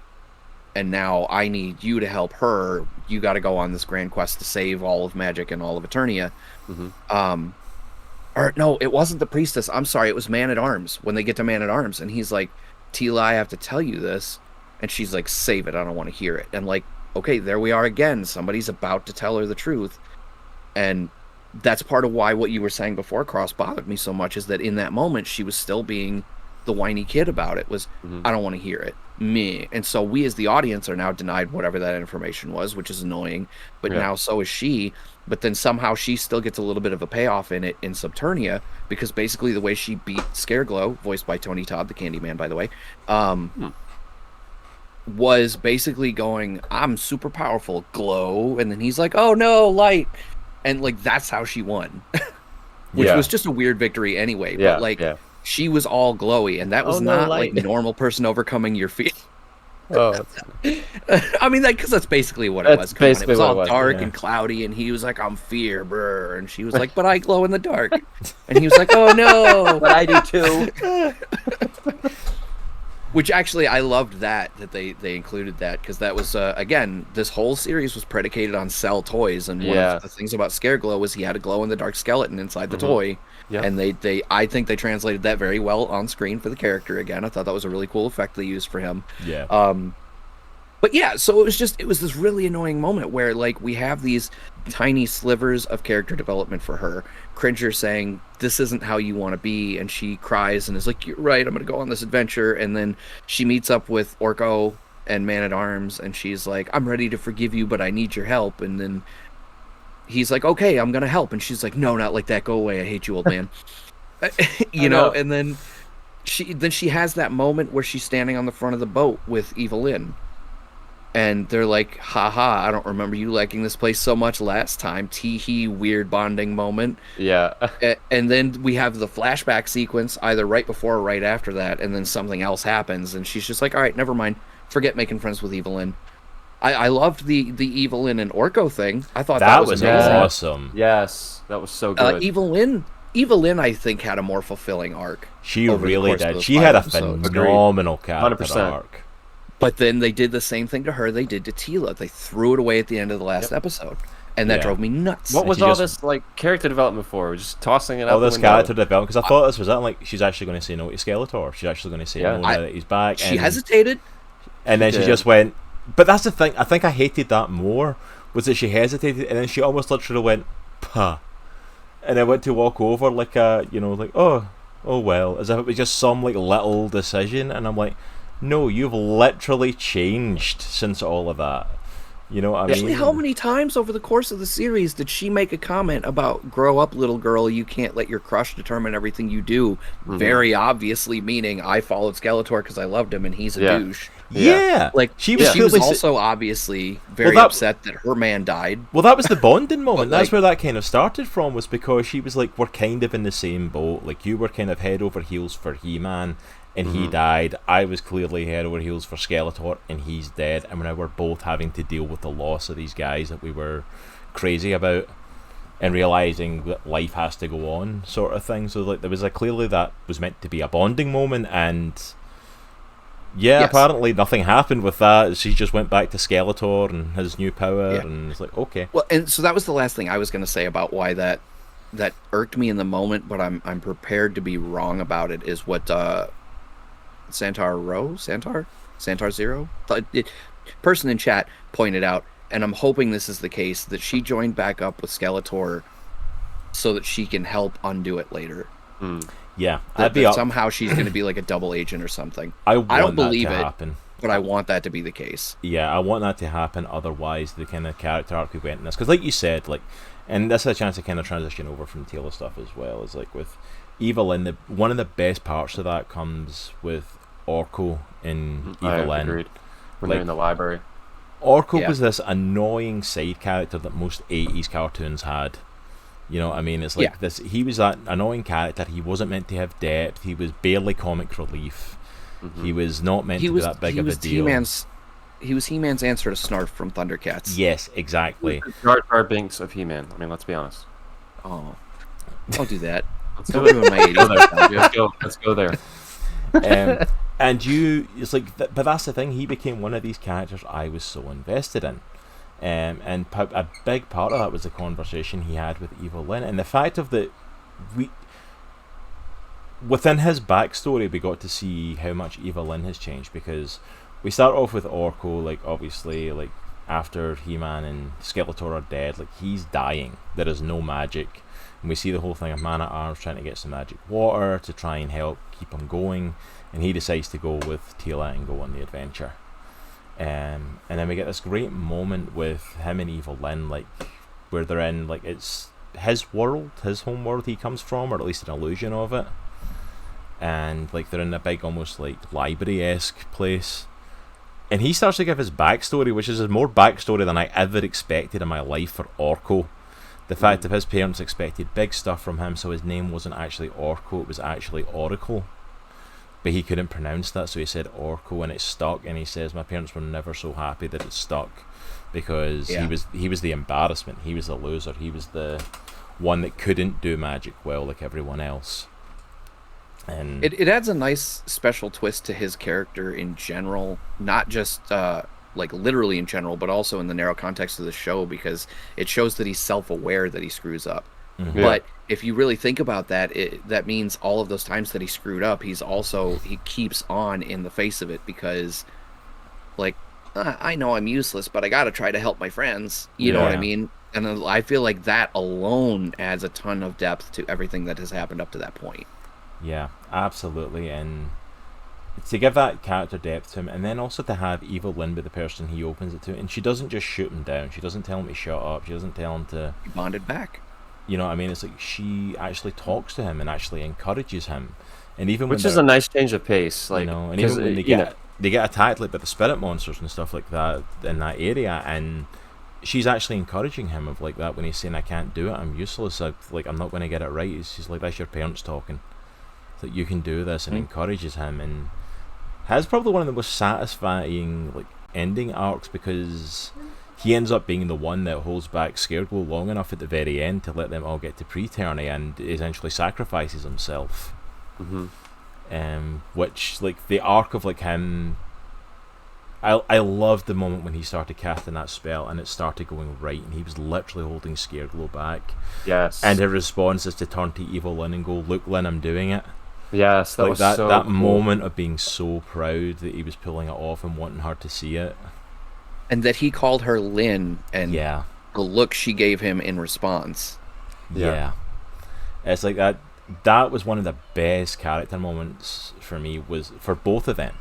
and now I need you to help her. You got to go on this grand quest to save all of magic and all of Eternia. Or no, it wasn't the priestess. I'm sorry, it was Man-at-Arms. When they get to Man-at-Arms, and he's like, Tila, I have to tell you this. And she's like, save it, I don't want to hear it. And like, okay, there we are again. Somebody's about to tell her the truth. And that's part of why what you were saying before, Cross, bothered me so much, is that in that moment, she was still being the whiny kid about it. I don't want to hear it. Me. And so we as the audience are now denied whatever that information was, which is annoying. But now so is she. But then somehow she still gets a little bit of a payoff in it in Subternia, because basically the way she beat Scareglow, voiced by Tony Todd, the Candyman, by the way, was basically going, I'm super powerful, glow. And then he's like, oh no, light. And like, that's how she won. Which was just a weird victory anyway. But like, she was all glowy, and that was not like normal person overcoming your fear. I mean, because that's basically what it was. It was all dark and cloudy, and he was like, I'm fear, brr. And she was like, but I glow in the dark. And he was like, oh no. But I do too. Which actually, I loved that they included that, because that was, again, this whole series was predicated on Cell toys, and one of the things about Scareglow was he had a glow-in-the-dark skeleton inside the toy, and I think they translated that very well on screen for the character again. I thought that was a really cool effect they used for him. But yeah, so it was this really annoying moment where, like, we have these tiny slivers of character development for her. Cringer saying, this isn't how you want to be, and she cries and is like, you're right, I'm going to go on this adventure. And then she meets up with Orko and Man-at-Arms, and she's like, I'm ready to forgive you, but I need your help. And then he's like, okay, I'm going to help. And she's like, no, not like that, go away, I hate you, old man. you know, and then she has that moment where she's standing on the front of the boat with Evelyn. And they're like, haha, I don't remember you liking this place so much last time. Tee-hee, weird bonding moment. Yeah. And then we have the flashback sequence either right before or right after that, and then something else happens, and she's just like, all right, never mind. Forget making friends with Evelyn. I loved the Evelyn and Orko thing. I thought that was amazing. Awesome. Yes, that was so good. Evelyn, I think, had a more fulfilling arc. She really did. She had a phenomenal character arc. But then they did the same thing to her they did to Tila. They threw it away at the end of the last episode. And that drove me nuts. What was all this like character development for? Just tossing it out the window? All this character development, because I thought this was that, like, she's actually going to say no to Skeletor. She's actually going to say no now that he's back. She hesitated. And then she just went... But that's the thing. I think I hated that more, was that she hesitated, and then she almost literally went, pah. And I went to walk over like a, like, oh well, as if it was just some, like, little decision. And I'm like... No, you've literally changed since all of that. You know what I mean? Actually, how many times over the course of the series did she make a comment about, grow up, little girl, you can't let your crush determine everything you do? Mm-hmm. Very obviously meaning, I followed Skeletor because I loved him and he's a douche. Yeah. Like, she was also obviously very upset that her man died. Well, that was the bonding moment. That's where that kind of started from, was because she was like, we're kind of in the same boat. Like, you were kind of head over heels for He-Man, and he died. I was clearly head over heels for Skeletor, and he's dead. And now we're both having to deal with the loss of these guys that we were crazy about, and realizing that life has to go on, sort of thing. So like, there was clearly that was meant to be a bonding moment, and Yeah, Yes. apparently nothing happened with that. She just went back to Skeletor and his new power, Yeah. and it's like, okay. Well, and so that was the last thing I was going to say about why that irked me in the moment, but I'm prepared to be wrong about it. Is what Santar Zero, person in chat pointed out, and I'm hoping this is the case, that she joined back up with Skeletor so that she can help undo it later. Yeah, That somehow she's going to be like a double agent or something. I don't believe that to it, happen. but I want that to be the case. Yeah, I want that to happen. Otherwise, the kind of character arc we went in this, because like you said, like, and this is a chance to kind of transition over from Taylor stuff as well. Is like with Evelyn, one of the best parts of that comes with Orko in Evelyn. Agreed. When they're in the library. Orko was this annoying side character that most 80s cartoons had. You know what I mean? It's like this. He was that annoying character. He wasn't meant to have depth. He was barely comic relief. He was not meant to be that big of a deal. He was He-Man's answer to Snarf from Thundercats. Yes, exactly. Jar Jar Binks of He-Man. I mean, let's be honest. Oh, don't do that. Let's Don't do it. ruin my 80s. Let's go there. And it's like, but that's the thing. He became one of these characters I was so invested in. And a big part of that was the conversation he had with Evelyn, and the fact of that within his backstory we got to see how much Evelyn has changed, because we start off with Orko, like obviously like after He-Man and Skeletor are dead, like he's dying, there is no magic, and we see the whole thing of Man-at-Arms trying to get some magic water to try and help keep him going, and he decides to go with Teela and go on the adventure. And then we get this great moment with him and Evelyn, like where they're in, like it's his world, his home world he comes from, or at least an illusion of it. And like they're in a big, almost like library-esque place. And he starts to give his backstory, which is more backstory than I ever expected in my life for Orko. The fact that his parents expected big stuff from him, so his name wasn't actually Orko, it was actually Oracle. But he couldn't pronounce that, so he said Orko, and it stuck. And he says, my parents were never so happy that it stuck, because he was the embarrassment, he was the loser, he was the one that couldn't do magic well like everyone else. And it adds a nice special twist to his character in general, not just like literally in general, but also in the narrow context of the show, because it shows that he's self-aware that he screws up. Mm-hmm. But if you really think about that, that means all of those times that he screwed up, he keeps on in the face of it, because like I know I'm useless, but I gotta try to help my friends, you know what I mean? And I feel like that alone adds a ton of depth to everything that has happened up to that point. Yeah, absolutely. And to give that character depth to him, and then also to have Evelyn be the person he opens it to, and she doesn't just shoot him down, she doesn't tell him to shut up, she doesn't tell him to... He bonded back. You know what I mean? It's like she actually talks to him and actually encourages him, and even which is a nice change of pace, like, you know, and even when they get attacked like by the spirit monsters and stuff like that in that area, and she's actually encouraging him of like that when he's saying, I can't do it, I'm useless, I'm not going to get it right. She's like, that's your parents talking, that you can do this, and encourages him, and has probably one of the most satisfying like ending arcs, because he ends up being the one that holds back Scareglow long enough at the very end to let them all get to Preterny, and essentially sacrifices himself. Which, like, the arc of like him, I loved the moment when he started casting that spell and it started going right, and he was literally holding Scareglow back. Yes. And her response is to turn to Evil Lynn and go, look Lynn, I'm doing it. Yes, that was so that cool. moment of being so proud that he was pulling it off and wanting her to see it. And that he called her Lynn, and the look she gave him in response. Yeah. It's like that was one of the best character moments for me, was for both of them.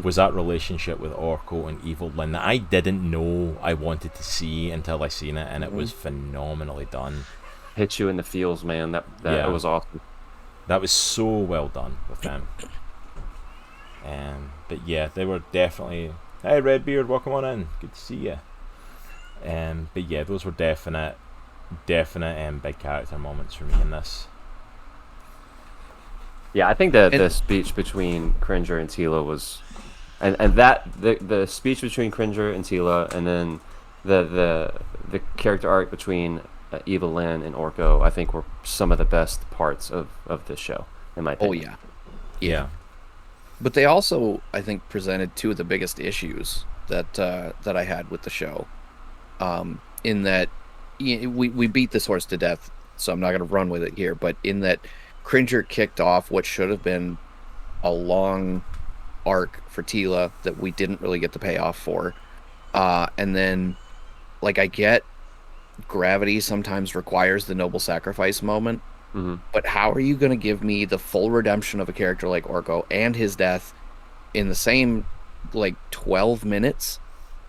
Was that relationship with Orko and Evil Lynn that I didn't know I wanted to see until I seen it, and it was phenomenally done. Hit you in the feels, man. That was awesome. That was so well done with them. But yeah, they were definitely... Hey Redbeard, welcome on in. Good to see you. But yeah, those were definite big character moments for me in this. Yeah, I think that the speech between Cringer and Teela was, and that the speech between Cringer and Teela, and then the character arc between Eva Lynn and Orko, I think were some of the best parts of this show, in my opinion. Oh yeah. But they also, I think, presented two of the biggest issues that I had with the show. In that we beat this horse to death, so I'm not going to run with it here. But in that, Cringer kicked off what should have been a long arc for Tila that we didn't really get the payoff for. And then, like, I get gravity sometimes requires the noble sacrifice moment, but how are you going to give me the full redemption of a character like Orko and his death in the same, like, 12 minutes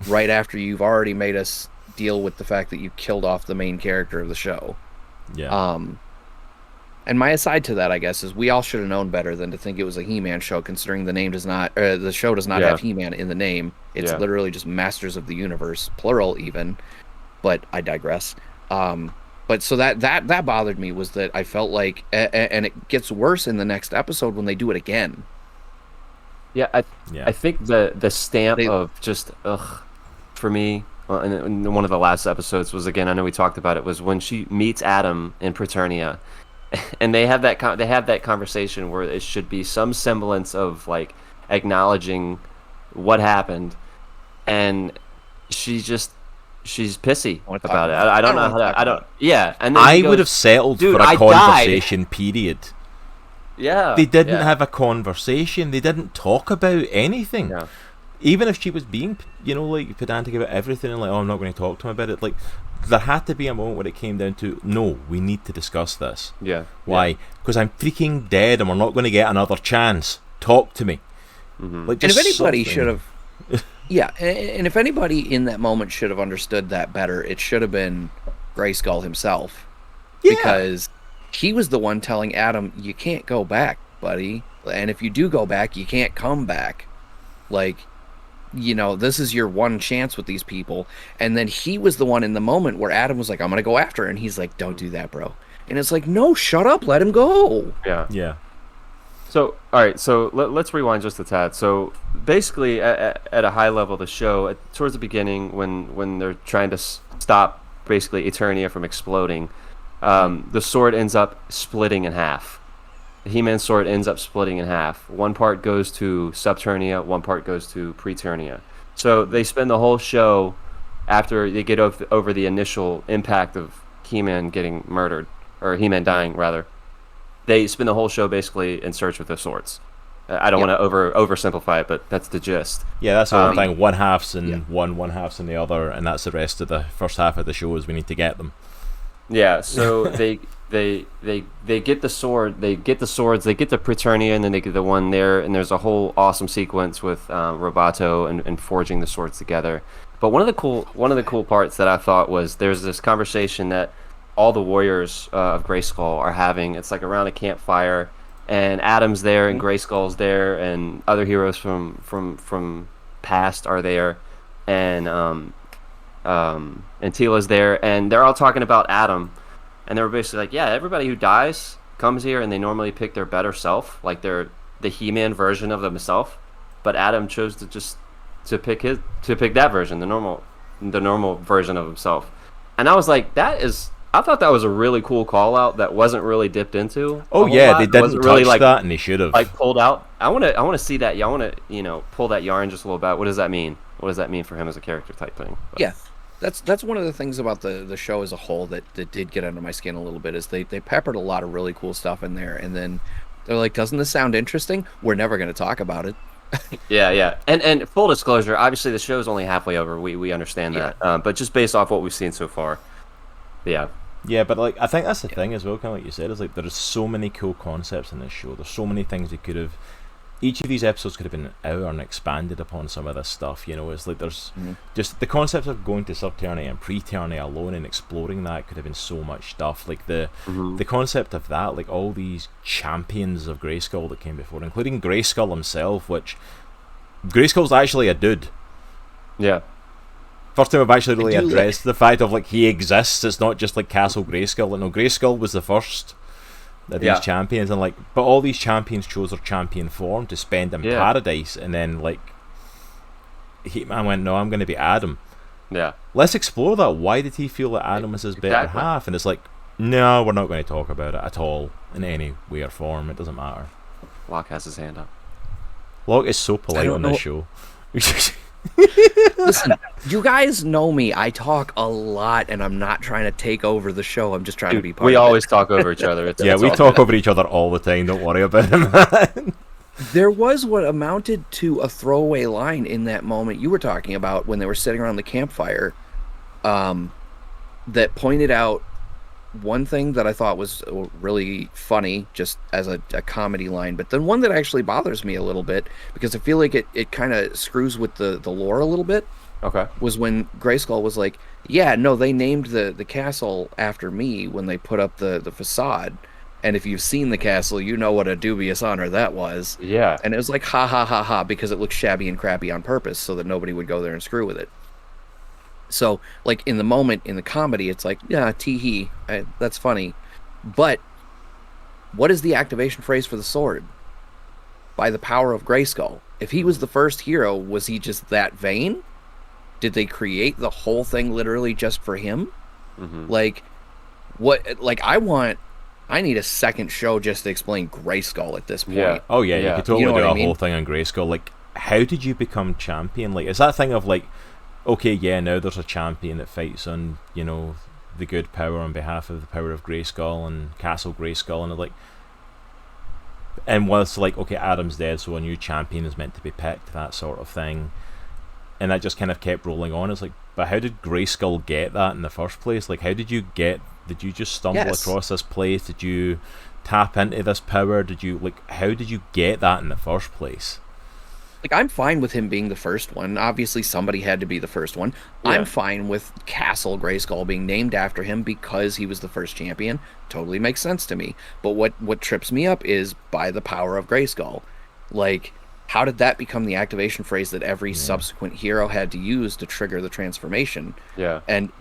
right after you've already made us deal with the fact that you killed off the main character of the show? Yeah. And my aside to that, I guess, is we all should have known better than to think it was a He-Man show, considering the name does not, the show does not have He-Man in the name. It's literally just Masters of the Universe, plural even. But I digress. But so that bothered me, was that I felt like, and it gets worse in the next episode when they do it again. Yeah, I think the stamp of just for me, in one of the last episodes was, again, I know we talked about it, was when she meets Adam in Preternia. And they have that conversation where it should be some semblance of, like, acknowledging what happened, and she's pissy about it. I don't know how to. I don't. Yeah, and then I would have settled for a conversation. Period. Yeah, they didn't have a conversation. They didn't talk about anything. Yeah. Even if she was being, like, pedantic about everything and like, oh, I'm not going to talk to him about it. Like, there had to be a moment where it came down to, no, we need to discuss this. Yeah. Why? Because I'm freaking dead and we're not going to get another chance. Talk to me. Like, and if anybody should have, and if anybody in that moment should have understood that better, it should have been Grayskull himself. Yeah. Because he was the one telling Adam, you can't go back, buddy. And if you do go back, you can't come back. Like, this is your one chance with these people. And then he was the one in the moment where Adam was like, I'm going to go after her. And he's like, don't do that, bro. And it's like, no, shut up. Let him go. Yeah. Yeah. So, all right. So let's rewind just a tad. So basically at a high level, the show, towards the beginning, when they're trying to stop basically Eternia from exploding, the sword ends up splitting in half. The He-Man sword ends up splitting in half. One part goes to Subternia, one part goes to Preternia. So they spend the whole show, after they get over the initial impact of He-Man getting murdered, or He-Man dying, rather. They spend the whole show basically in search of the swords. I don't want to oversimplify it, but that's the gist. Yeah, that's the whole thing. One half's in one half's in the other, and that's the rest of the first half of the show is we need to get them. Yeah, so they get the sword, they get the swords, they get the Preternia, and then they get the one there, and there's a whole awesome sequence with Roboto and forging the swords together. But one of the cool parts that I thought was there's this conversation that all the warriors of Grayskull are having. It's like around a campfire, and Adam's there, and Grayskull's there, and other heroes from past are there, and Tila's there, and they're all talking about Adam, and they're basically like, yeah, everybody who dies comes here, and they normally pick their better self, like they're the He-Man version of themselves, but Adam chose to pick that version, the normal version of himself, and I was like, I thought that was a really cool call out that wasn't really dipped into. Oh yeah, they didn't touch really, like, that, and they should have pulled out. I want to see that. I want to pull that yarn just a little bit. What does that mean? What does that mean for him as a character type thing? But. Yeah, that's one of the things about the show as a whole that did get under my skin a little bit, is they peppered a lot of really cool stuff in there, and then they're like, doesn't this sound interesting? We're never going to talk about it. Yeah. And full disclosure, obviously the show's only halfway over. We understand that, but just based off what we've seen so far. Yeah, but like I think that's the thing as well, kind of like you said, is like there's so many cool concepts in this show. There's so many things we could have. Each of these episodes could have been out and expanded upon some of this stuff. It's like there's just the concept of going to Subternia and Preternia alone and exploring that could have been so much stuff. Like the concept of that, like all these champions of Grayskull that came before, including Grayskull himself, which Grayskull's actually a dude. Yeah. First time I've actually really addressed the fact of like he exists. It's not just like Castle Grayskull. Like, no, Grayskull was the first of these champions, and like, but all these champions chose their champion form to spend in paradise, and then like, He-Man went, no, I'm going to be Adam. Yeah. Let's explore that. Why did he feel that Adam was his better half? And it's like, no, we're not going to talk about it at all in any way or form. It doesn't matter. Locke has his hand up. Locke is so polite on know. this show. Listen, you guys know me. I talk a lot, and I'm not trying to take over the show. I'm just trying to be part We of always it. talk over each other. Yeah, we talk over each other all the time. Don't worry about him. There was what amounted to a throwaway line in that moment you were talking about when they were sitting around the campfire, that pointed out one thing that I thought was really funny, just as a comedy line, but then one that actually bothers me a little bit because I feel like it kind of screws with the lore a little bit. Okay. Was when Grayskull was like, yeah, no, they named the castle after me when they put up the facade. And if you've seen the castle, you know what a dubious honor that was. Yeah. And it was like, ha, ha, ha, ha, because it looked shabby and crappy on purpose so that nobody would go there and screw with it. So, like, in the moment, in the comedy, it's like, yeah, tee-hee, that's funny. But what is the activation phrase for the sword? By the power of Grayskull. If he was the first hero, was he just that vain? Did they create the whole thing literally just for him? Mm-hmm. Like, what? Like, I need a second show just to explain Grayskull at this point. Yeah. Oh yeah, you could totally You know do what I a mean? whole thing on Grayskull. Like, how did you become champion? Like, is that thing of like, okay, yeah, now there's a champion that fights on, you know, the good power on behalf of the power of Grayskull and Castle Grayskull, and like, and was like, okay, Adam's dead, so a new champion is meant to be picked, that sort of thing, and that just kind of kept rolling on. It's like, but how did Grayskull get that in the first place? Like, how did you get? Did you just stumble across this place? Did you tap into this power? Did you, like, how did you get that in the first place? Like, I'm fine with him being the first one. Obviously, somebody had to be the first one. Yeah. I'm fine with Castle Grayskull being named after him because he was the first champion. Totally makes sense to me. But what trips me up is by the power of Grayskull. Like, how did that become the activation phrase that every subsequent hero had to use to trigger the transformation? Yeah. And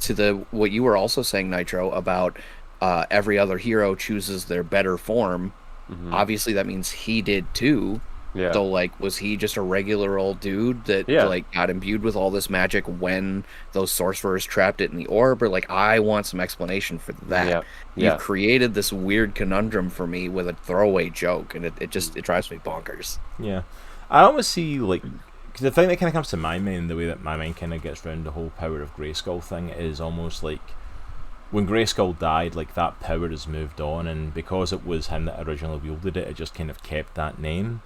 to the what you were also saying, Nitro, about every other hero chooses their better form. Mm-hmm. Obviously, that means he did too. Yeah. So, like, was he just a regular old dude that like got imbued with all this magic when those sorcerers trapped it in the orb? Or like, I want some explanation for that. Yeah. You've created this weird conundrum for me with a throwaway joke, and it drives me bonkers. Yeah, I almost see, like, because the thing that kind of comes to my mind, the way that my mind kind of gets around the whole power of Grayskull thing, is almost like when Grayskull died, like, that power has moved on, and because it was him that originally wielded it, it just kind of kept that name.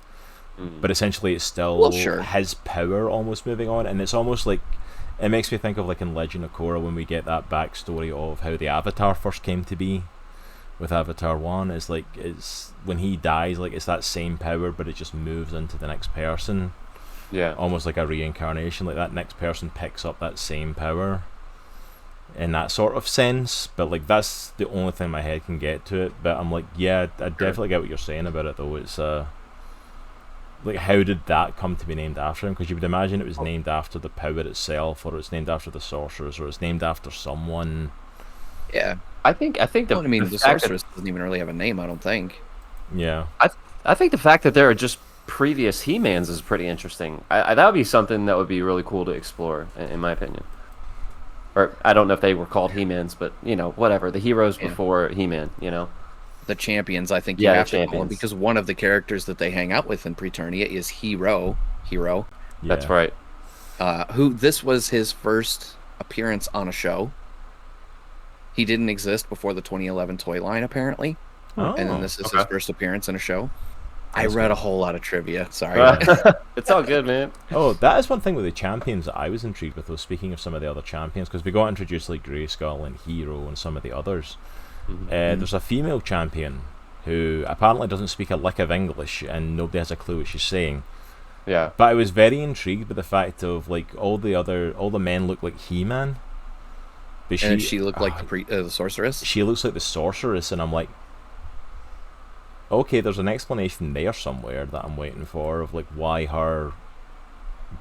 But essentially it's still his power almost moving on, and it's almost like, it makes me think of, like, in Legend of Korra, when we get that backstory of how the Avatar first came to be with Avatar 1. It's like, it's when he dies, like, it's that same power, but it just moves into the next person. Yeah. Almost like a reincarnation, like that next person picks up that same power in that sort of sense. But like, that's the only thing my head can get to it. But I'm like, yeah, I definitely get what you're saying about it, though. It's like, how did that come to be named after him? Because you would imagine it was named after the power itself, or it's named after the sorcerers, or it's named after someone. Yeah. I think the sorceress doesn't even really have a name, I don't think. Yeah. I think the fact that there are just previous He-Mans is pretty interesting. That would be something that would be really cool to explore, in my opinion. Or I don't know if they were called He-Mans, but, you know, whatever. The heroes before He-Man, you know? The champions, I think you have to call them, because one of the characters that they hang out with in Preternia is Hero. Yeah. That's right. Who this was his first appearance on a show. He didn't exist before the 2011 toy line, apparently. Oh, and then this is his first appearance in a show. That's I read a whole lot of trivia. Sorry. It's all good, man. Oh, that is one thing with the champions that I was intrigued with, though, speaking of some of the other champions, because we got introduced like Grayskull and Hero and some of the others. There's a female champion who apparently doesn't speak a lick of English, and nobody has a clue what she's saying. Yeah. But I was very intrigued by the fact of, like, all the men look like He-Man. But and she looked like the sorceress? She looks like the sorceress, and I'm like, okay, there's an explanation there somewhere that I'm waiting for, of like why her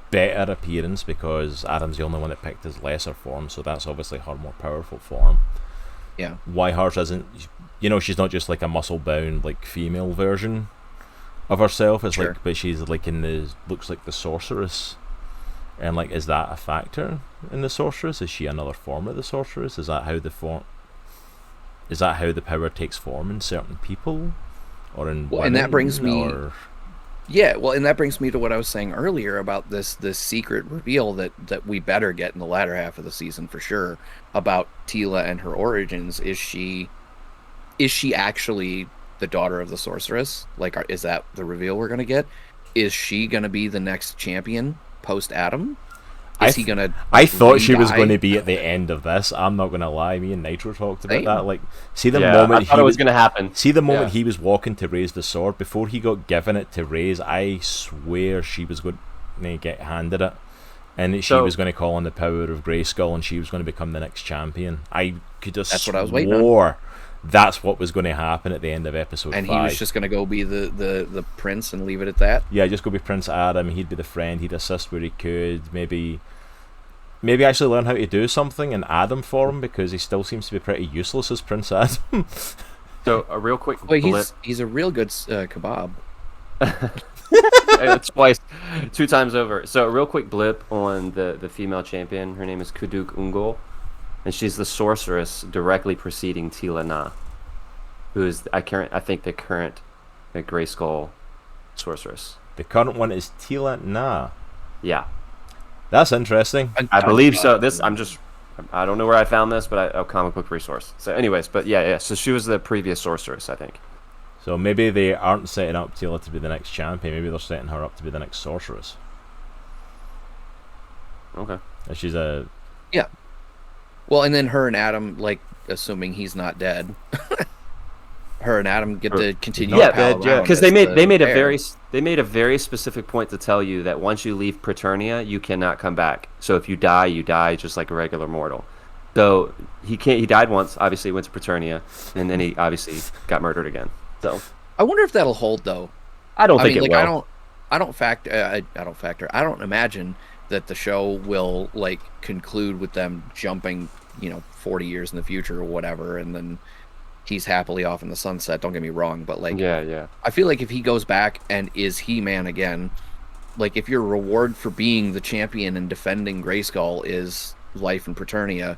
better appearance, because Adam's the only one that picked his lesser form, so that's obviously her more powerful form. Yeah. Why hers isn't, you know, she's not just like a muscle bound like female version of herself. It's like, but she's like looks like the sorceress. And like, is that a factor in the sorceress? Is she another form of the sorceress? Is that how the power takes form in certain people? Or in women, and that brings me Yeah, well, and that brings me to what I was saying earlier about this secret reveal that we better get in the latter half of the season for sure about Tila and her origins. Is she actually the daughter of the sorceress? Like, is that the reveal we're gonna get? Is she gonna be the next champion post Adam? Is he gonna? I thought she was re-die? going to be at the end of this. I'm not going to lie. Me and Nitro talked about Same. that. Like, see the I moment thought it was going to happen. See the moment Yeah. he was walking to raise the sword before he got given it to raise. I swear she was going to get handed it, and she was going to call on the power of Grayskull, and she was going to become the next champion. I could have That's what I was waiting on. swore that's what was going to happen at the end of episode 5. And he was just gonna go be the prince and leave it at that. Yeah, just go be Prince Adam. He'd be the friend. He'd assist where he could. Maybe actually learn how to do something and add him for him, because he still seems to be pretty useless as Prince Adam. So a real quick Wait, blip. he's a real good kebab. It's twice, 2 times over. So a real quick blip on the female champion. Her name is Kuduk Ungol, and she's the sorceress directly preceding Tila Na, who is I think the current Grayskull sorceress. The current one is Tila Na. Yeah, That's interesting. I believe so. I don't know where I found this, but a comic book resource. So, anyways, but yeah. So she was the previous sorceress, I think. So maybe they aren't setting up Tila to be the next champion. Maybe they're setting her up to be the next sorceress. Okay. And she's a... Yeah. Well, and then her and Adam, like, assuming he's not dead, her and Adam get to continue. Yeah, to pal around because as they made pair. a very specific point to tell you that once you leave Preternia, you cannot come back. So if you die just like a regular mortal. So he died once. Obviously, went to Preternia, and then he obviously got murdered again. So I wonder if that'll hold though. I don't think it will. I don't imagine that the show will like conclude with them jumping, 40 years in the future or whatever, and then he's happily off in the sunset. Don't get me wrong, but like, yeah. I feel like if he goes back and is He-Man again, like if your reward for being the champion and defending Grayskull is life in Preternia,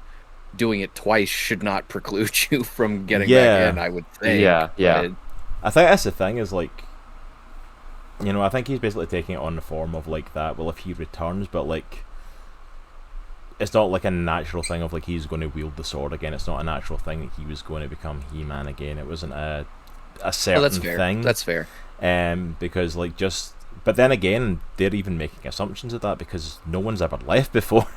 doing it twice should not preclude you from getting back in, I would think. Yeah. I think that's the thing is like, I think he's basically taking it on the form of like that. Well, if he returns, but like, it's not like a natural thing of like he's going to wield the sword again. It's not a natural thing that he was going to become He-Man again. It wasn't a certain that's fair. thing. That's fair. Because like but then again, they're even making assumptions of that because no one's ever left before.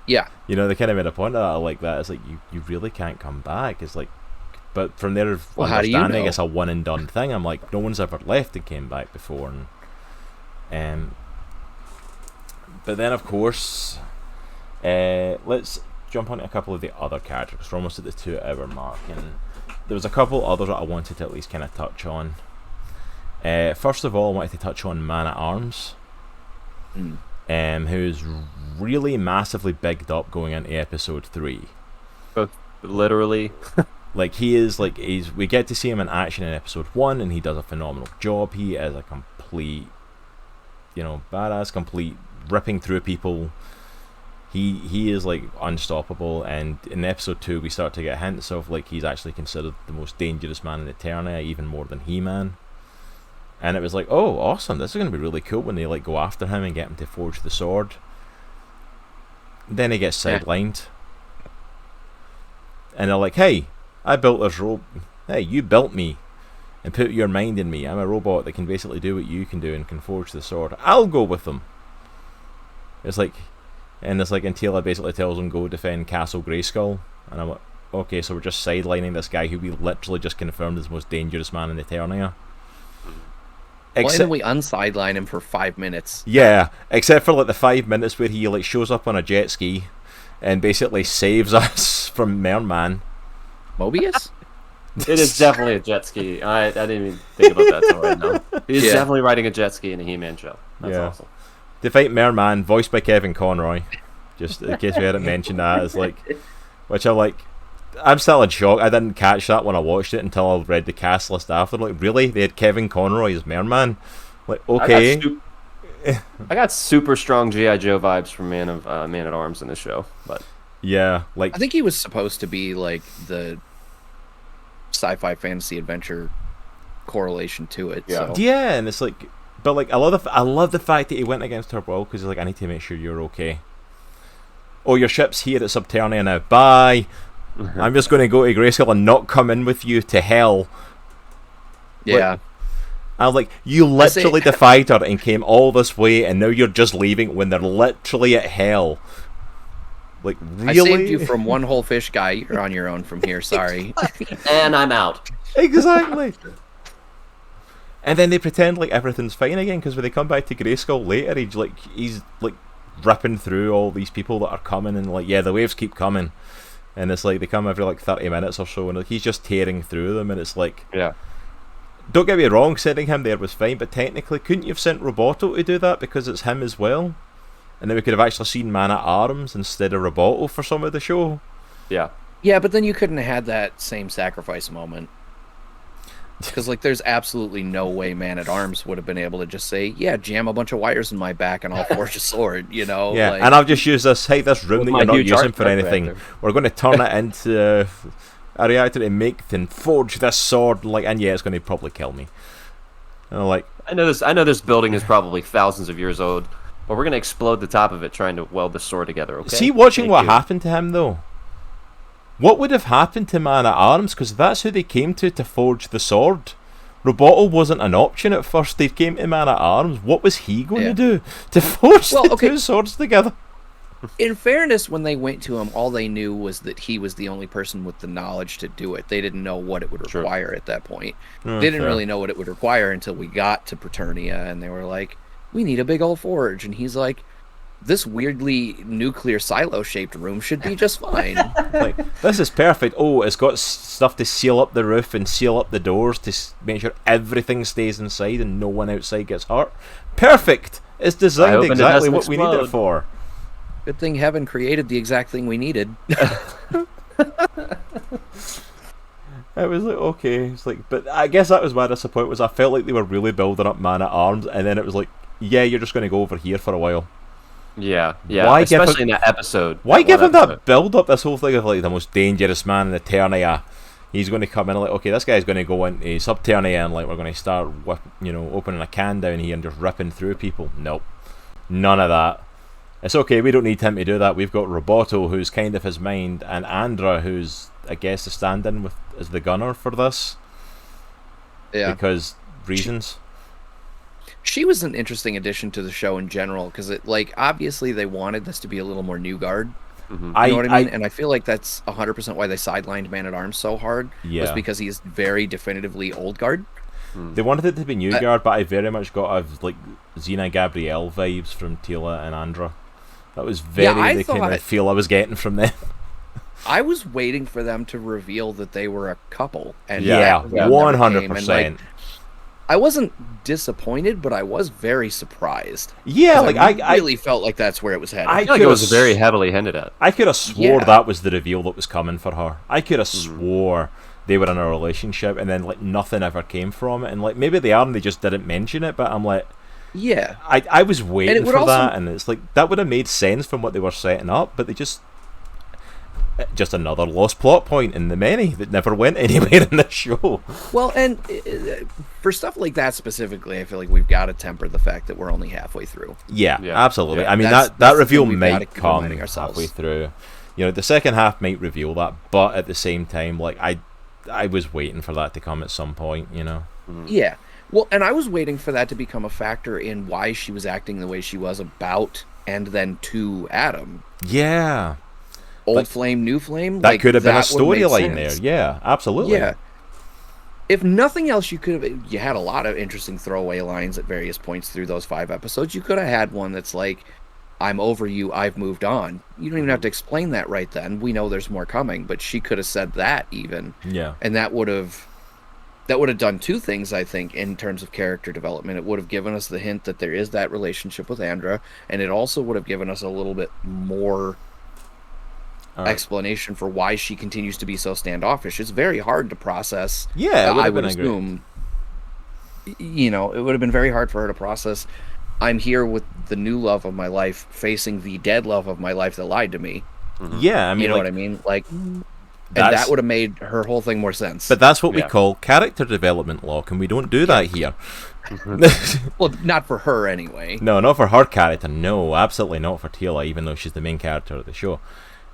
Yeah. They kind of made a point of that like that. It's like you really can't come back. It's like, but from their How do you understanding, know? it's a one and done thing. I'm like, no one's ever left and came back before, and but then of course, let's jump on to a couple of the other characters. We're almost at the 2-hour mark, and there was a couple others that I wanted to at least kind of touch on. First of all, I wanted to touch on Man-at-Arms, who's really massively bigged up going into episode 3. Both literally. Like he is like we get to see him in action in episode 1, and he does a phenomenal job. He is a complete, badass, complete ripping through people. He is like unstoppable, and in episode 2 we start to get hints of like he's actually considered the most dangerous man in Eternia, even more than He-Man. And it was like, oh, awesome! This is going to be really cool when they like go after him and get him to forge the sword. Then he gets sidelined, and they're like, hey, I built this rope. Hey, you built me and put your mind in me. I'm a robot that can basically do what you can do and can forge the sword. I'll go with them. It's like, until I basically tells him go defend Castle Grayskull, and I'm like, okay, so we're just sidelining this guy who we literally just confirmed is the most dangerous man in Eternia. Why didn't we unsideline him for 5 minutes? Yeah, except for like the 5 minutes where he like shows up on a jet ski and basically saves us from Merman. Mobius? It is definitely a jet ski. I didn't even think about that until right now. He's definitely riding a jet ski in a He-Man show. That's awesome. To fight Merman, voiced by Kevin Conroy. Just in case we hadn't mentioned that, it's like, which I'm still in shock. I didn't catch that when I watched it until I read the cast list after. Like, really? They had Kevin Conroy as Merman? Like, okay. I got super strong G.I. Joe vibes from Man-at-Arms in this show, but yeah, like I think he was supposed to be like the sci-fi fantasy adventure correlation to it. Yeah. So. yeah, and it's like But like, I love the fact that he went against her will, because he's like, I need to make sure you're okay. Oh, your ship's here at Subterranea now. Bye. I'm just going to go to Grayskull and not come in with you to hell. Yeah. Like, I was like, you literally defied her and came all this way, and now you're just leaving when they're literally at hell. Like, really? I saved you from one whole fish guy. You're on your own from here. Sorry. And I'm out. Exactly. And then they pretend like everything's fine again, because when they come back to Grayskull later, he's ripping through all these people that are coming, and like, yeah, the waves keep coming, and it's like they come every like 30 minutes or so, and like, he's just tearing through them, and it's like, yeah. Don't get me wrong, sending him there was fine, but technically, couldn't you have sent Roboto to do that, because it's him as well? And then we could have actually seen Man-at-Arms instead of Roboto for some of the show. Yeah. Yeah, but then you couldn't have had that same sacrifice moment. Because, like, there's absolutely no way Man-at-Arms would have been able to just say, yeah, jam a bunch of wires in my back and I'll forge a sword, you know? Yeah, like, and I'll just use this room that you're not using for anything. reactor. We're going to turn it into a reactor to make and forge this sword, and yeah, it's going to probably kill me. And I'm like, I know this building is probably thousands of years old, but we're going to explode the top of it trying to weld the sword together, okay? See, watching Thank what you. happened to him, though. What would have happened to Man-at-Arms? Because that's who they came to forge the sword. Roboto wasn't an option at first. They came to Man-at-Arms. What was he going to do to forge the two swords together? In fairness, when they went to him, all they knew was that he was the only person with the knowledge to do it. They didn't know what it would require at that point. They didn't really know what it would require until we got to Preternia, and they were like, we need a big old forge. And he's like, this weirdly nuclear silo-shaped room should be just fine. Like, this is perfect. Oh, it's got stuff to seal up the roof and seal up the doors to make sure everything stays inside and no one outside gets hurt. Perfect! It's designed exactly what we need it for. Good thing heaven created the exact thing we needed. It was like, okay. It's like, but I guess that was my disappointment, was I felt like they were really building up Man-at-Arms, and then it was like, yeah, you're just going to go over here for a while. Yeah. Why especially in that episode. Why give him that build up, this whole thing of like the most dangerous man in Eternia? He's going to come in and like, okay, this guy's going to go into Subterranea and like we're going to start opening a can down here and just ripping through people. Nope. None of that. It's okay, we don't need him to do that. We've got Roboto, who's kind of his mind, and Andra, who's, I guess, the stand-in as the gunner for this. Yeah. Because reasons. She was an interesting addition to the show in general, because obviously they wanted this to be a little more New Guard. Mm-hmm. You know what I mean? And I feel like that's 100% why they sidelined Man-at-Arms so hard. Yeah. Was because he's very definitively Old Guard. They wanted it to be New Guard, but I very much got like Xena Gabrielle vibes from Tila and Andra. That was the kind of feel I was getting from them. I was waiting for them to reveal that they were a couple. And 100%. I wasn't disappointed, but I was very surprised. Yeah, like I really felt like that's where it was headed. I feel like it was very heavily hinted at. I could have swore that was the reveal that was coming for her. I could have swore they were in a relationship, and then like nothing ever came from it. And like maybe they are, and they just didn't mention it. But I'm like, yeah, I was waiting for that, and it's like that would have made sense from what they were setting up, but they just another lost plot point in the many that never went anywhere in the show. Well, and for stuff like that specifically, I feel like we've got to temper the fact that we're only halfway through. Yeah. Absolutely. Yeah. I mean, That's that reveal might keep come reminding ourselves. halfway through. The second half might reveal that, but at the same time, like I was waiting for that to come at some point. Yeah. Well, and I was waiting for that to become a factor in why she was acting the way she was about and then to Adam. Yeah. Old flame, new flame. That could have been a storyline there. Yeah, absolutely. Yeah. If nothing else, you had a lot of interesting throwaway lines at various points through those 5 episodes. You could have had one that's like, I'm over you, I've moved on. You don't even have to explain that right then. We know there's more coming, but she could have said that even. Yeah. And that would have done 2 things, I think, in terms of character development. It would have given us the hint that there is that relationship with Andra, and it also would have given us a little bit more explanation for why she continues to be so standoffish. It's very hard to process. Yeah, I would assume. It would have been very hard for her to process. I'm here with the new love of my life, facing the dead love of my life that lied to me. Yeah, I mean, you know what I mean? Like, And that would have made her whole thing more sense. But that's what we call character development, Locke, and we don't do that here. Well, not for her anyway. No, not for her character. No, absolutely not for Tila, even though she's the main character of the show.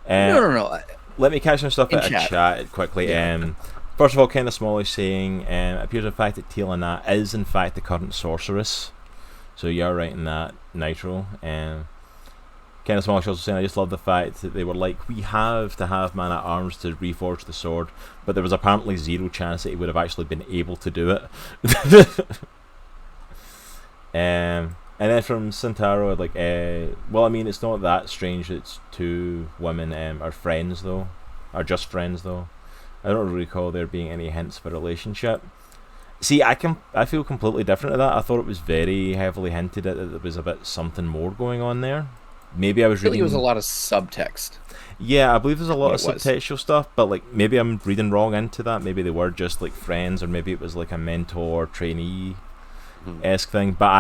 No. Let me catch some stuff In out of chat quickly. Yeah. First of all, Ken the Small is saying, it appears the fact that Tila Na is in fact the current sorceress. So you're right in that, Nitro. Ken the Small is also saying, I just love the fact that they were like, we have to have Man at Arms to reforge the sword, but there was apparently zero chance that he would have actually been able to do it. And then from Santaro, like, well, I mean, it's not that strange. It's two women are friends though, are just friends though. I don't recall there being any hints of a relationship. See, I feel completely different to that. I thought it was very heavily hinted at that there was a bit something more going on there. Maybe I was reading. It was a lot of subtext. Yeah, I believe there's a lot of subtextual stuff, but like maybe I'm reading wrong into that. Maybe they were just like friends, or maybe it was like a mentor trainee esque thing. But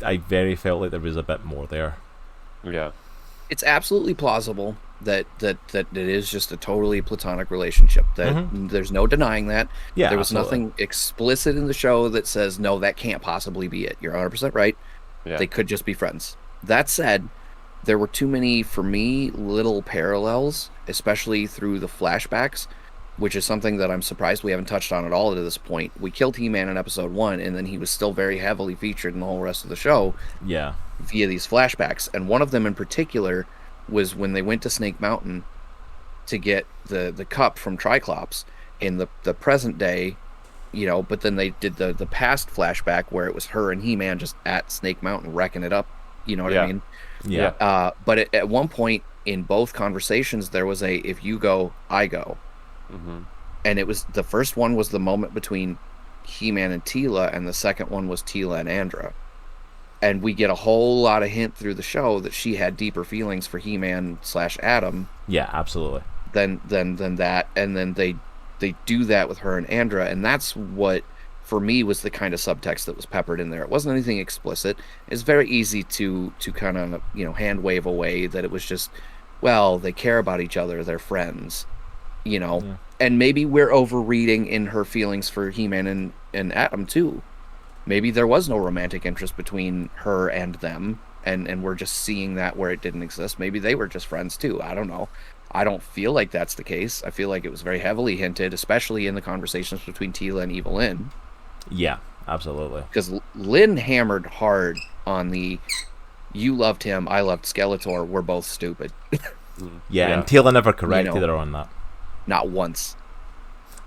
I very felt like there was a bit more there. Yeah, it's absolutely plausible that it is just a totally platonic relationship. That there's no denying that. Yeah, there was nothing explicit in the show that says no, that can't possibly be it. You're 100% right. Yeah. They could just be friends. That said, there were too many, for me, little parallels, especially through the flashbacks, which is something that I'm surprised we haven't touched on at all to this point. We killed He-Man in episode 1, and then he was still very heavily featured in the whole rest of the show via these flashbacks. And one of them in particular was when they went to Snake Mountain to get the cup from Triclops in the present day, but then they did the past flashback where it was her and He-Man just at Snake Mountain wrecking it up, you know what I mean? Yeah. But at one point in both conversations, there was a if you go, I go. And it was the first one was the moment between He-Man and Tila, and the second one was Tila and Andra. And we get a whole lot of hint through the show that she had deeper feelings for He-Man / Adam. Yeah, absolutely. Than that, and then they do that with her and Andra, and that's what for me was the kind of subtext that was peppered in there. It wasn't anything explicit. It's very easy to kind of hand wave away that it was just, well, they care about each other, they're friends, and maybe we're overreading in her feelings for He-Man and Adam too. Maybe there was no romantic interest between her and them, and we're just seeing that where it didn't exist. Maybe they were just friends too. I don't know. I don't feel like that's the case. I feel like it was very heavily hinted, especially in the conversations between Tila and Evelyn. Yeah, absolutely. Because Lynn hammered hard on the you loved him, I loved Skeletor, we're both stupid. Yeah, and Tila never corrected her on that. Not once.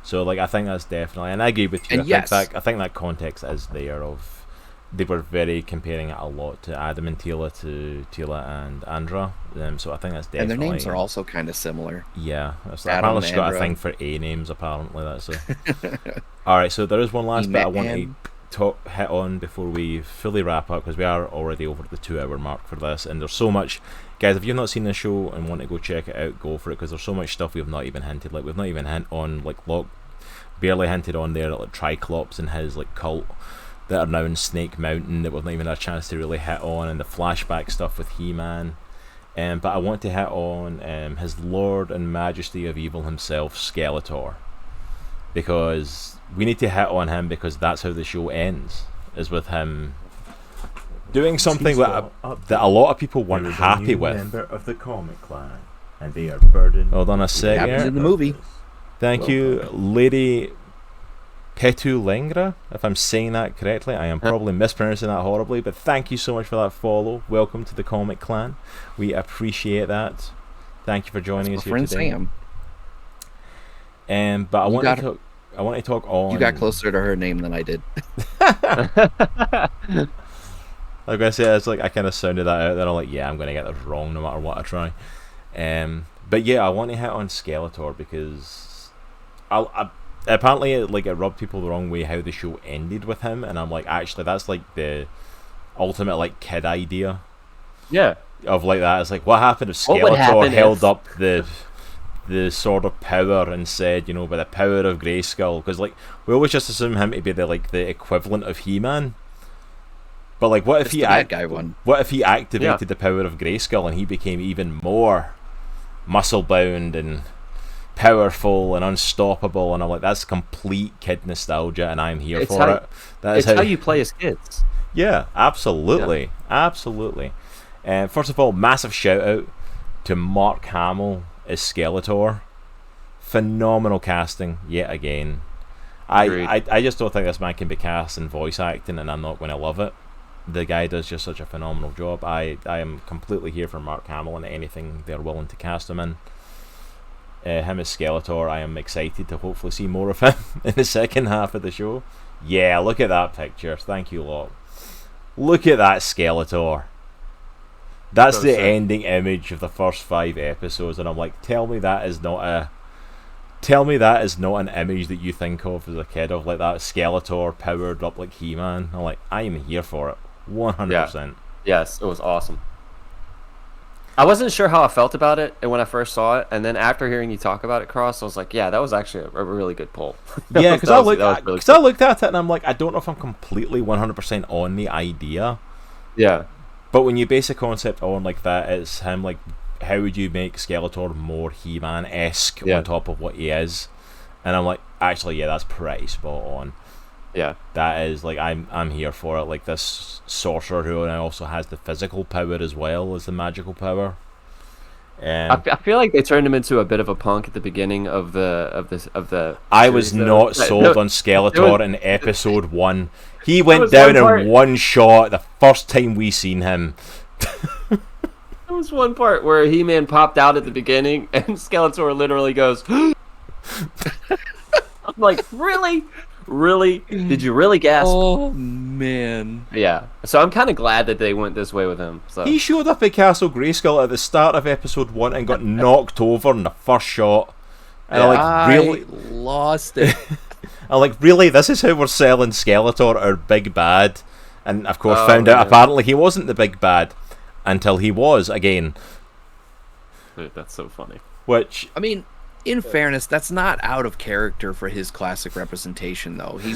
So, like, I think that's definitely, and I agree with you. I think that context is there of they were very comparing it a lot to Adam and Tila, to Tila and Andra. So I think that's definitely. And their names are also kind of similar. Yeah, apparently she's got a thing for A names. Apparently, that's a. All right, so there is one last bit I want to hit on before we fully wrap up, because we are already over the 2-hour mark for this, and there's so much. Guys, if you've not seen the show and want to go check it out, go for it, because there's so much stuff we've not even hinted. Like, we've not even hint on, like, barely hinted on there, like Triclops and his like cult that are now in Snake Mountain that we've not even had a chance to really hit on, and the flashback stuff with He-Man. But I want to hit on his Lord and Majesty of Evil himself, Skeletor, because we need to hit on him, because that's how the show ends, is with him doing something that a lot of people weren't happy with. Member of the Comic Clan, and they are burdened. Hold on a second. Happens in the movie. Thank you, Lady Petulengra, if I'm saying that correctly. I am probably mispronouncing that horribly, but thank you so much for that follow. Welcome to the Comic Clan. We appreciate that. Thank you for joining us here today. Sam. But I want to talk on. You got closer to her name than I did. Like I said, it's like I kind of sounded that out. Then I'm like, yeah, I'm going to get this wrong no matter what I try. But yeah, I want to hit on Skeletor, because apparently it rubbed people the wrong way how the show ended with him, and I'm like, actually, that's like the ultimate like kid idea. Yeah. Of like that. It's like, what happened if Skeletor held up the sword of power and said, by the power of Grayskull? Because like we always just assume him to be the equivalent of He-Man. But like, what if he activated the power of Grayskull and he became even more muscle bound and powerful and unstoppable, and I'm like, that's complete kid nostalgia, and I'm here It's for how- it. That is It's how you play as kids. Yeah, absolutely, absolutely. And first of all, massive shout out to Mark Hamill as Skeletor. Phenomenal casting yet again. I just don't think this man can be cast in voice acting, and I'm not going to love it. The guy does just such a phenomenal job. I am completely here for Mark Hamill and anything they're willing to cast him in. Him as Skeletor, I am excited to hopefully see more of him in the second half of the show. Yeah, look at that picture. Thank you, Locke. Look at that Skeletor. That's So the sick. ending image of the first 5 episodes, and I'm like, tell me that is not an image that you think of as a kid, of like that Skeletor powered up like He-Man. I'm like, I am here for it, 100%. Yes, it was awesome. I wasn't sure how I felt about it when I first saw it, and then after hearing you talk about it, Cross, I was like, yeah, that was actually a really good pull. Yeah, because That was really I looked at it and I'm like, I don't know if I'm completely 100% on the idea. Yeah. But when you base a concept on like that, it's him like, how would you make Skeletor more He-Man-esque Yeah. on top of what he is? And I'm like, actually, yeah, that's pretty spot on. Yeah. That is like, I'm here for it. Like this sorcerer who now also has the physical power as well as the magical power. I feel like they turned him into a bit of a punk at the beginning of the. I was series, not though. sold on Skeletor there was- in episode 1. He went was down one part- in one shot the first time we seen him. There was one part where He-Man popped out at the beginning, and Skeletor literally goes. I'm like, really? Really? Did you really gasp? Oh man. Yeah. So I'm kind of glad that they went this way with him. So He showed up at Castle Grayskull at the start of episode 1 and got knocked over in the first shot. And I lost it. I'm like, really? This is how we're selling Skeletor, our big bad? And of course, Oh, found out yeah. apparently he wasn't the big bad until he was again. Dude, that's so funny. Which, I mean, in fairness, that's not out of character for his classic representation, though. He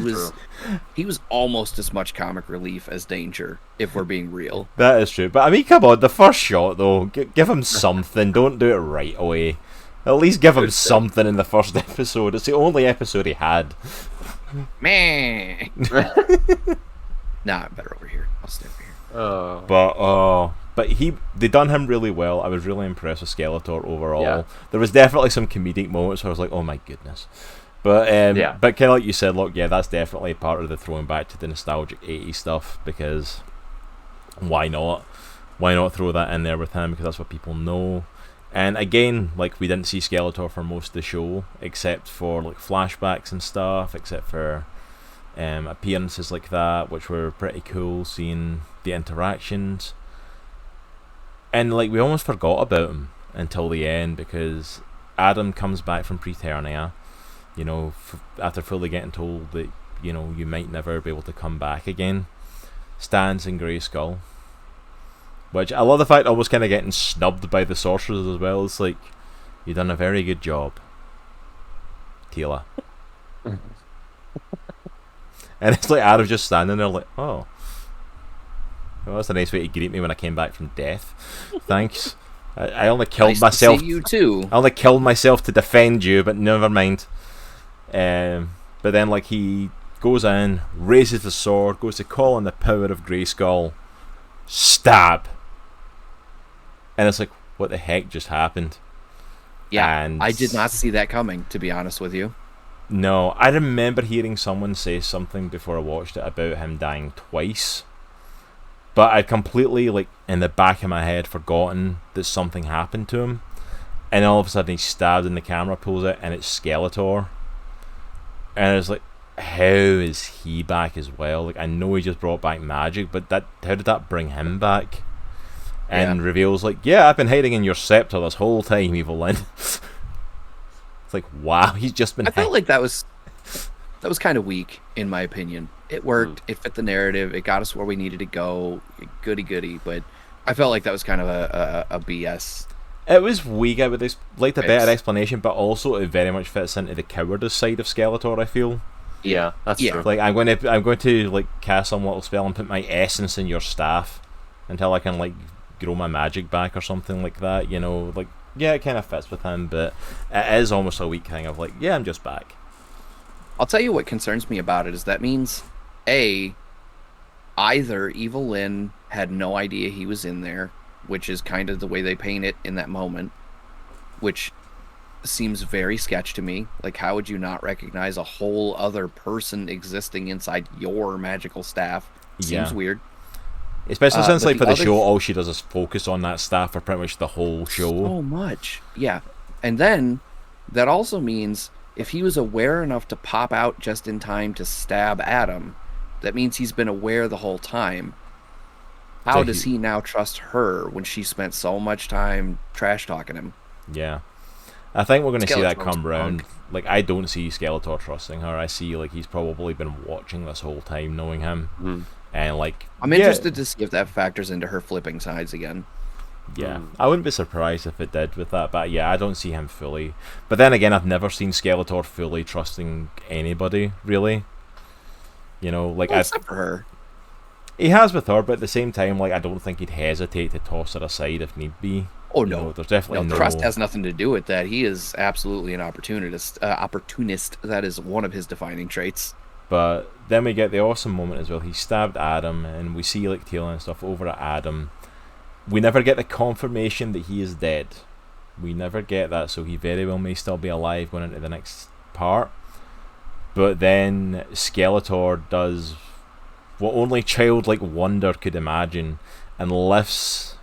was almost as much comic relief as Danger, if we're being real. that is true. But I mean, come on, the first shot though, give him something. Don't do it right away. At least give him something in the first episode. It's the only episode he had. Man. Nah, I'm better over here. I'll stay over here. Oh. But they done him really well. I was really impressed with Skeletor overall. Yeah. There was definitely some comedic moments where I was like, oh my goodness. But Yeah. but kind of like you said, look, yeah, that's definitely part of the throwing back to the nostalgic 80s stuff, because why not? Why not throw that in there with him, because that's what people know. And again, like, we didn't see Skeletor for most of the show, except for like flashbacks and stuff, except for appearances like that, which were pretty cool, seeing the interactions. And like, we almost forgot about him until the end, because Adam comes back from Preternia, you know, after fully getting told that, you know, you might never be able to come back again. Stands in Grayskull, which I love the fact almost kind of getting snubbed by the sorcerers as well. It's like, you've done a very good job, Tila. And it's like Adam's just standing there like, oh, well, that's a nice way to greet me when I came back from death. Thanks. I only killed Nice myself. to see you too. I only killed myself to defend you, but never mind. But then, like, he goes in, raises the sword, goes to call on the power of Grayskull, stab, and it's like, what the heck just happened? Yeah, And I did not see that coming, to be honest with you. No, I remember hearing someone say something before I watched it about him dying twice, but I'd completely, like, in the back of my head forgotten that something happened to him, and all of a sudden he's stabbed and the camera pulls it and it's Skeletor, and it's like, how is he back as well? Like, I know he just brought back magic, but how did that bring him back? And reveals, like, yeah, I've been hiding in your scepter this whole time, Evil Lyn. It's like, wow, he's just been I felt like that was kind of weak, in my opinion. It worked. It fit the narrative. It got us where we needed to go. Goody. But I felt like that was kind of a BS. It was weak. I would like a better It's- explanation, but also it very much fits into the cowardice side of Skeletor, I feel. Yeah, that's Yeah. true. Like, I'm going to like cast some little spell and put my essence in your staff until I can, like, grow my magic back or something like that, you know, like, Yeah, it kind of fits with him, but it is almost a weak thing of like, yeah, I'm just back. I'll tell you what concerns me about it is that means, A, either Evil Lynn had no idea he was in there, which is kind of the way they paint it in that moment, which seems very sketch to me. Like, how would you not recognize a whole other person existing inside your magical staff? Seems weird. Especially since, like, for the show, th- all she does is focus on that staff for pretty much the whole show. So much. Yeah. And then, that also means if he was aware enough to pop out just in time to stab Adam, that means he's been aware the whole time. How does he now trust her when she spent so much time trash-talking him? Yeah. I think we're going to see that come round. Like, I don't see Skeletor trusting her. I see, like, he's probably been watching this whole time, knowing him. Mm. And, like... I'm interested to see if that factors into her flipping sides again. Yeah. I wouldn't be surprised if it did with that, but yeah, I don't see him fully. But then again, I've never seen Skeletor fully trusting anybody, really. You know, like... Well, except for her. He has with her, but at the same time, like, I don't think he'd hesitate to toss her aside if need be. Oh, no. You know, there's definitely no... Trust has nothing to do with that. He is absolutely an opportunist. That is one of his defining traits. But then we get the awesome moment as well. He stabbed Adam, and we see, like, Taylor and stuff over at Adam. We never get the confirmation that he is dead. We never get that, so he very well may still be alive going into the next part. But then Skeletor does what only childlike wonder could imagine, and lifts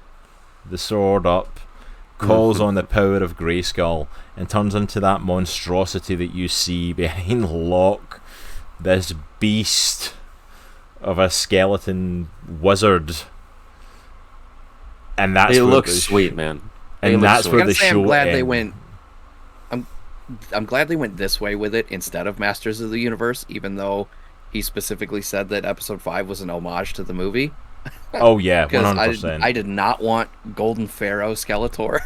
the sword up, calls on the power of Grayskull, and turns into that monstrosity that you see behind Locke, this beast of a skeleton wizard. And that's it looks sweet, man. And that's where the show I'm glad ends. they went. I'm glad they went this way with it instead of Masters of the Universe, even though he specifically said that Episode 5 was an homage to the movie. Oh yeah, 100%. I did not want Golden Pharaoh Skeletor.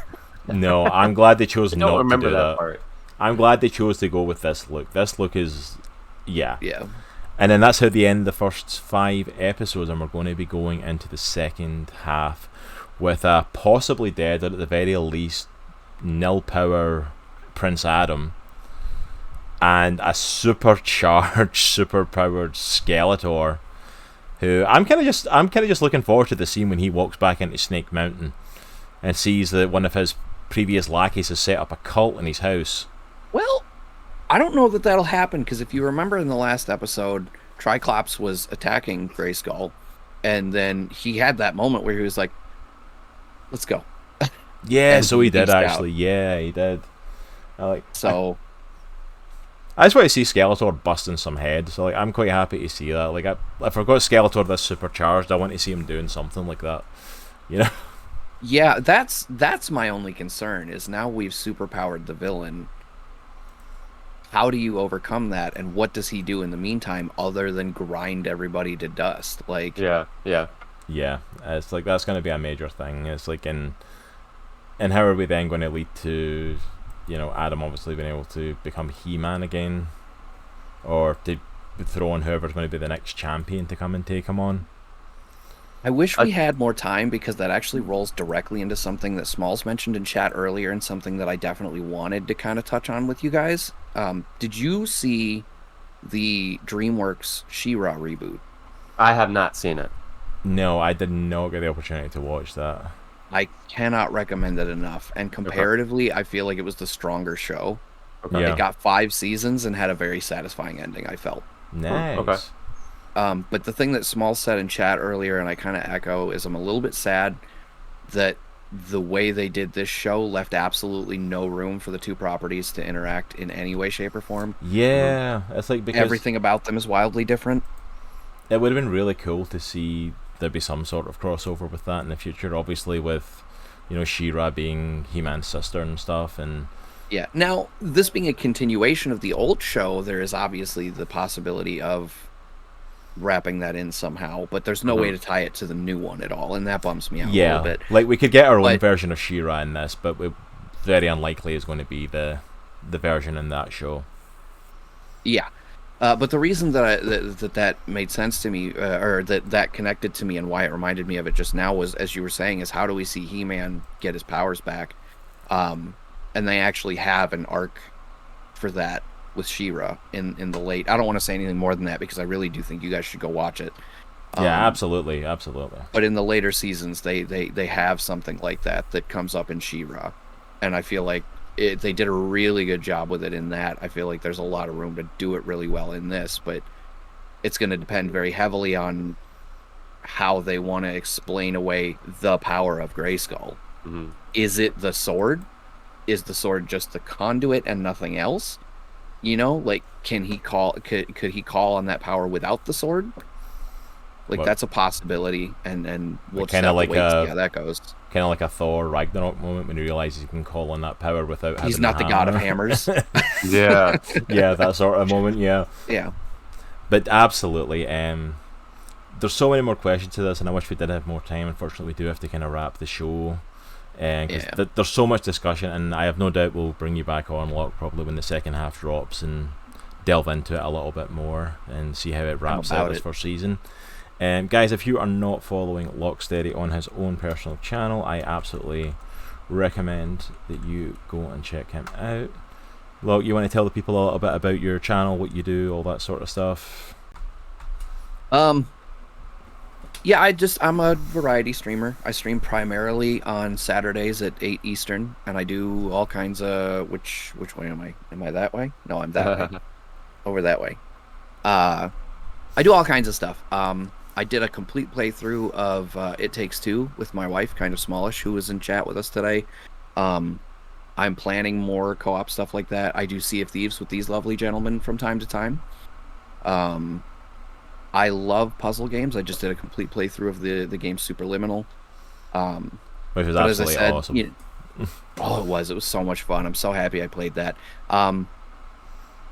No, I'm glad they chose not to remember do that. part. I'm glad they chose to go with this look. This look is, yeah. And then that's how they end the first 5 episodes, and we're going to be going into the second half with a possibly dead, or at the very least, nil power Prince Adam, and a supercharged, superpowered Skeletor, who I'm kind of just looking forward to the scene when he walks back into Snake Mountain and sees that one of his previous lackeys has set up a cult in his house. Well, I don't know that that'll happen, because if you remember in the last episode, Triclops was attacking Grayskull, and then he had that moment where he was like, let's go. Yeah, so he did actually. Yeah, he did. I just want to see Skeletor busting some heads. So, like, I'm quite happy to see that. Like, if I've got Skeletor this supercharged, I want to see him doing something like that. You know? Yeah, that's my only concern, is now we've superpowered the villain. How do you overcome that, and what does he do in the meantime other than grind everybody to dust? Like, yeah. It's like that's going to be a major thing. It's like, and how are we then going to lead to, you know, Adam obviously being able to become He-Man again, or to throw on whoever's going to be the next champion to come and take him on? I wish we had more time, because that actually rolls directly into something that Smalls mentioned in chat earlier, and something that I definitely wanted to kind of touch on with you guys. Did you see the DreamWorks She-Ra reboot? I have not seen it. No, I did not get the opportunity to watch that. I cannot recommend it enough, and comparatively, I feel like it was the stronger show. Yeah. It got 5 seasons and had a very satisfying ending, I felt. Nice. Okay. But the thing that Small said in chat earlier, and I kind of echo, is I'm a little bit sad that the way they did this show left absolutely no room for the two properties to interact in any way, shape, or form. Yeah, it's like, because everything about them is wildly different. It would have been really cool to see there be some sort of crossover with that in the future, obviously with, you know, She-Ra being He-Man's sister and stuff. And yeah, now this being a continuation of the old show, there is obviously the possibility of wrapping that in somehow, but there's no way to tie it to the new one at all, and that bums me out a little bit. Like, we could get our own version of She-Ra in this, but very unlikely is going to be the version in that show. Yeah. But the reason that that made sense to me, or that connected to me, and why it reminded me of it just now, was, as you were saying, is how do we see He-Man get his powers back? And they actually have an arc for that with She-Ra in the late. I don't want to say anything more than that because I really do think you guys should go watch it. Yeah, absolutely. But in the later seasons, they have something like that comes up in She-Ra, and I feel like they did a really good job with it in that. I feel like there's a lot of room to do it really well in this, but it's going to depend very heavily on how they want to explain away the power of Grayskull. Mm-hmm. Is it the sword? Is the sword just the conduit and nothing else? You know, like, could he call on that power without the sword? Like, that's a possibility, and we'll just have to wait to see how that goes. Kind of like a Thor Ragnarok moment when he realizes he can call on that power without having He's not the god of hammers. Yeah. Yeah, that sort of moment, yeah. Yeah. But absolutely, there's so many more questions to this, and I wish we did have more time. Unfortunately, we do have to kind of wrap the show. Because there's so much discussion, and I have no doubt we'll bring you back on, Lock, probably when the second half drops, and delve into it a little bit more and see how it wraps up this first season. Guys, if you are not following Lockesteady on his own personal channel, I absolutely recommend that you go and check him out. Lock, you want to tell the people a little bit about your channel, what you do, all that sort of stuff? Yeah, I'm a variety streamer. I stream primarily on Saturdays at 8 Eastern, and I do all kinds of... Which way am I? Am I that way? No, I'm that way. Over that way. I do all kinds of stuff. I did a complete playthrough of It Takes Two with my wife, kind of smallish, who was in chat with us today. I'm planning more co-op stuff like that. I do Sea of Thieves with these lovely gentlemen from time to time. I love puzzle games. I just did a complete playthrough of the game Superliminal. Which was absolutely awesome. It was so much fun. I'm so happy I played that.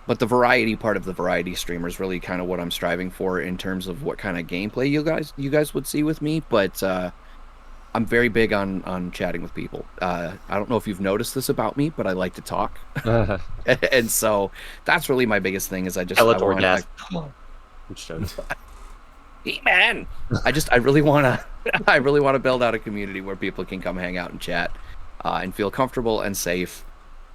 But the variety part of the variety streamer is really kind of what I'm striving for in terms of what kind of gameplay you guys would see with me. But I'm very big on chatting with people. I don't know if you've noticed this about me, but I like to talk. And so that's really my biggest thing is I man, I really want to build out a community where people can come hang out and chat and feel comfortable and safe.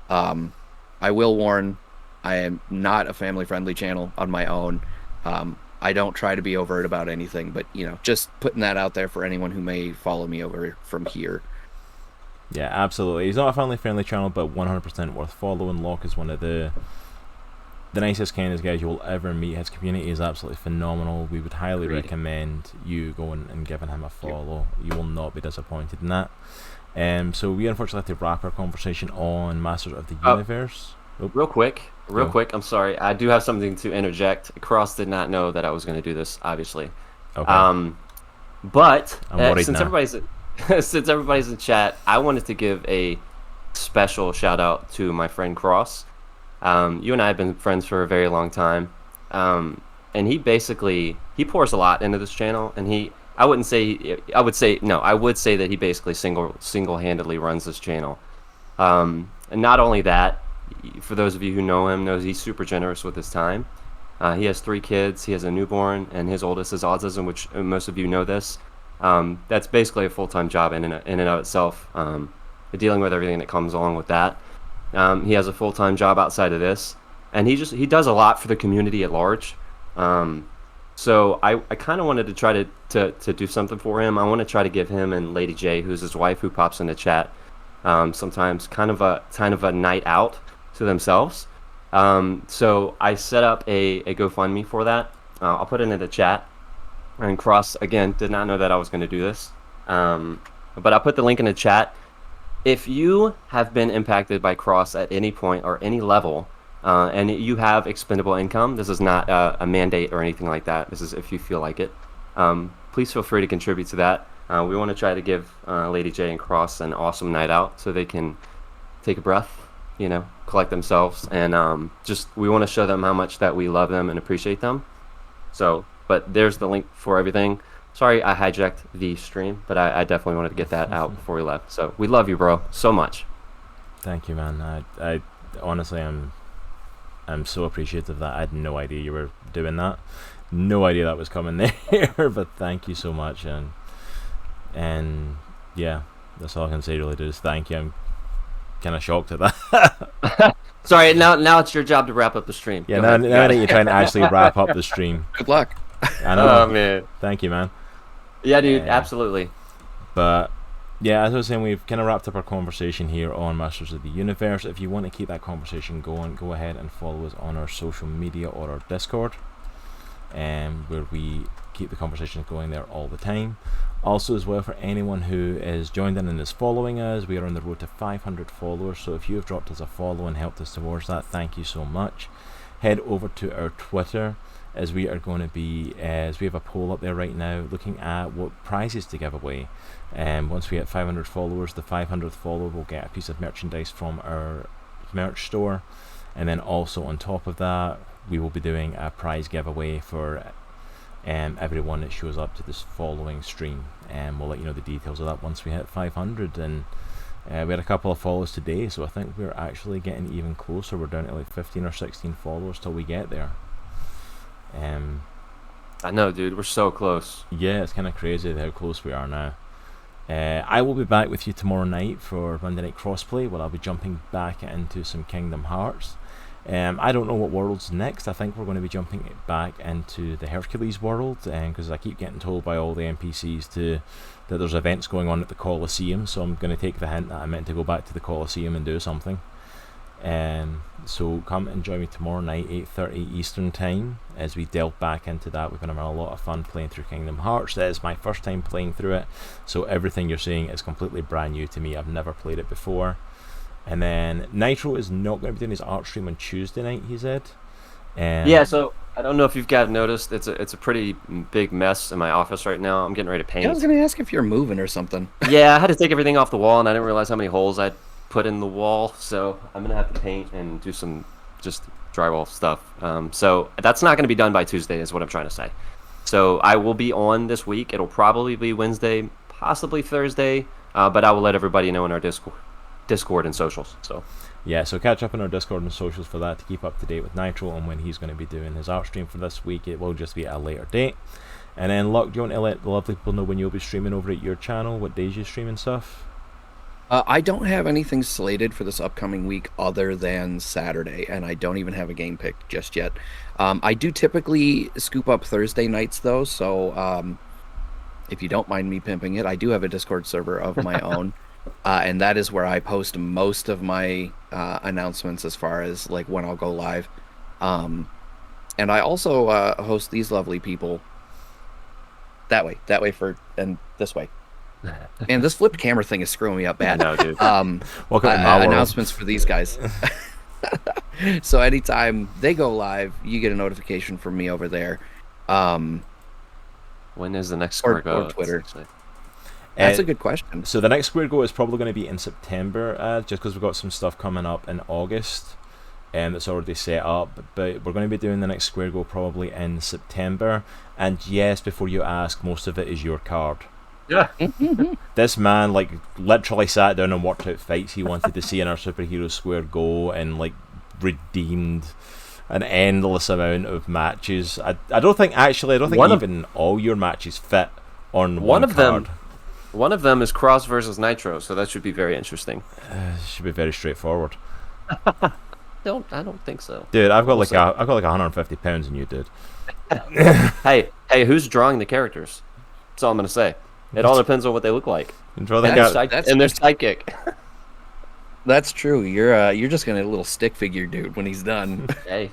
I will warn, I am not a family-friendly channel on my own. I don't try to be overt about anything, but just putting that out there for anyone who may follow me over from here. Yeah, absolutely. He's not a family-friendly channel, but 100% worth following. Locke is one of the nicest, kindest guys you will ever meet. His community is absolutely phenomenal. We would highly recommend you going and giving him a follow. You will not be disappointed in that. So we unfortunately have to wrap our conversation on Masters of the Universe. Real quick, I'm sorry. I do have something to interject. Cross did not know that I was going to do this, obviously. Okay. But since everybody's in chat, I wanted to give a special shout out to my friend Cross. You and I have been friends for a very long time, and he pours a lot into this channel, and I would say that he basically single-handedly runs this channel. And not only that, for those of you who know him, knows he's super generous with his time. He has 3 kids, he has a newborn, and his oldest has autism, which most of you know this. That's basically a full-time job in and of itself, dealing with everything that comes along with that. He has a full-time job outside of this, and he does a lot for the community at large. So I kind of wanted to try to do something for him. I want to try to give him and Lady J, who's his wife, who pops in the chat sometimes, kind of a night out to themselves. So I set up a GoFundMe for that. I'll put it in the chat. And Cross, again, did not know that I was going to do this, but I'll put the link in the chat. If you have been impacted by Cross at any point or any level, and you have expendable income, this is not a mandate or anything like that. This is if you feel like it. Please feel free to contribute to that. We want to try to give Lady J and Cross an awesome night out so they can take a breath, collect themselves, and we want to show them how much that we love them and appreciate them. So, but there's the link for everything. Sorry I hijacked the stream, but I definitely wanted to get that out before we left. So we love you, bro, so much. Thank you, man. I honestly I'm so appreciative of that. I had no idea you were doing that. No idea that was coming there. But thank you so much, and yeah, that's all I can say really. Is thank you. kind of shocked at that. Sorry, now it's your job to wrap up the stream. Yeah, Go now ahead. I need to try and actually wrap up the stream. Good luck. I know. Oh man. Thank you, man. Yeah, dude, Yeah. absolutely. But yeah, as I was saying, we've kind of wrapped up our conversation here on Masters of the Universe. If you want to keep that conversation going, go ahead and follow us on our social media or our Discord, where we keep the conversations going there all the time. Also, as well, for anyone who is joined in and is following us, we are on the road to 500 followers. So if you have dropped us a follow and helped us towards that, thank you so much. Head over to our Twitter, as we are going to be, as we have a poll up there right now looking at what prizes to give away. Once we hit 500 followers, the 500th follower will get a piece of merchandise from our merch store, and then also on top of that, we will be doing a prize giveaway for everyone that shows up to this following stream, and we'll let you know the details of that once we hit 500. And we had a couple of follows today, so I think we're actually getting even closer. We're down to like 15 or 16 followers till we get there. I know, dude. We're so close. Yeah, it's kind of crazy how close we are now. I will be back with you tomorrow night for Monday Night Crossplay, where I'll be jumping back into some Kingdom Hearts. I don't know what world's next. I think we're going to be jumping back into the Hercules world, because I keep getting told by all the NPCs that there's events going on at the Colosseum, so I'm going to take the hint that I meant to go back to the Colosseum and do something. So come and join me tomorrow night, 8:30 Eastern Time, as we delve back into that. We're going to have a lot of fun playing through Kingdom Hearts. That is my first time playing through it, so everything you're seeing is completely brand new to me. I've never played it before. And then Nitro is not going to be doing his art stream on Tuesday night, he said. Yeah, so I don't know if you've guys noticed, it's a pretty big mess in my office right now. I'm getting ready to paint. Yeah, I was gonna ask if you're moving or something. Yeah, I had to take everything off the wall, and I didn't realize how many holes I'd put in the wall, so I'm gonna have to paint and do some just drywall stuff. So that's not gonna be done by Tuesday, is what I'm trying to say. So I will be on this week. It'll probably be Wednesday, possibly Thursday, but I will let everybody know in our Discord and socials. So yeah, so catch up on our Discord and socials for that to keep up to date with Nitro and when he's going to be doing his art stream for this week. It will just be at a later date. And then, Luck, do you want to let the lovely people know when you'll be streaming over at your channel, what days you stream and stuff? I don't have anything slated for this upcoming week other than Saturday, and I don't even have a game picked just yet. I do typically scoop up Thursday nights, though, so if you don't mind me pimping it, I do have a Discord server of my own, and that is where I post most of my announcements as far as like when I'll go live. And I also host these lovely people that way, and this way. And this flipped camera thing is screwing me up bad. I know, dude. Welcome to my world. Announcements for these guys. So anytime they go live, you get a notification from me over there. When is the next Or Square Go? Twitter. That's a good question. So the next Square Go is probably going to be in September, just because we've got some stuff coming up in August, and that's already set up. But we're going to be doing the next Square Go probably in September. And yes, before you ask, most of it is your card. Yeah. This man like literally sat down and worked out fights he wanted to see in our Superhero Square Go, and like redeemed an endless amount of matches. I don't think even all your matches fit on one card. One of them is Cross versus Nitro, so that should be very interesting. Should be very straightforward. I don't think so. Dude, I've got like 150 pounds in you, dude. Hey, who's drawing the characters? That's all I'm gonna say. It all depends on what they look like. And And their sidekick. That's true. You're just gonna a little stick figure dude when he's done. Hey.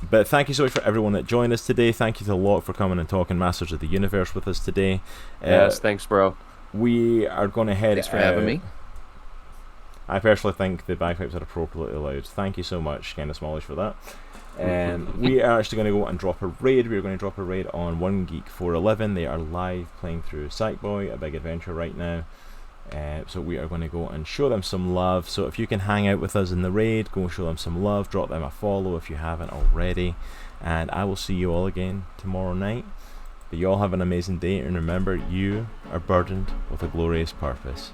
But thank you so much for everyone that joined us today. Thank you to Locke for coming and talking Masters of the Universe with us today. Yes, thanks, bro. We are going to head. Thanks for having me. I personally think the bagpipes are appropriately loud. Thank you so much, Ken Smallish, for that. We are actually going to go and drop a raid. We're going to drop a raid on 1Geek411. They are live playing through Sackboy, a big adventure right now. So we are going to go and show them some love. So if you can hang out with us in the raid, go and show them some love. Drop them a follow if you haven't already. And I will see you all again tomorrow night. But you all have an amazing day. And remember, you are burdened with a glorious purpose.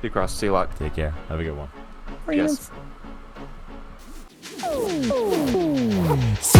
Be cross, see you lock. Take care. Have a good one. Yes. So